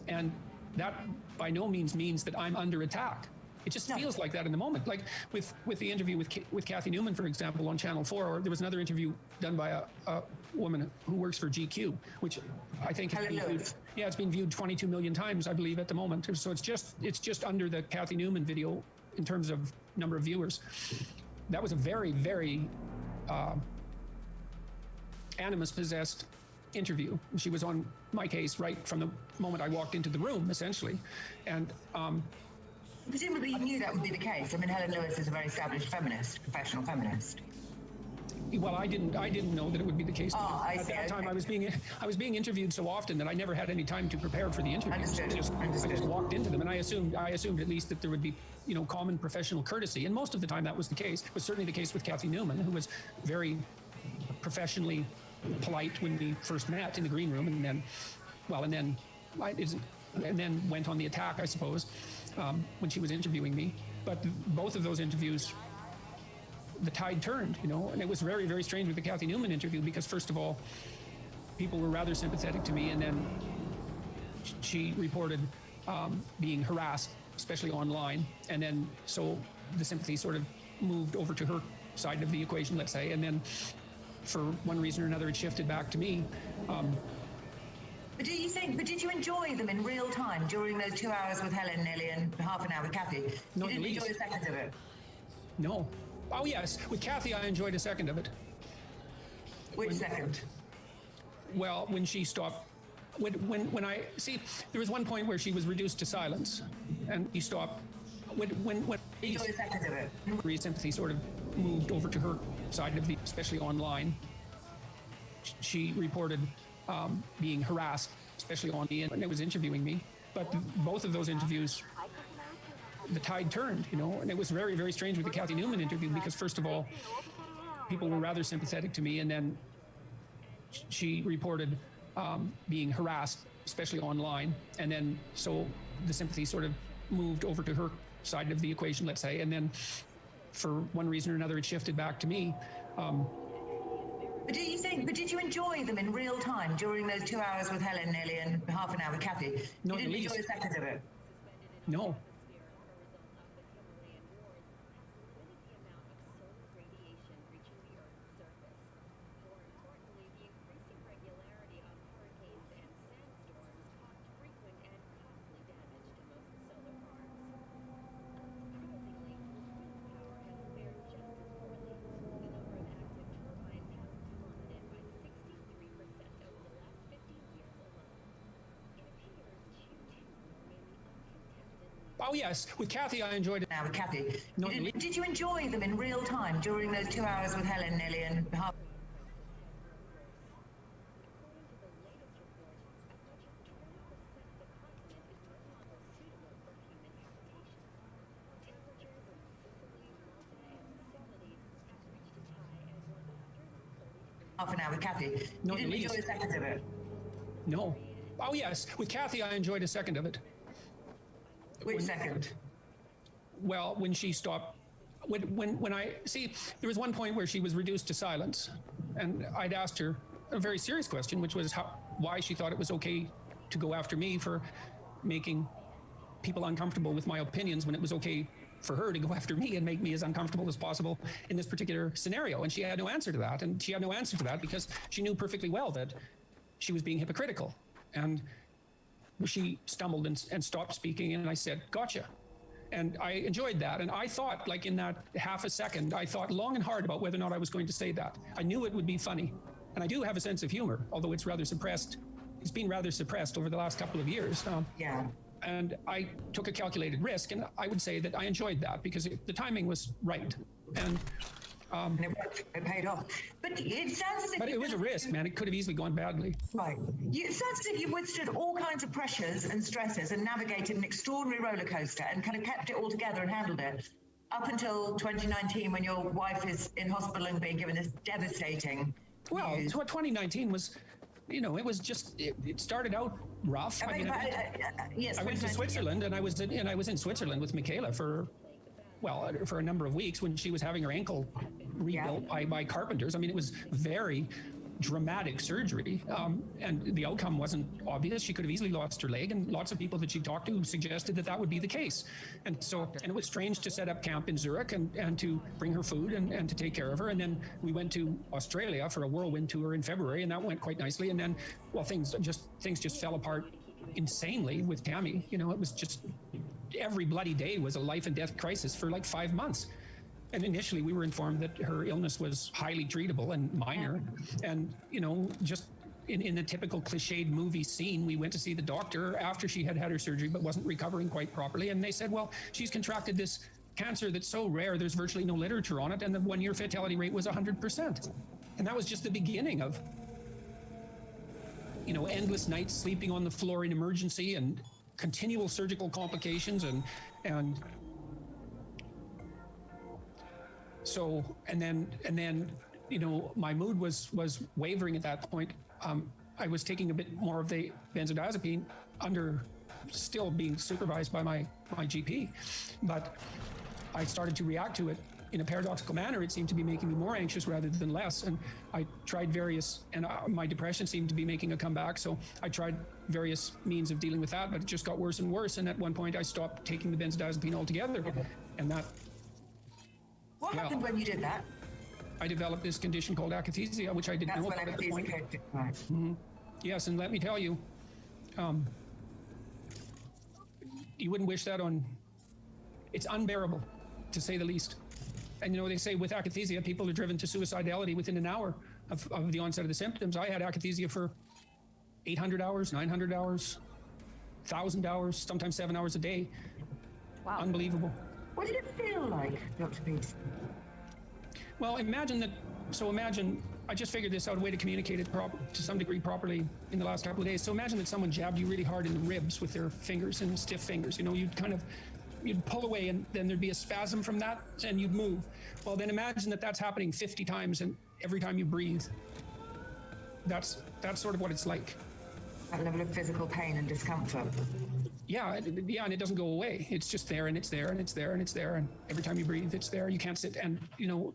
and that by no means that I'm under attack. It just feels like that in the moment. Like with the interview with Kathy Newman, for example, on Channel 4, or there was another interview done by a woman who works for GQ, which I think has been viewed, it's been viewed 22 million times, I believe, at the moment. So it's just under the Kathy Newman video in terms of number of viewers. That was a very, very animus-possessed interview. She was on my case right from the moment I walked into the room, essentially. And presumably you knew that would be the case. I mean, Helen Lewis is a very established feminist, professional feminist. Well, I didn't know that it would be the case. At that time, I was being interviewed so often that I never had any time to prepare for the interviews. I just walked into them, and I assumed at least that there would be, common professional courtesy. And most of the time, that was the case. It was certainly the case with Kathy Newman, who was very professionally polite when we first met in the green room, and then went on the attack, I suppose, when she was interviewing me. But both of those interviews, the tide turned, and it was very, very strange with the Kathy Newman interview, because first of all, people were rather sympathetic to me, and then she reported being harassed, especially online, and then so the sympathy sort of moved over to her side of the equation, let's say, and then for one reason or another, it shifted back to me. But did you enjoy them in real time during those 2 hours with Helen nearly and half an hour with Kathy? You didn't enjoy a second of it? No. Oh, yes. With Kathy, I enjoyed a second of it. Which second? Well, when she stopped. When I see, there was one point where she was reduced to silence, and he stopped. When enjoy a second of it. Sympathy sort of moved over to her side of the, especially online. She reported being harassed, especially on me, and it was interviewing me. But both of those interviews, the tide turned, and it was very, very strange with the Kathy Newman interview, because first of all, people were rather sympathetic to me, and then she reported being harassed, especially online, and then so the sympathy sort of moved over to her side of the equation, let's say, and then for one reason or another, it shifted back to me. But did you enjoy them in real time during those 2 hours with Helen nearly and half an hour with Kathy? You didn't enjoy a second of it? No. Oh, yes. With Kathy, I enjoyed it. Now, with Kathy. Did you enjoy them in real time during those 2 hours with Helen nearly and half? Half an hour with Kathy. You didn't enjoy a second of it? No. Oh, yes. With Kathy, I enjoyed a second of it. Which second? Well, when she stopped. When I see, there was one point where she was reduced to silence, and I'd asked her a very serious question, which was why she thought it was okay to go after me for making people uncomfortable with my opinions, when it was okay for her to go after me and make me as uncomfortable as possible in this particular scenario. And she had no answer to that. And she had no answer to that because she knew perfectly well that she was being hypocritical. And she stumbled and stopped speaking, and I said, gotcha. And I enjoyed that. And I thought, like in that half a second, I thought long and hard about whether or not I was going to say that. I knew it would be funny. And I do have a sense of humor, although it's rather suppressed. It's been rather suppressed over the last couple of years. Yeah. And I took a calculated risk, and I would say that I enjoyed that because the timing was right. And it paid off. But it sounds as if... But it was a risk, man. It could have easily gone badly. Right. It sounds as if you've withstood all kinds of pressures and stresses and navigated an extraordinary roller coaster and kind of kept it all together and handled it up until 2019, when your wife is in hospital and being given this devastating news. What 2019 was, it was just, it started out rough. Yes, I went to Switzerland, and I was in Switzerland with Michaela for a number of weeks when she was having her ankle rebuilt by carpenters. I mean, it was very, dramatic surgery, and the outcome wasn't obvious. She could have easily lost her leg, and lots of people that she talked to suggested that that would be the case. And so, and it was strange to set up camp in Zurich and to bring her food and to take care of her. And then we went to Australia for a whirlwind tour in February, and that went quite nicely. And then, well, things just fell apart insanely with Tammy. You know, it was just every bloody day was a life and death crisis for like 5 months. And initially we were informed that her illness was highly treatable and minor. And, you know, just in a typical cliched movie scene, we went to see the doctor after she had had her surgery but wasn't recovering quite properly. And they said, well, she's contracted this cancer that's so rare, there's virtually no literature on it. And the 1-year fatality rate was 100%. And that was just the beginning of, you know, endless nights sleeping on the floor in emergency and continual surgical complications and so, and then, you know, my mood was wavering at that point. I was taking a bit more of the benzodiazepine under still being supervised by my GP, but I started to react to it in a paradoxical manner. It seemed to be making me more anxious rather than less. And I tried various, and my depression seemed to be making a comeback. So I tried various means of dealing with that, but it just got worse and worse. And at one point I stopped taking the benzodiazepine altogether. And that, what happened when you did that? I developed this condition called akathisia, which I didn't know about at the point. Right. Mm-hmm. Yes, and let me tell you, you wouldn't wish that on. It's unbearable, to say the least. And you know, they say with akathisia, people are driven to suicidality within an hour of the onset of the symptoms. I had akathisia for 800 hours, 900 hours, 1,000 hours, sometimes 7 hours a day. Wow. Unbelievable. What did it feel like, Dr. Peterson? Well, imagine, I just figured this out, a way to communicate it to some degree properly in the last couple of days. So imagine that someone jabbed you really hard in the ribs with their fingers and stiff fingers. You know, you'd pull away and then there'd be a spasm from that and you'd move. Well, then imagine that that's happening 50 times and every time you breathe. That's sort of what it's like. That level of physical pain and discomfort. Yeah, and it doesn't go away. It's just there, and it's there, and it's there, and it's there, and every time you breathe, it's there. You can't sit, and you know,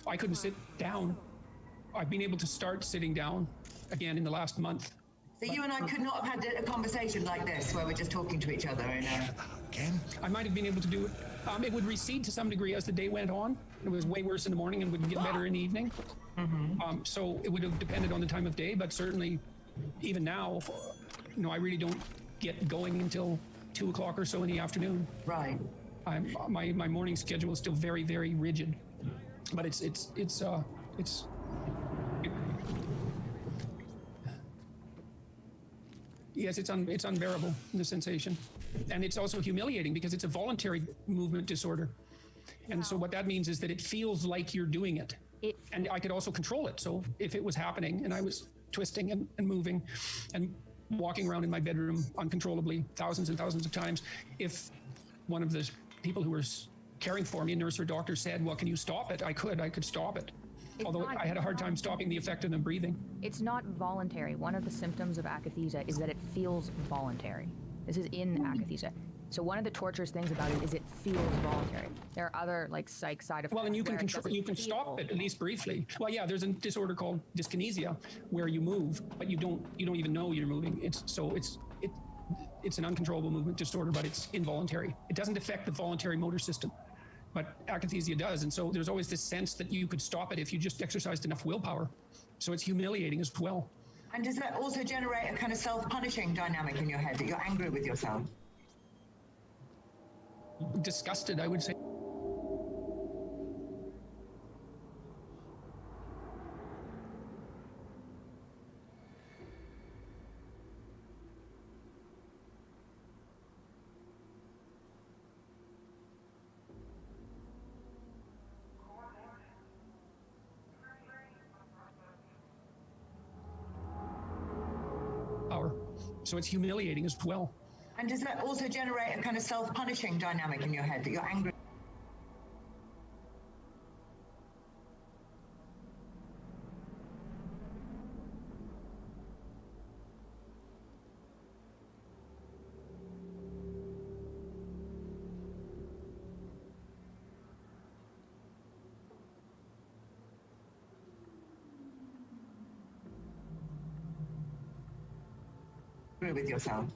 I couldn't sit down. I've been able to start sitting down again in the last month. So you and I could not have had a conversation like this, where we're just talking to each other. Again? I might have been able to do it. It would recede to some degree as the day went on. It was way worse in the morning and would get better in the evening. Mm-hmm. So it would have depended on the time of day, but certainly, even now, you know, I really don't get going until 2 o'clock or so in the afternoon. Right. My morning schedule is still very, very rigid, but it's yes, it's unbearable, the sensation, and it's also humiliating because it's a voluntary movement disorder, and so what that means is that it feels like you're doing it, and I could also control it. So if it was happening and I was twisting and moving and walking around in my bedroom uncontrollably thousands and thousands of times, if one of the people who were caring for me, a nurse or doctor, said, well, can you stop it? I could stop it. Although I had a hard time stopping the effect of them breathing. It's not voluntary. One of the symptoms of akathisia is that it feels voluntary. This is in akathisia. So one of the torturous things about it is it feels voluntary. There are other like psych side effects. Well, and you can stop it at least briefly. Well, yeah, there's a disorder called dyskinesia where you move, but you don't even know you're moving. It's an uncontrollable movement disorder, but it's involuntary. It doesn't affect the voluntary motor system, but akathisia does. And so there's always this sense that you could stop it if you just exercised enough willpower. So it's humiliating as well. And does that also generate a kind of self-punishing dynamic in your head, that you're angry with yourself? Disgusted, I would say. So it's humiliating as well. And does that also generate a kind of self-punishing dynamic in your head, that you're angry? with yourself?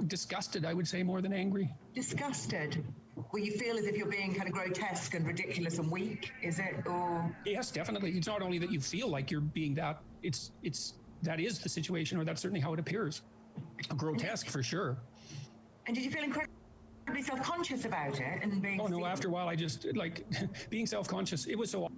Disgusted, I would say, more than angry. Disgusted? Well, you feel as if you're being kind of grotesque and ridiculous and weak, is it? Or Yes, definitely. It's not only that you feel like you're being that, that is the situation, or that's certainly how it appears. Grotesque, for sure. And did you feel incredibly self-conscious about it and being... Oh, no, after a while, I just, like, being self-conscious, it was so...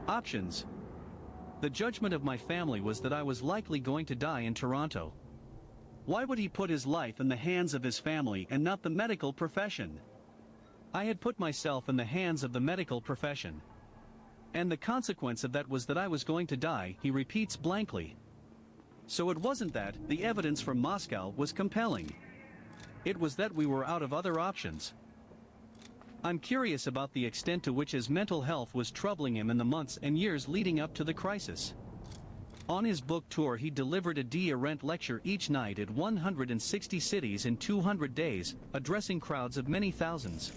Options. The judgment of my family was that I was likely going to die in Toronto. Why would he put his life in the hands of his family and not the medical profession? I had put myself in the hands of the medical profession. And the consequence of that was that I was going to die, he repeats blankly. So it wasn't that the evidence from Moscow was compelling. It was that we were out of other options. I'm curious about the extent to which his mental health was troubling him in the months and years leading up to the crisis. On his book tour, he delivered a D-Rent lecture each night at 160 cities in 200 days, addressing crowds of many thousands.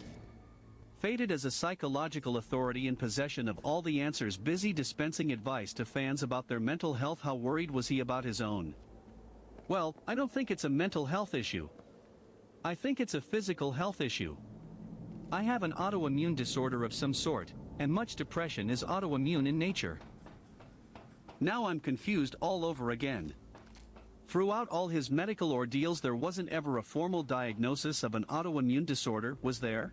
Fated as a psychological authority in possession of all the answers, busy dispensing advice to fans about their mental health, how worried was he about his own? Well, I don't think it's a mental health issue. I think it's a physical health issue. I have an autoimmune disorder of some sort, and much depression is autoimmune in nature. Now I'm confused all over again. Throughout all his medical ordeals, there wasn't ever a formal diagnosis of an autoimmune disorder, was there?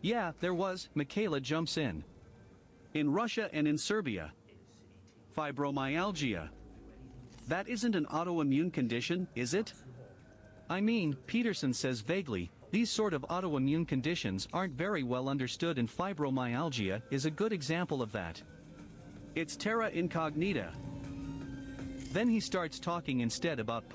Yeah, there was, Michaela jumps in. In Russia and in Serbia. Fibromyalgia. That isn't an autoimmune condition, is it? I mean, Peterson says vaguely, these sort of autoimmune conditions aren't very well understood, and fibromyalgia is a good example of that. It's terra incognita. Then he starts talking instead about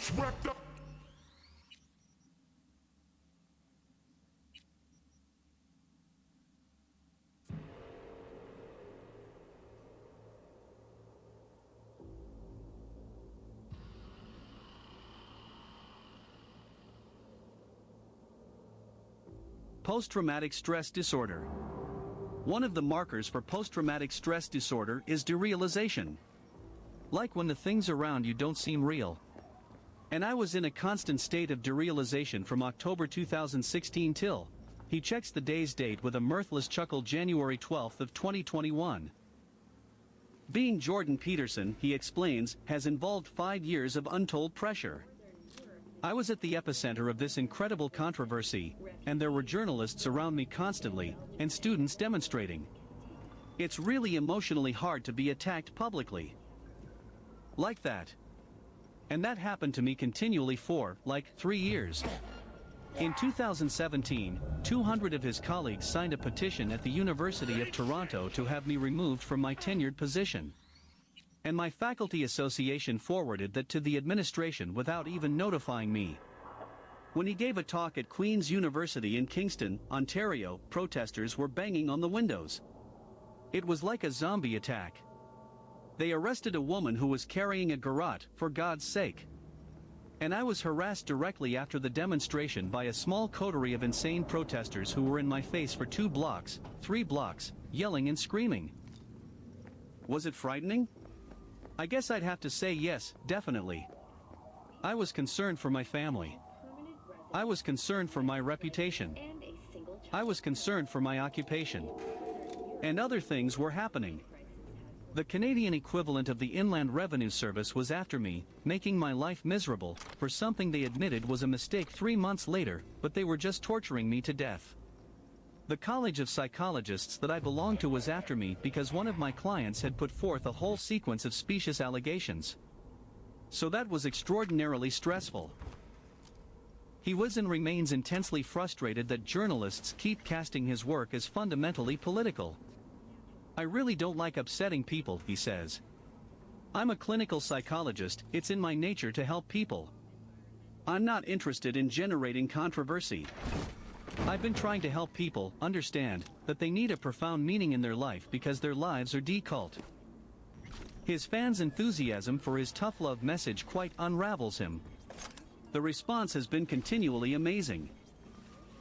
much wrapped up. Post-traumatic stress disorder. One of the markers for post-traumatic stress disorder is derealization. Like when the things around you don't seem real. And I was in a constant state of derealization from October 2016 till, he checks the day's date with a mirthless chuckle, January 12th of 2021. Being Jordan Peterson, he explains, has involved 5 years of untold pressure. I was at the epicenter of this incredible controversy, and there were journalists around me constantly, and students demonstrating. It's really emotionally hard to be attacked publicly. Like that. And that happened to me continually for, like, 3 years. In 2017, 200 of his colleagues signed a petition at the University of Toronto to have me removed from my tenured position. And my faculty association forwarded that to the administration without even notifying me. When he gave a talk at Queen's University in Kingston, Ontario, protesters were banging on the windows. It was like a zombie attack. They arrested a woman who was carrying a garrote, for God's sake. And I was harassed directly after the demonstration by a small coterie of insane protesters who were in my face for 2 blocks, 3 blocks, yelling and screaming. Was it frightening? I guess I'd have to say yes, definitely. I was concerned for my family. I was concerned for my reputation. I was concerned for my occupation. And other things were happening. The Canadian equivalent of the Inland Revenue Service was after me, making my life miserable, for something they admitted was a mistake 3 months later, but they were just torturing me to death. The College of Psychologists that I belonged to was after me because one of my clients had put forth a whole sequence of specious allegations. So that was extraordinarily stressful. He was and remains intensely frustrated that journalists keep casting his work as fundamentally political. I really don't like upsetting people, he says. I'm a clinical psychologist, it's in my nature to help people. I'm not interested in generating controversy. I've been trying to help people understand that they need a profound meaning in their life because their lives are decult. His fans' enthusiasm for his tough love message quite unravels him. The response has been continually amazing.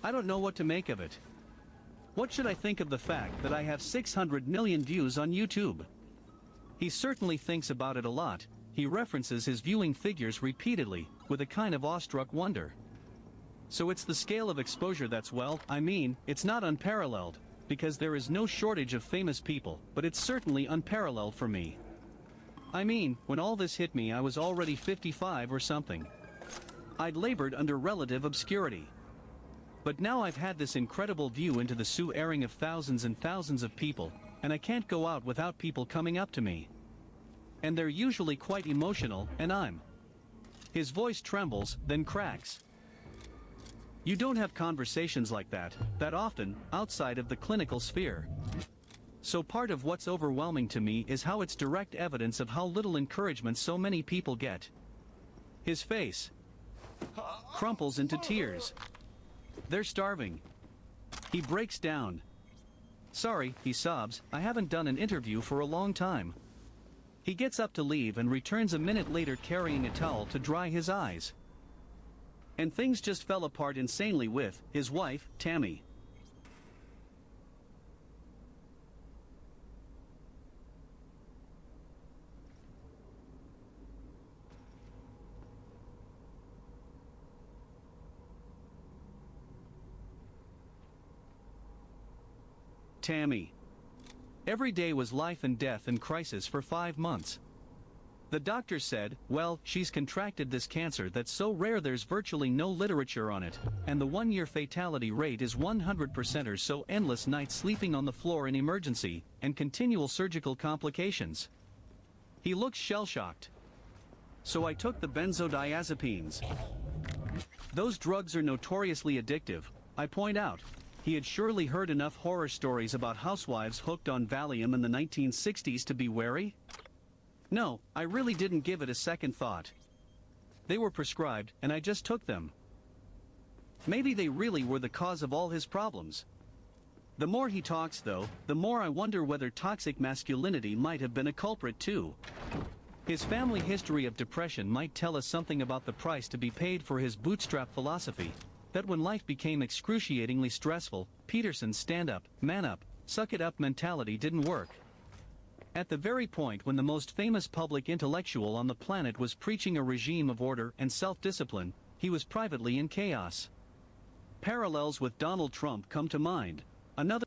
I don't know what to make of it. What should I think of the fact that I have 600 million views on YouTube? He certainly thinks about it a lot. He references his viewing figures repeatedly, with a kind of awestruck wonder. So it's the scale of exposure that's, well, I mean, it's not unparalleled, because there is no shortage of famous people, but it's certainly unparalleled for me. I mean, when all this hit me I was already 55 or something. I'd labored under relative obscurity. But now I've had this incredible view into the Sioux airing of thousands and thousands of people, and I can't go out without people coming up to me. And they're usually quite emotional, and I'm. His voice trembles, then cracks. You don't have conversations like that often, outside of the clinical sphere. So part of what's overwhelming to me is how it's direct evidence of how little encouragement so many people get. His face crumples into tears. They're starving. He breaks down. Sorry, he sobs, I haven't done an interview for a long time. He gets up to leave and returns a minute later carrying a towel to dry his eyes. And things just fell apart insanely with his wife, Tammy. Tammy. Every day was life and death and crisis for 5 months. The doctor said, well, she's contracted this cancer that's so rare there's virtually no literature on it, and the 1-year fatality rate is 100% or so. Endless nights sleeping on the floor in emergency, and continual surgical complications. He looks shell-shocked. So I took the benzodiazepines. Those drugs are notoriously addictive, I point out. He had surely heard enough horror stories about housewives hooked on Valium in the 1960s to be wary? No, I really didn't give it a second thought. they were prescribed, and I just took them. Maybe they really were the cause of all his problems. The more he talks, though, the more I wonder whether toxic masculinity might have been a culprit too. His family history of depression might tell us something about the price to be paid for his bootstrap philosophy, that when life became excruciatingly stressful, Peterson's stand-up, man-up, suck-it-up mentality didn't work. At the very point when the most famous public intellectual on the planet was preaching a regime of order and self-discipline, he was privately in chaos. Parallels with Donald Trump come to mind. Another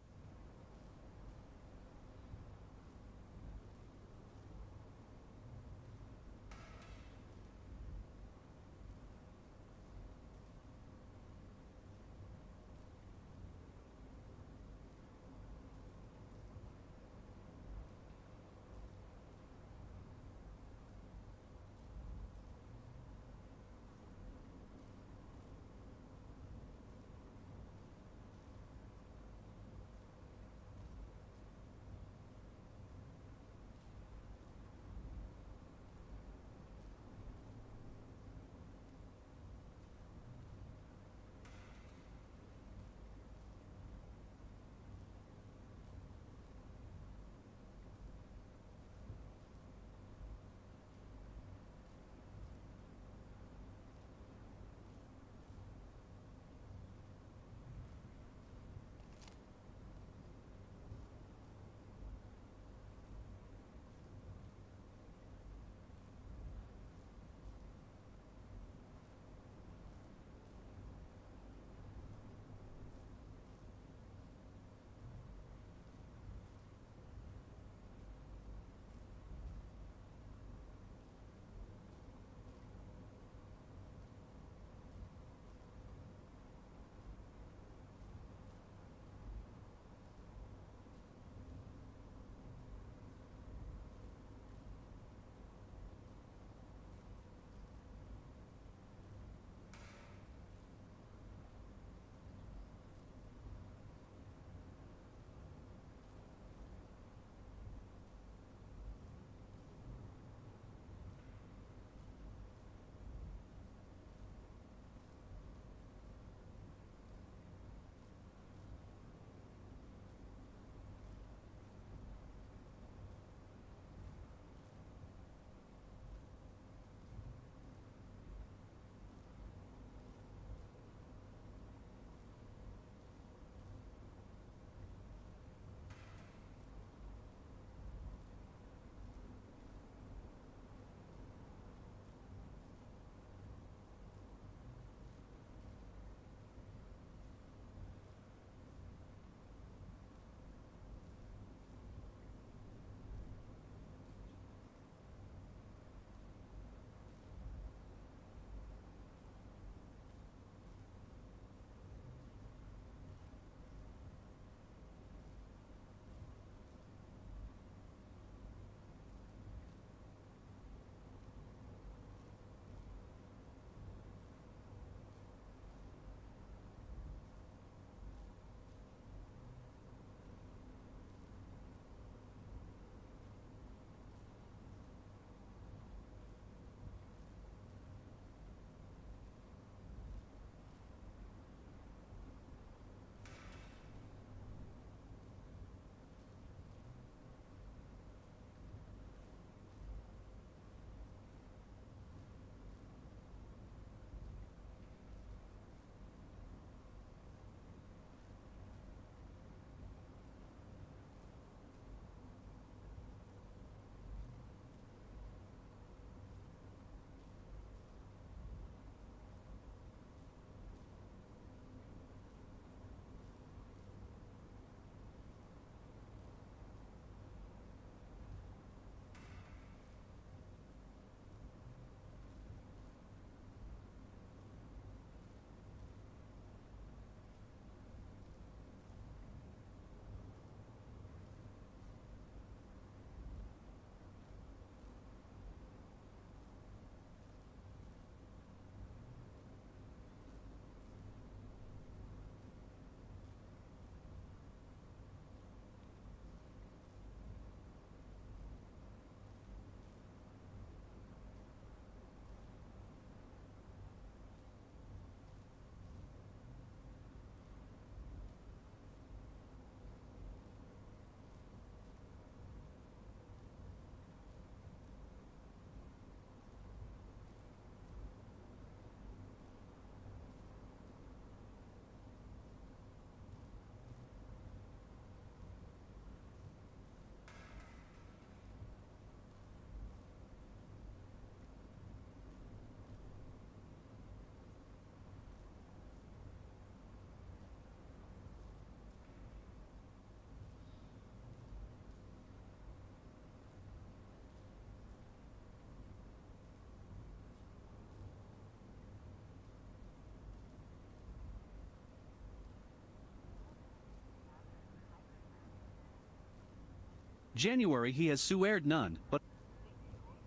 January he has sweared none, but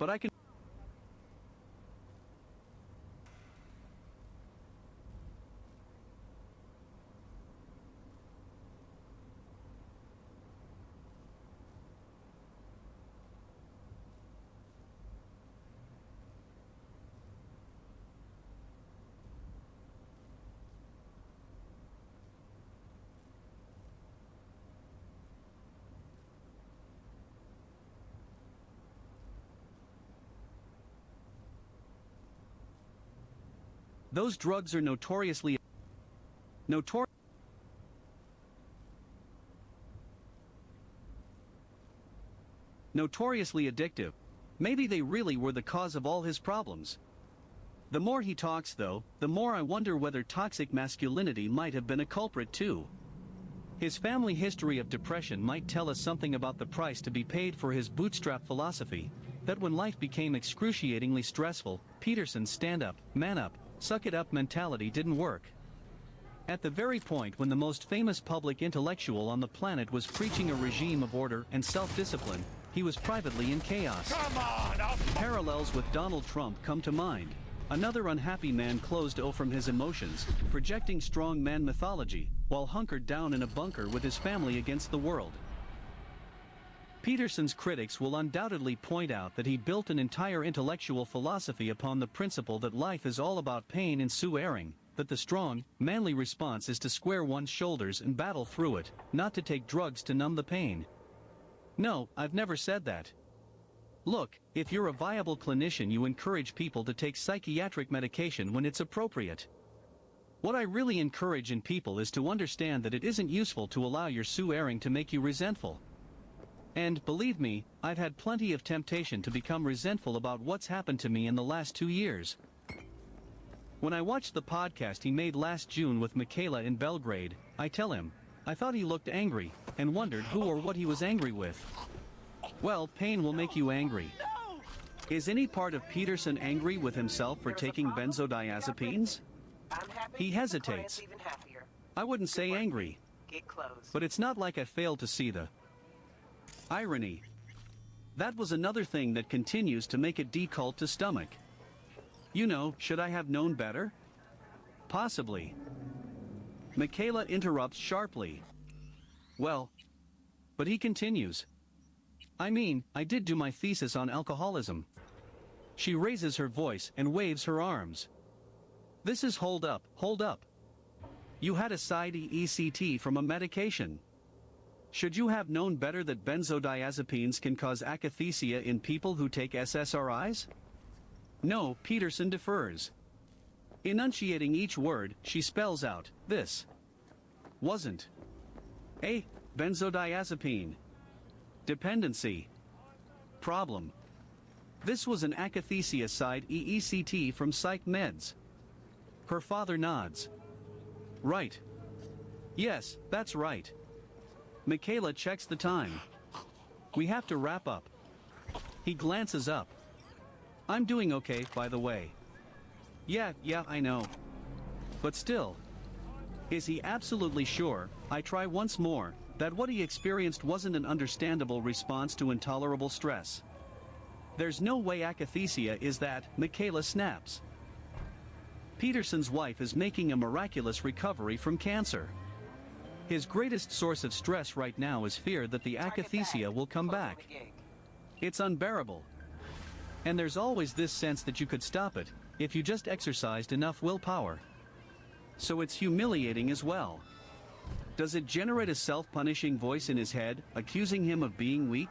I can... Those drugs are notoriously addictive. Maybe they really were the cause of all his problems. The more he talks, though, the more I wonder whether toxic masculinity might have been a culprit too. His family history of depression might tell us something about the price to be paid for his bootstrap philosophy, that when life became excruciatingly stressful, Peterson's stand up, man up, suck it up mentality didn't work. At the very point when the most famous public intellectual on the planet was preaching a regime of order and self-discipline, he was privately in chaos. Come on, Parallels with Donald Trump come to mind. Another unhappy man closed from his emotions, projecting strong man mythology, while hunkered down in a bunker with his family against the world. Peterson's critics will undoubtedly point out that he built an entire intellectual philosophy upon the principle that life is all about pain and swearing, that the strong, manly response is to square one's shoulders and battle through it, not to take drugs to numb the pain. No, I've never said that. Look, if you're a viable clinician, you encourage people to take psychiatric medication when it's appropriate. What I really encourage in people is to understand that it isn't useful to allow your swearing to make you resentful. And, believe me, I've had plenty of temptation to become resentful about what's happened to me in the last 2 years. When I watched the podcast he made last June with Michaela in Belgrade, I tell him, I thought he looked angry, and wondered who or what he was angry with. Well, pain will make you angry. Is any part of Peterson angry with himself for taking benzodiazepines? He hesitates. I wouldn't say angry. But it's not like I failed to see the irony. That was another thing that continues to make it difficult to stomach. You know, should I have known better? Possibly. Michaela interrupts sharply. Well, but he continues. I mean, I did do my thesis on alcoholism. She raises her voice and waves her arms. This is hold up, hold up. You had a side ECT from a medication. Should you have known better that benzodiazepines can cause akathisia in people who take SSRIs? No, Peterson defers. Enunciating each word, she spells out, this wasn't a benzodiazepine dependency problem. This was an akathisia side EECT from psych meds. Her father nods. Right. Yes, that's right. Michaela checks the time. We have to wrap up. He glances up. I'm doing okay, by the way. Yeah, I know. But still. Is he absolutely sure, I try once more, that what he experienced wasn't an understandable response to intolerable stress? There's no way akathisia is that, Michaela snaps. Peterson's wife is making a miraculous recovery from cancer. His greatest source of stress right now is fear that the akathisia will come back. It's unbearable. And there's always this sense that you could stop it, if you just exercised enough willpower. So it's humiliating as well. Does it generate a self-punishing voice in his head, accusing him of being weak?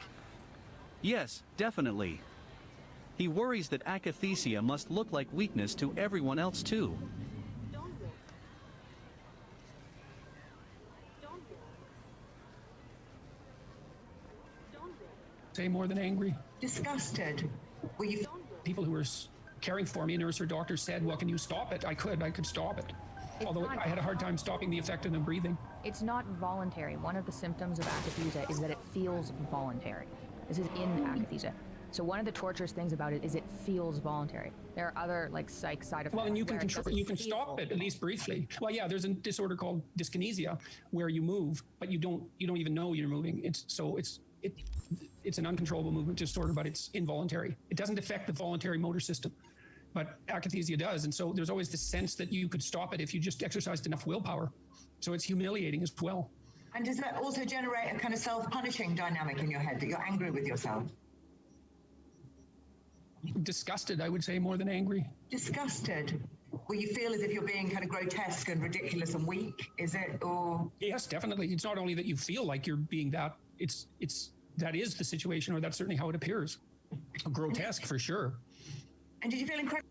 Yes, definitely. He worries that akathisia must look like weakness to everyone else too. Say more than angry. Disgusted. Were you... People who were caring for me, nurse or doctor said, well, can you stop it? I could stop it. Although I had a hard time stopping the effect of the breathing. It's not voluntary. One of the symptoms of akathisia is that it feels voluntary. This is in akathisia. So one of the torturous things about it is it feels voluntary. There are other like psych side effects. Well, and you can control, you can stop it at least briefly. Well, yeah, there's a disorder called dyskinesia where you move, but you don't even know you're moving. It's it's an uncontrollable movement disorder, but it's involuntary. It doesn't affect the voluntary motor system, but akathisia does. And so there's always this sense that you could stop it if you just exercised enough willpower. So it's humiliating as well. And does that also generate a kind of self-punishing dynamic in your head, that you're angry with yourself? Disgusted, I would say, more than angry. Disgusted? Where you feel as if you're being kind of grotesque and ridiculous and weak, is it? Or yes, definitely. It's not only that you feel like you're being that, that is the situation, or that's certainly how it appears. Grotesque for sure. And did you feel incredible?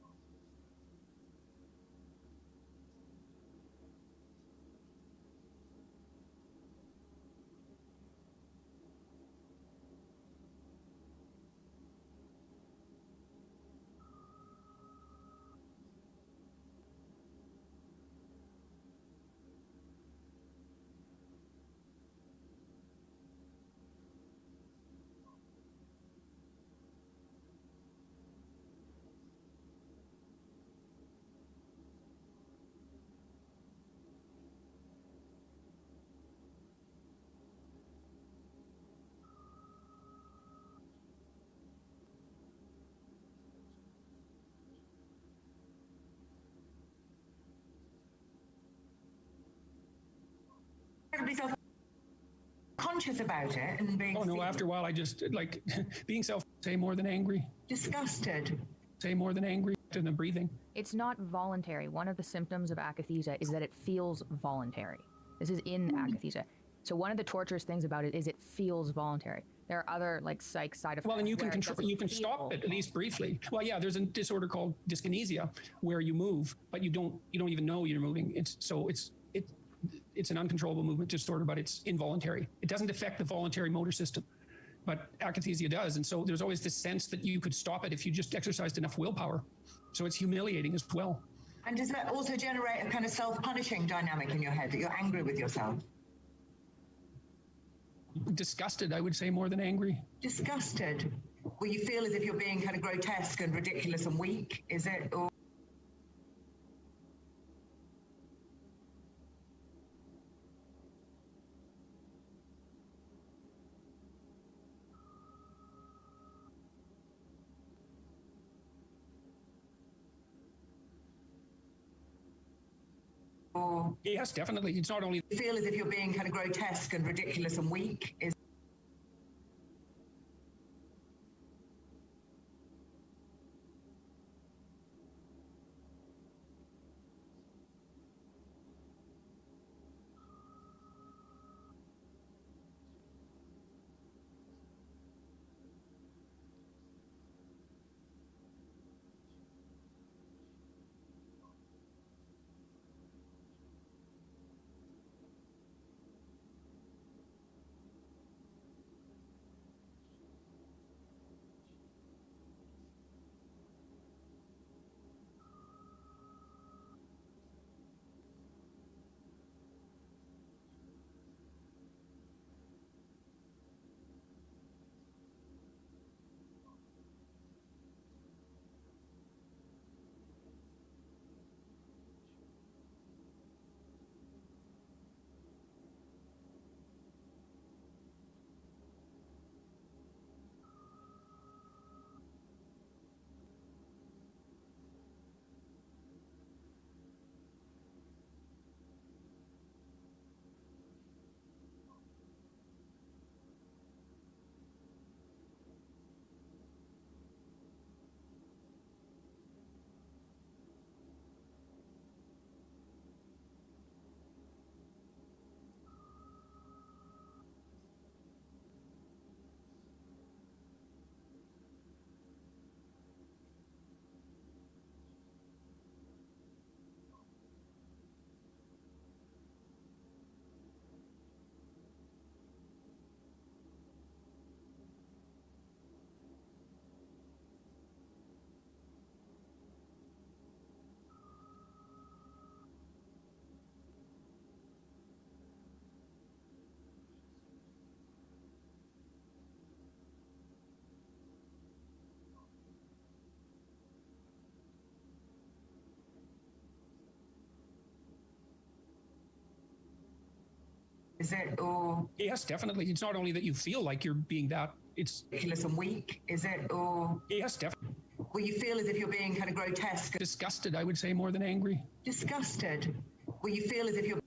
Self-conscious about it and being... Oh no, after a while I just, like, being say more than angry. Disgusted. Say more than angry, and the breathing. It's not voluntary. One of the symptoms of akathisia is that it feels voluntary. This is in akathisia. So one of the torturous things about it is it feels voluntary. There are other, like, psych side effects. Well, and you can control, you can stop it, at least briefly. Well, yeah, there's a disorder called dyskinesia where you move, but you don't even know you're moving. It's an uncontrollable movement disorder, but it's involuntary. It doesn't affect the voluntary motor system, but akathisia does. And so there's always this sense that you could stop it if you just exercised enough willpower. So it's humiliating as well. And does that also generate a kind of self-punishing dynamic in your head, that you're angry with yourself? Disgusted, I would say, more than angry. Disgusted? Where you feel as if you're being kind of grotesque and ridiculous and weak, is it? Or yes, definitely. It's not only... You feel as if you're being kind of grotesque and ridiculous and weak, is... Is it? Or yes, definitely. It's not only that you feel like you're being that, it's ridiculous and weak, is it? Or yes, definitely. will you feel as if you're being kind of grotesque? Disgusted, I would say, more than angry. Disgusted. Will you feel as if you're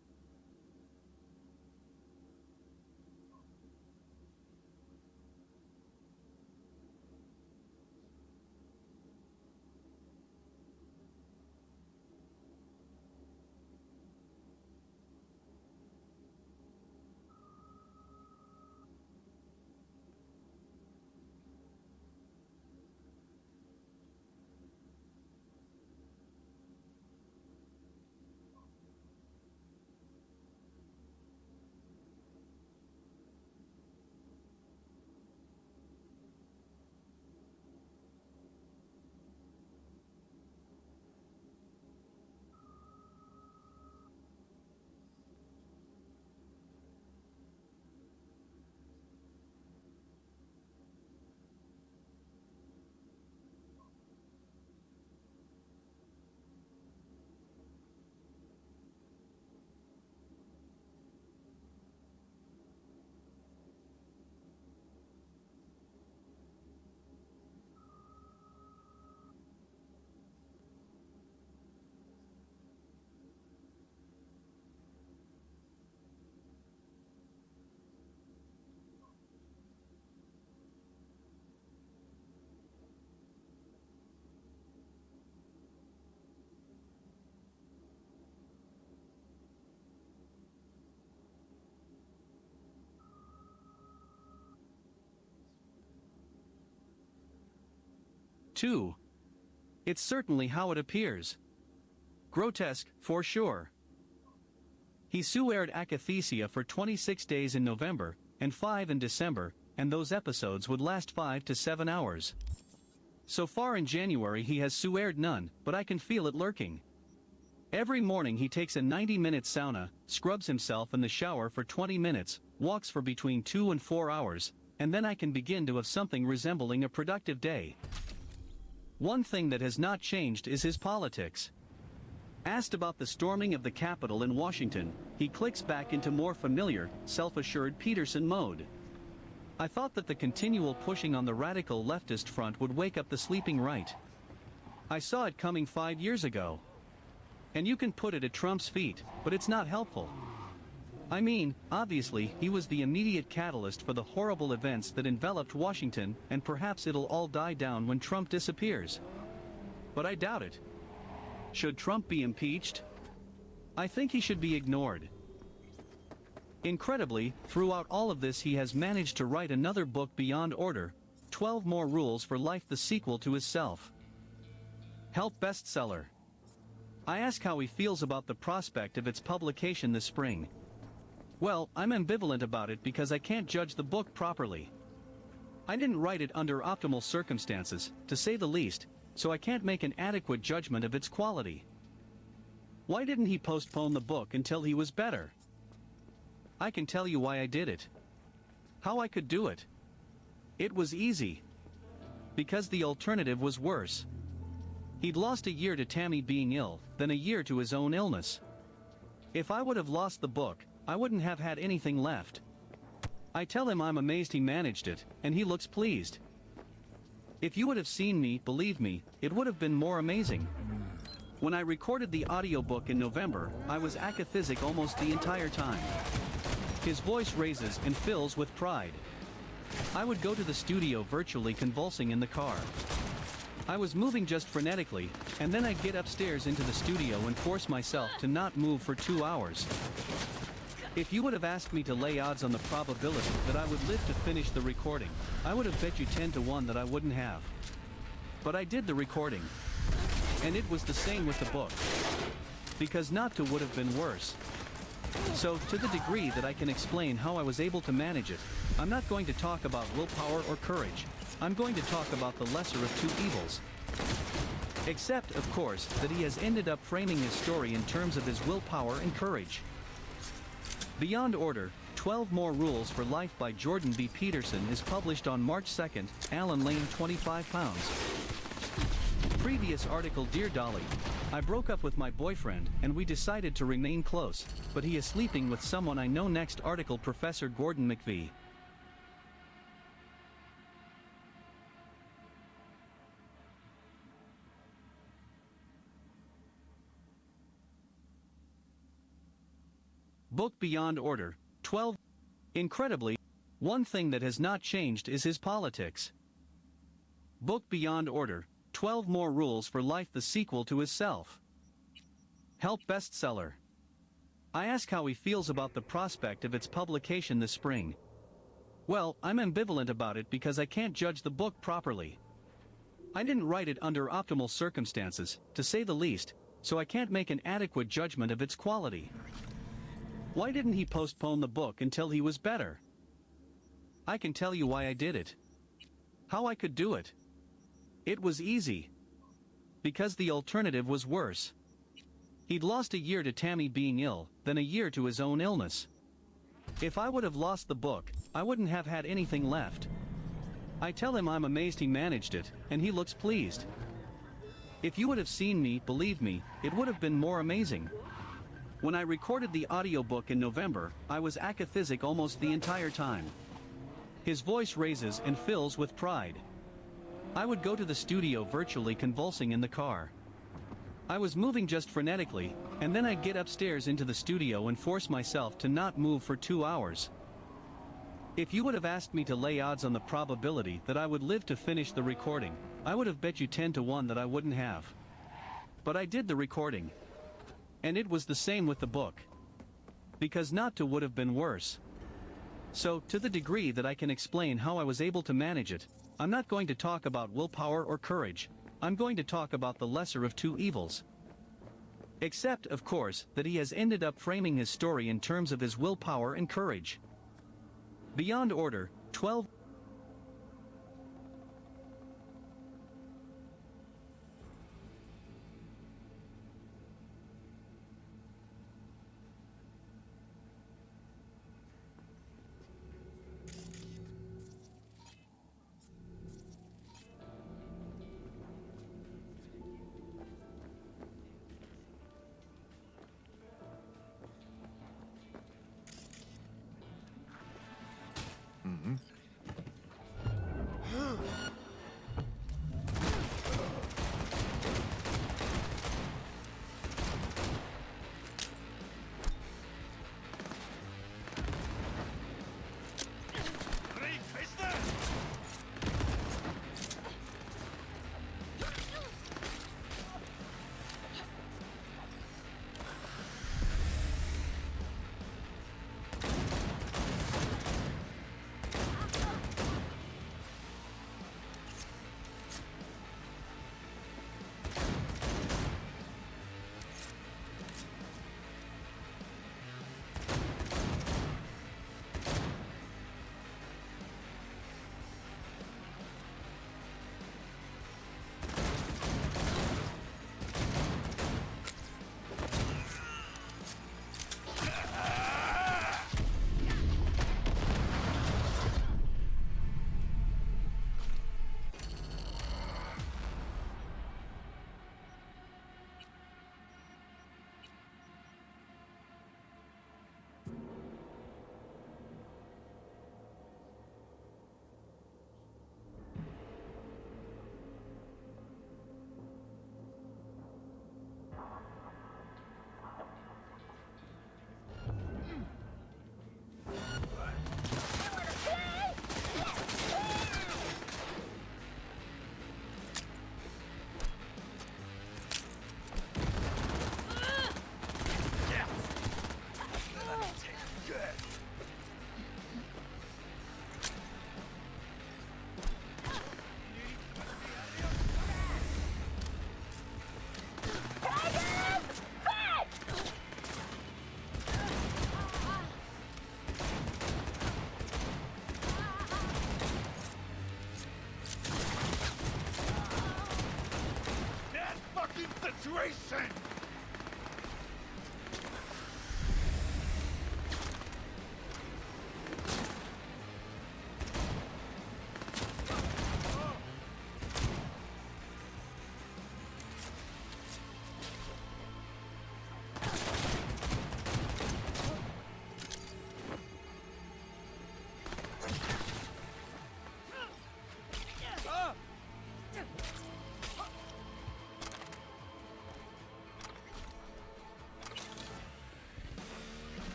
Two. It's certainly how it appears. Grotesque, for sure. He aired akathisia for 26 days in November, and 5 in December, and those episodes would last 5 to 7 hours. So far in January he has aired none, but I can feel it lurking. Every morning he takes a 90-minute sauna, scrubs himself in the shower for 20 minutes, walks for between 2 and 4 hours, and then I can begin to have something resembling a productive day. One thing that has not changed is his politics. Asked about the storming of the Capitol in Washington, he clicks back into more familiar, self-assured Peterson mode. I thought that the continual pushing on the radical leftist front would wake up the sleeping right. I saw it coming 5 years ago. And you can put it at Trump's feet, but it's not helpful. I mean, obviously, he was the immediate catalyst for the horrible events that enveloped Washington, and perhaps it'll all die down when Trump disappears. But I doubt it. Should Trump be impeached? I think he should be ignored. Incredibly, throughout all of this he has managed to write another book beyond order, 12 More Rules for Life, the sequel to his self-help bestseller. I ask how he feels about the prospect of its publication this spring. Well, I'm ambivalent about it because I can't judge the book properly. I didn't write it under optimal circumstances, to say the least, so I can't make an adequate judgment of its quality. Why didn't he postpone the book until he was better? I can tell you why I did it. How I could do it. It was easy. Because the alternative was worse. He'd lost a year to Tammy being ill, then a year to his own illness. If I would have lost the book, I wouldn't have had anything left. I tell him I'm amazed he managed it, and he looks pleased. If you would have seen me, believe me, it would have been more amazing. When I recorded the audiobook in November, I was akathisic almost the entire time. His voice raises and fills with pride. I would go to the studio virtually convulsing in the car. I was moving just frenetically, and then I'd get upstairs into the studio and force myself to not move for 2 hours. If you would have asked me to lay odds on the probability that I would live to finish the recording, I would have bet you 10 to 1 that I wouldn't have. But I did the recording. And it was the same with the book. Because not to would have been worse. So, to the degree that I can explain how I was able to manage it, I'm not going to talk about willpower or courage. I'm going to talk about the lesser of two evils. Except, of course, that he has ended up framing his story in terms of his willpower and courage. Beyond Order, 12 More Rules for Life by Jordan B. Peterson is published on March 2nd, Alan Lane 25 pounds. Previous article. Dear Dolly, I broke up with my boyfriend and we decided to remain close, but he is sleeping with someone I know. Next article. Professor Gordon McVie. Book Beyond Order, 12. Incredibly, one thing that has not changed is his politics. Book Beyond Order, 12 More Rules for Life, the sequel to his Self. Help bestseller. I ask how he feels about the prospect of its publication this spring. Well, I'm ambivalent about it because I can't judge the book properly. I didn't write it under optimal circumstances, to say the least, so I can't make an adequate judgment of its quality. Why didn't he postpone the book until he was better? I can tell you why I did it. How I could do it. It was easy. Because the alternative was worse. He'd lost a year to Tammy being ill, then a year to his own illness. If I would have lost the book, I wouldn't have had anything left. I tell him I'm amazed he managed it, and he looks pleased. If you would have seen me, believe me, it would have been more amazing. When I recorded the audiobook in November, I was akathisic almost the entire time. His voice raises and fills with pride. I would go to the studio virtually convulsing in the car. I was moving just frenetically, and then I'd get upstairs into the studio and force myself to not move for 2 hours. If you would have asked me to lay odds on the probability that I would live to finish the recording, I would have bet you 10 to 1 that I wouldn't have. But I did the recording. And it was the same with the book. Because not to would have been worse. So, to the degree that I can explain how I was able to manage it, I'm not going to talk about willpower or courage. I'm going to talk about the lesser of two evils. Except, of course, that he has ended up framing his story in terms of his willpower and courage. Beyond Order, 12.